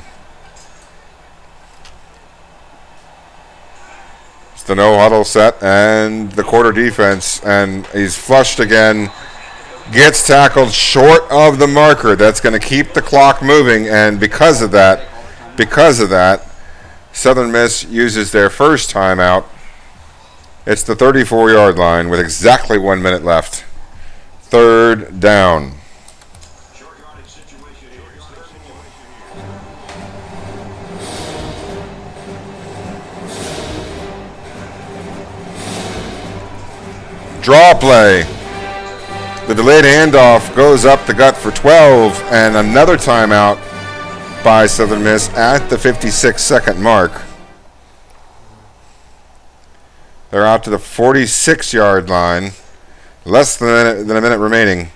It's the no huddle set and the quarter defense, and he's flushed again. Gets tackled short of the marker. That's going to keep the clock moving, and because of that, Southern Miss uses their first timeout. It's the 34-yard line with exactly 1 minute left. 3rd down. Draw play. The delayed handoff goes up the gut for 12, and another timeout by Southern Miss at the 56-second mark. They're out to the 46-yard line. Less than a minute remaining.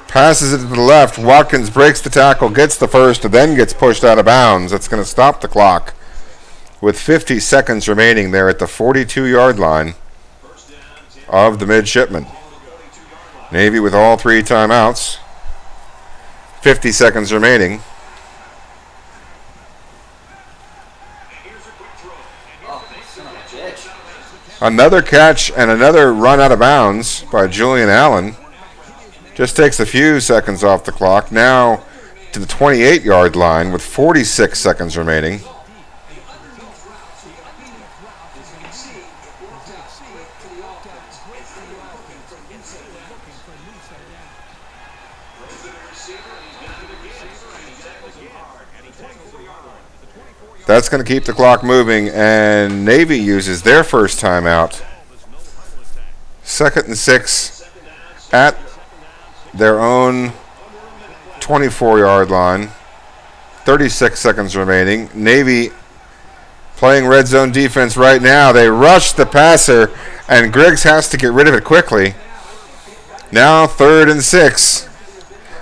Passes it to the left. Watkins breaks the tackle, gets the first, and then gets pushed out of bounds. That's going to stop the clock with 50 seconds remaining there at the 42-yard line of the midshipmen. Navy with all 3 timeouts. 50 seconds remaining. Another catch and another run out of bounds by Julian Allen. Just takes a few seconds off the clock. Now to the 28-yard line with 46 seconds remaining. That's going to keep the clock moving, and Navy uses their first timeout. 2nd and 6 at their own 24-yard line. 36 seconds remaining. Navy playing red zone defense right now. They rush the passer, and Griggs has to get rid of it quickly. Now 3rd and 6.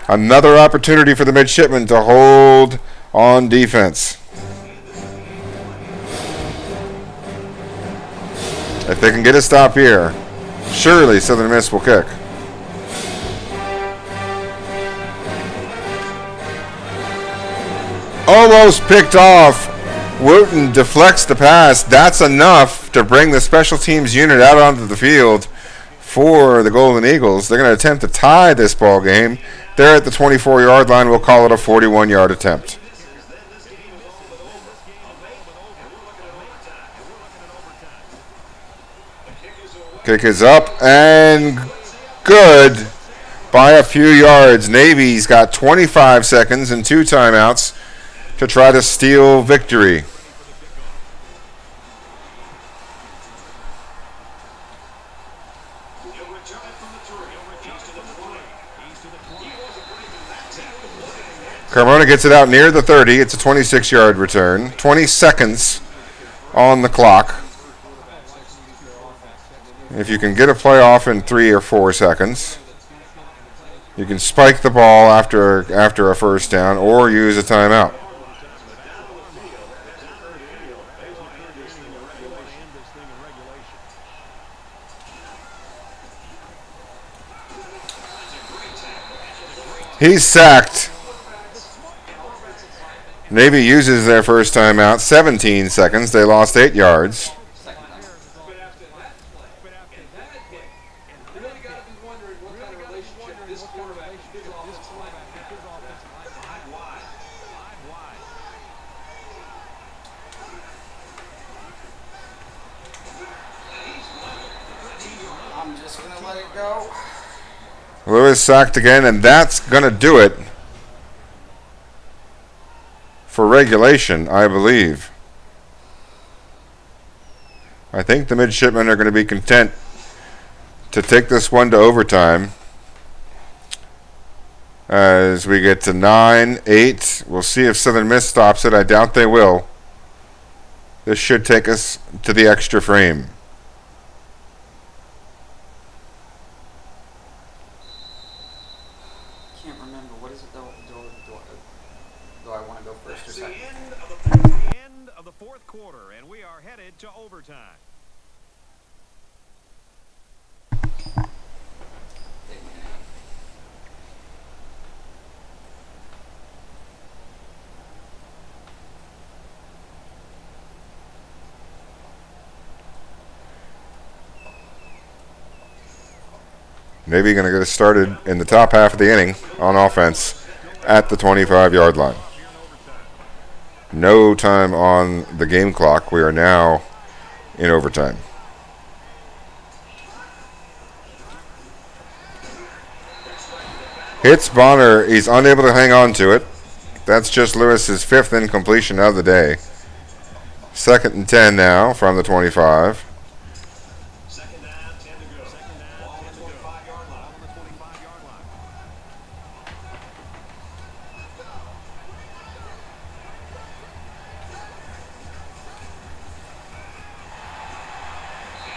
Another opportunity for the midshipmen to hold on defense. If they can get a stop here, surely Southern Miss will kick. Almost picked off. Wooten deflects the pass. That's enough to bring the special teams unit out onto the field for the Golden Eagles. They're going to attempt to tie this ball game. They're at the 24-yard line. We'll call it a 41-yard attempt. Kick is up and good by a few yards. Navy's got 25 seconds and 2 timeouts to try to steal victory. Carmona gets it out near the 30. It's a 26-yard return. 20 seconds on the clock. If you can get a play off in 3 or 4 seconds, you can spike the ball after a first down or use a timeout. He's sacked. Navy uses their first timeout. 17 seconds. They lost 8 yards. Lewis sacked again, and that's going to do it for regulation, I believe. I think the midshipmen are going to be content to take this one to overtime. As we get to 9-8, we'll see if Southern Miss stops it. I doubt they will. This should take us to the extra frame. To overtime. Navy going to get us started in the top half of the inning on offense at the 25-yard line. No time on the game clock. We are now in overtime. Hits Bonner. He's unable to hang on to it. That's just Lewis's 5th incompletion of the day. 2nd and 10 now from the 25.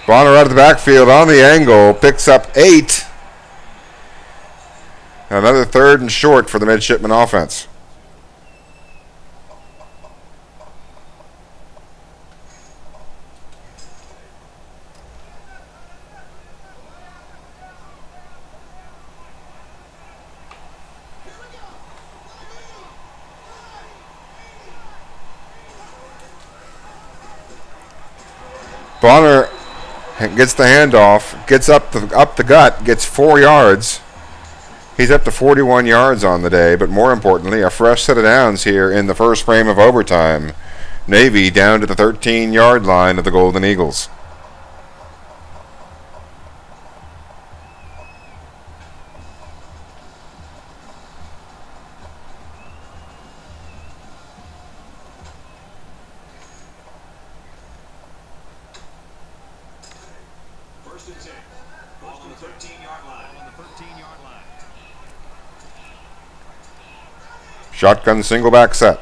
Bonner out of the backfield on the angle, picks up 8. Another 3rd and short for the midshipman offense. Bonner gets the handoff, gets up the gut, gets 4 yards. He's up to 41 yards on the day, but more importantly, a fresh set of downs here in the first frame of overtime. Navy down to the 13-yard line of the Golden Eagles. Shotgun single back set.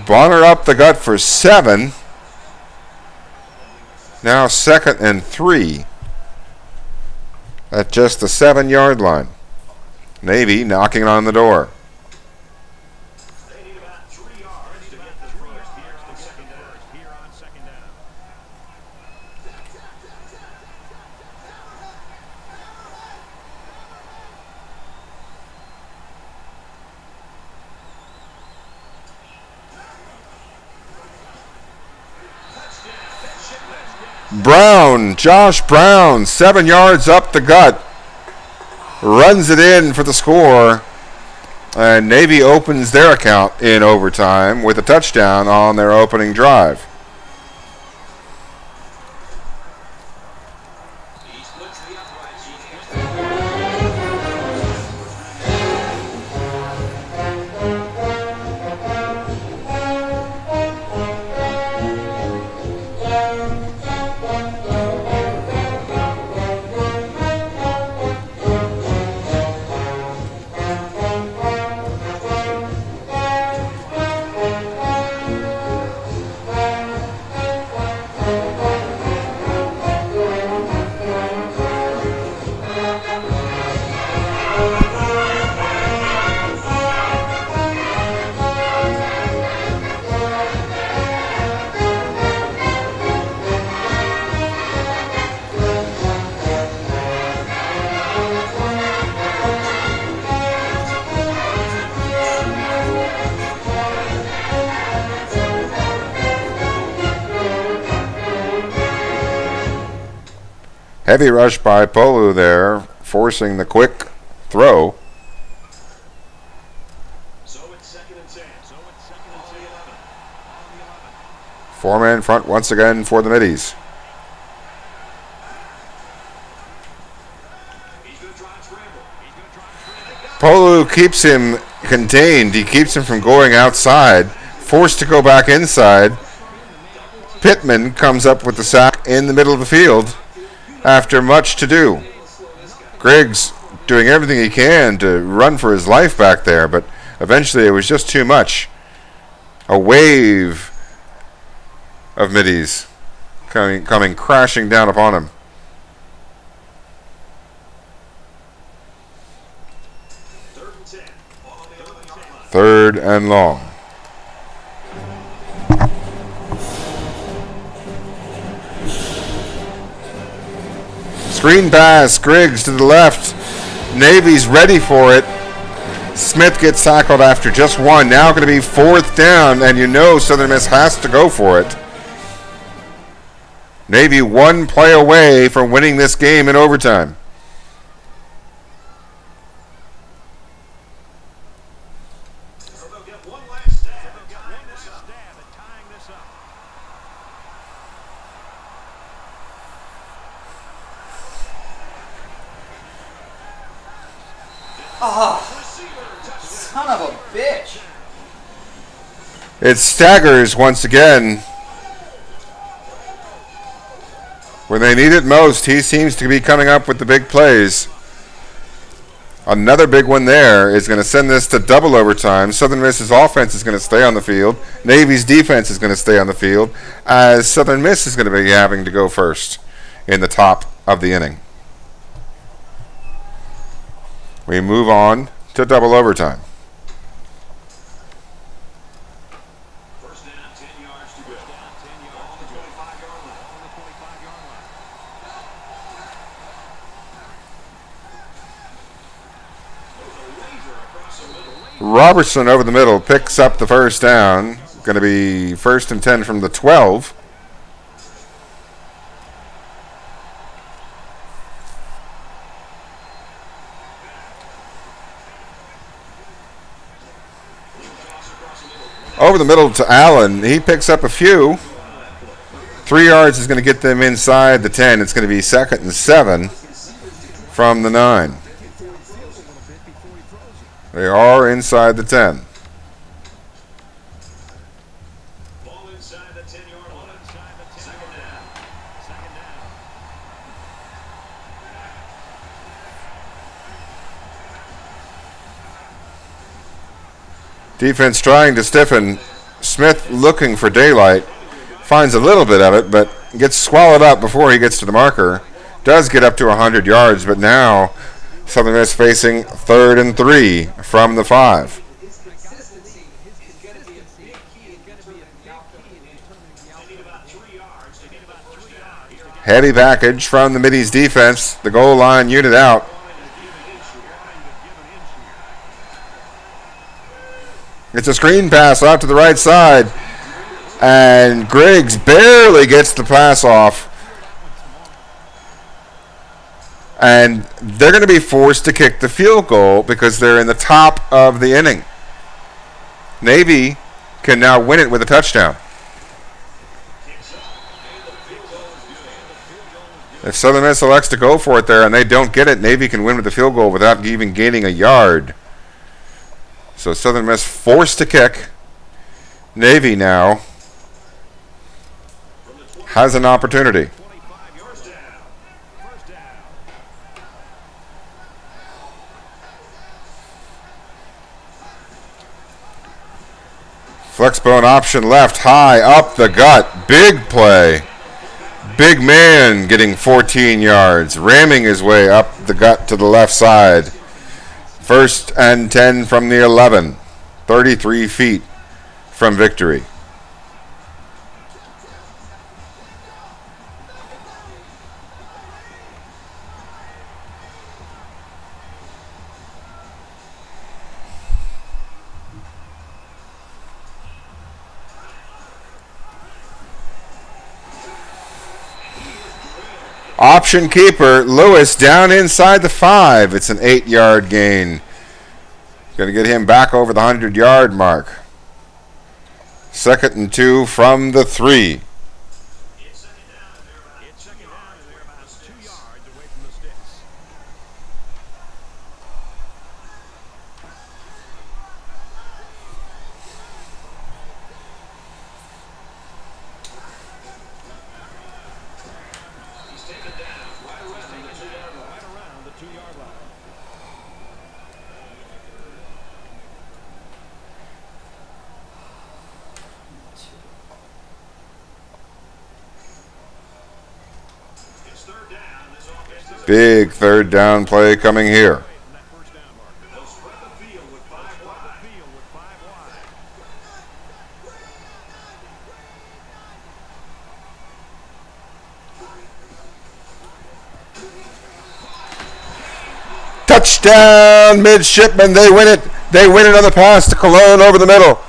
Bonner up the gut for 7. Now 2nd and 3 at just the 7-yard line. Navy knocking on the door. They need about 3 yards to get the first here on second down. Brown, Josh Brown, 7 yards up the gut. Runs it in for the score. And Navy opens their account in overtime with a touchdown on their opening drive. Heavy rush by Polu there, forcing the quick throw. So it's 2nd and 10. 4-man front once again for the Middies. Polu keeps him contained. He keeps him from going outside. Forced to go back inside. Pittman comes up with the sack in the middle of the field after much to do. Griggs doing everything he can to run for his life back there, but eventually it was just too much. A wave of Middies coming crashing down upon him. Third and long. Screen pass, Griggs to the left. Navy's ready for it. Smith gets tackled after just one. Now going to be 4th down, and you know Southern Miss has to go for it. Navy one play away from winning this game in overtime. So they'll get one last stab at tying this up. Son of a bitch. It staggers once again. When they need it most, he seems to be coming up with the big plays. Another big one there is going to send this to double overtime. Southern Miss's offense is going to stay on the field. Navy's defense is going to stay on the field, as Southern Miss is going to be having to go first in the top of the inning. We move on to double overtime. First down, 10 yards to go. On the 25-yard line. Robertson over the middle picks up the first down. Going to be 1st and 10 from the 12. Over the middle to Allen. He picks up a few. 3 yards is going to get them inside the 10. It's going to be 2nd and 7 from the 9. They are inside the 10. Ball inside the 10-yard line. Second down. Defense trying to stiffen. Smith looking for daylight. Finds a little bit of it, but gets swallowed up before he gets to the marker. Does get up to 100 yards, but now Southern Miss facing 3rd and 3 from the 5. Heavy package from the Middies defense. The goal line unit out. It's a screen pass off to the right side. And Griggs barely gets the pass off. And they're going to be forced to kick the field goal because they're in the top of the inning. Navy can now win it with a touchdown. If Southern Miss elects to go for it there and they don't get it, Navy can win with the field goal without even gaining a yard. So Southern Miss forced to kick. Navy now has an opportunity. Flexbone option left, high, up the gut. Big play. Big man getting 14 yards, ramming his way up the gut to the left side. 1st and 10 from the 11. 33 feet from victory. Option keeper, Lewis down inside the 5. It's an 8-yard gain. Going to get him back over the 100-yard mark. 2nd and 2 from the 3. It's second down, and they're about 2 yards away from the sticks. Around the 2-yard line. Big 3rd down play coming here. Touchdown, Midshipmen. They win it. They win it on the pass to Cologne over the middle.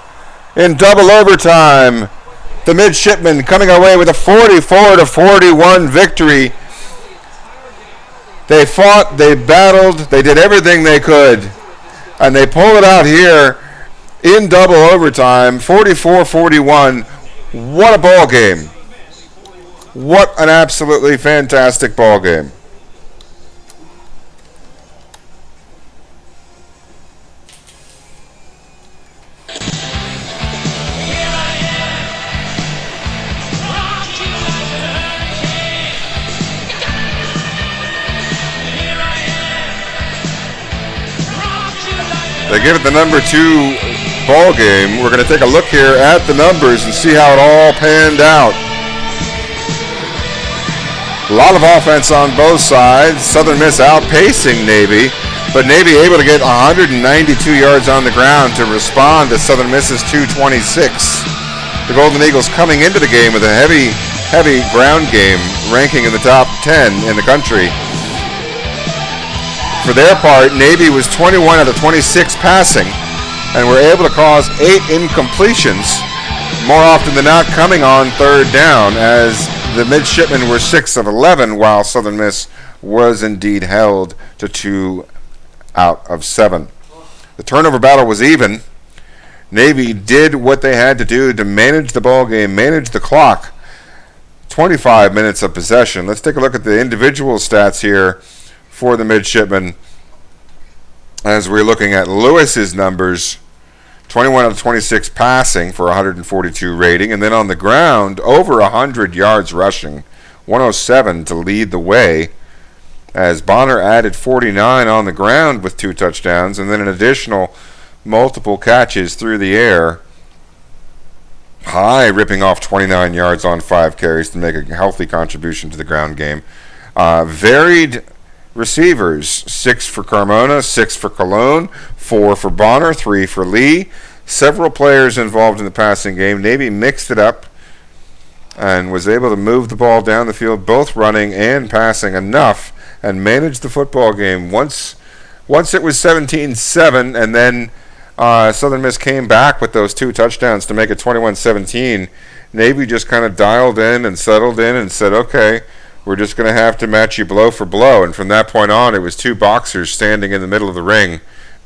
In double overtime, the Midshipmen coming away with a 44-41 victory. They fought, they battled, they did everything they could, and they pull it out here in double overtime, 44-41. What a ball game. What an absolutely fantastic ball game. They give it the number 2 ball game. We're going to take a look here at the numbers and see how it all panned out. A lot of offense on both sides. Southern Miss outpacing Navy, but Navy able to get 192 yards on the ground to respond to Southern Miss's 226. The Golden Eagles coming into the game with a heavy ground game, ranking in the top 10 in the country. For their part, Navy was 21 out of 26 passing and were able to cause 8 incompletions, more often than not coming on 3rd down, as the Midshipmen were 6 of 11, while Southern Miss was indeed held to 2 out of 7. The turnover battle was even. Navy did what they had to do to manage the ball game, manage the clock. 25 minutes of possession. Let's take a look at the individual stats here for the Midshipmen, as we're looking at Lewis's numbers. 21 out of 26 passing for 142 rating, and then on the ground, over 100 yards rushing, 107 to lead the way, as Bonner added 49 on the ground with 2 touchdowns, and then an additional multiple catches through the air High ripping off 29 yards on 5 carries to make a healthy contribution to the ground game. Varied receivers, 6 for Carmona, 6 for Cologne, 4 for Bonner, 3 for Lee. Several players involved in the passing game. Navy mixed it up and was able to move the ball down the field, both running and passing enough, and manage the football game. Once it was 17-7, and then Southern Miss came back with those 2 touchdowns to make it 21-17. Navy just kind of dialed in and settled in and said, okay, we're just going to have to match you blow for blow. And from that point on, it was 2 boxers standing in the middle of the ring,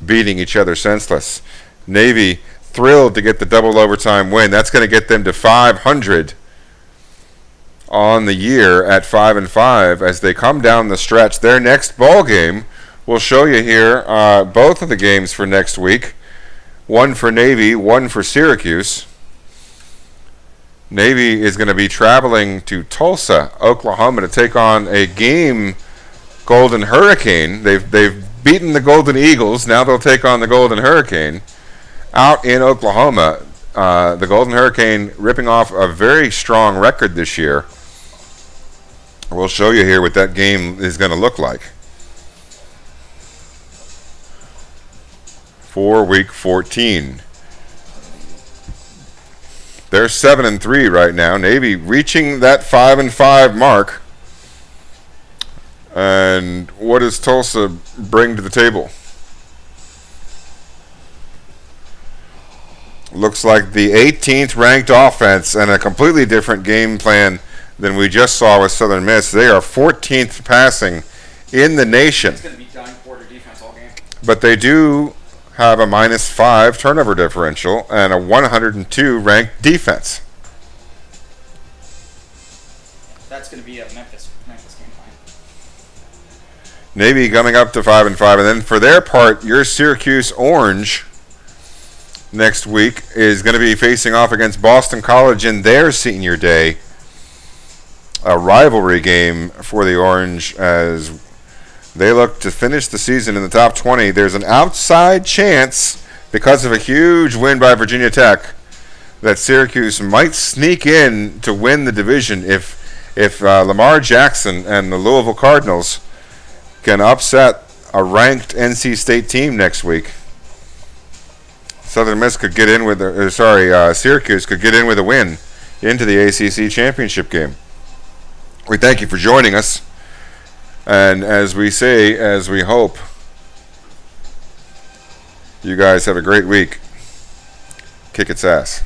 beating each other senseless. Navy thrilled to get the double overtime win. That's going to get them to 500 on the year at 5-5 as they come down the stretch. Their next ball game, we'll show you here both of the games for next week. One for Navy, one for Syracuse. Navy is going to be traveling to Tulsa, Oklahoma, to take on a game Golden Hurricane. They've beaten the Golden Eagles. Now they'll take on the Golden Hurricane out in Oklahoma. The Golden Hurricane ripping off a very strong record this year. We'll show you here what that game is going to look like for week 14. They're 7-3 right now. Navy reaching that 5-5 mark. And what does Tulsa bring to the table? Looks like the 18th ranked offense and a completely different game plan than we just saw with Southern Miss. They are 14th passing in the nation. It's going to be dime quarter defense all game. But they do have a -5 turnover differential and a 102 ranked defense. That's going to be a Memphis game plan. Navy coming up to 5-5, and then for their part, your Syracuse Orange next week is going to be facing off against Boston College in their senior day. A rivalry game for the Orange as they look to finish the season in the top 20. There's an outside chance, because of a huge win by Virginia Tech, that Syracuse might sneak in to win the division if Lamar Jackson and the Louisville Cardinals can upset a ranked NC State team next week. Southern Miss could get in with Syracuse could get in with a win into the ACC championship game. We thank you for joining us, and as we say, as we hope, you guys have a great week. Kick its ass.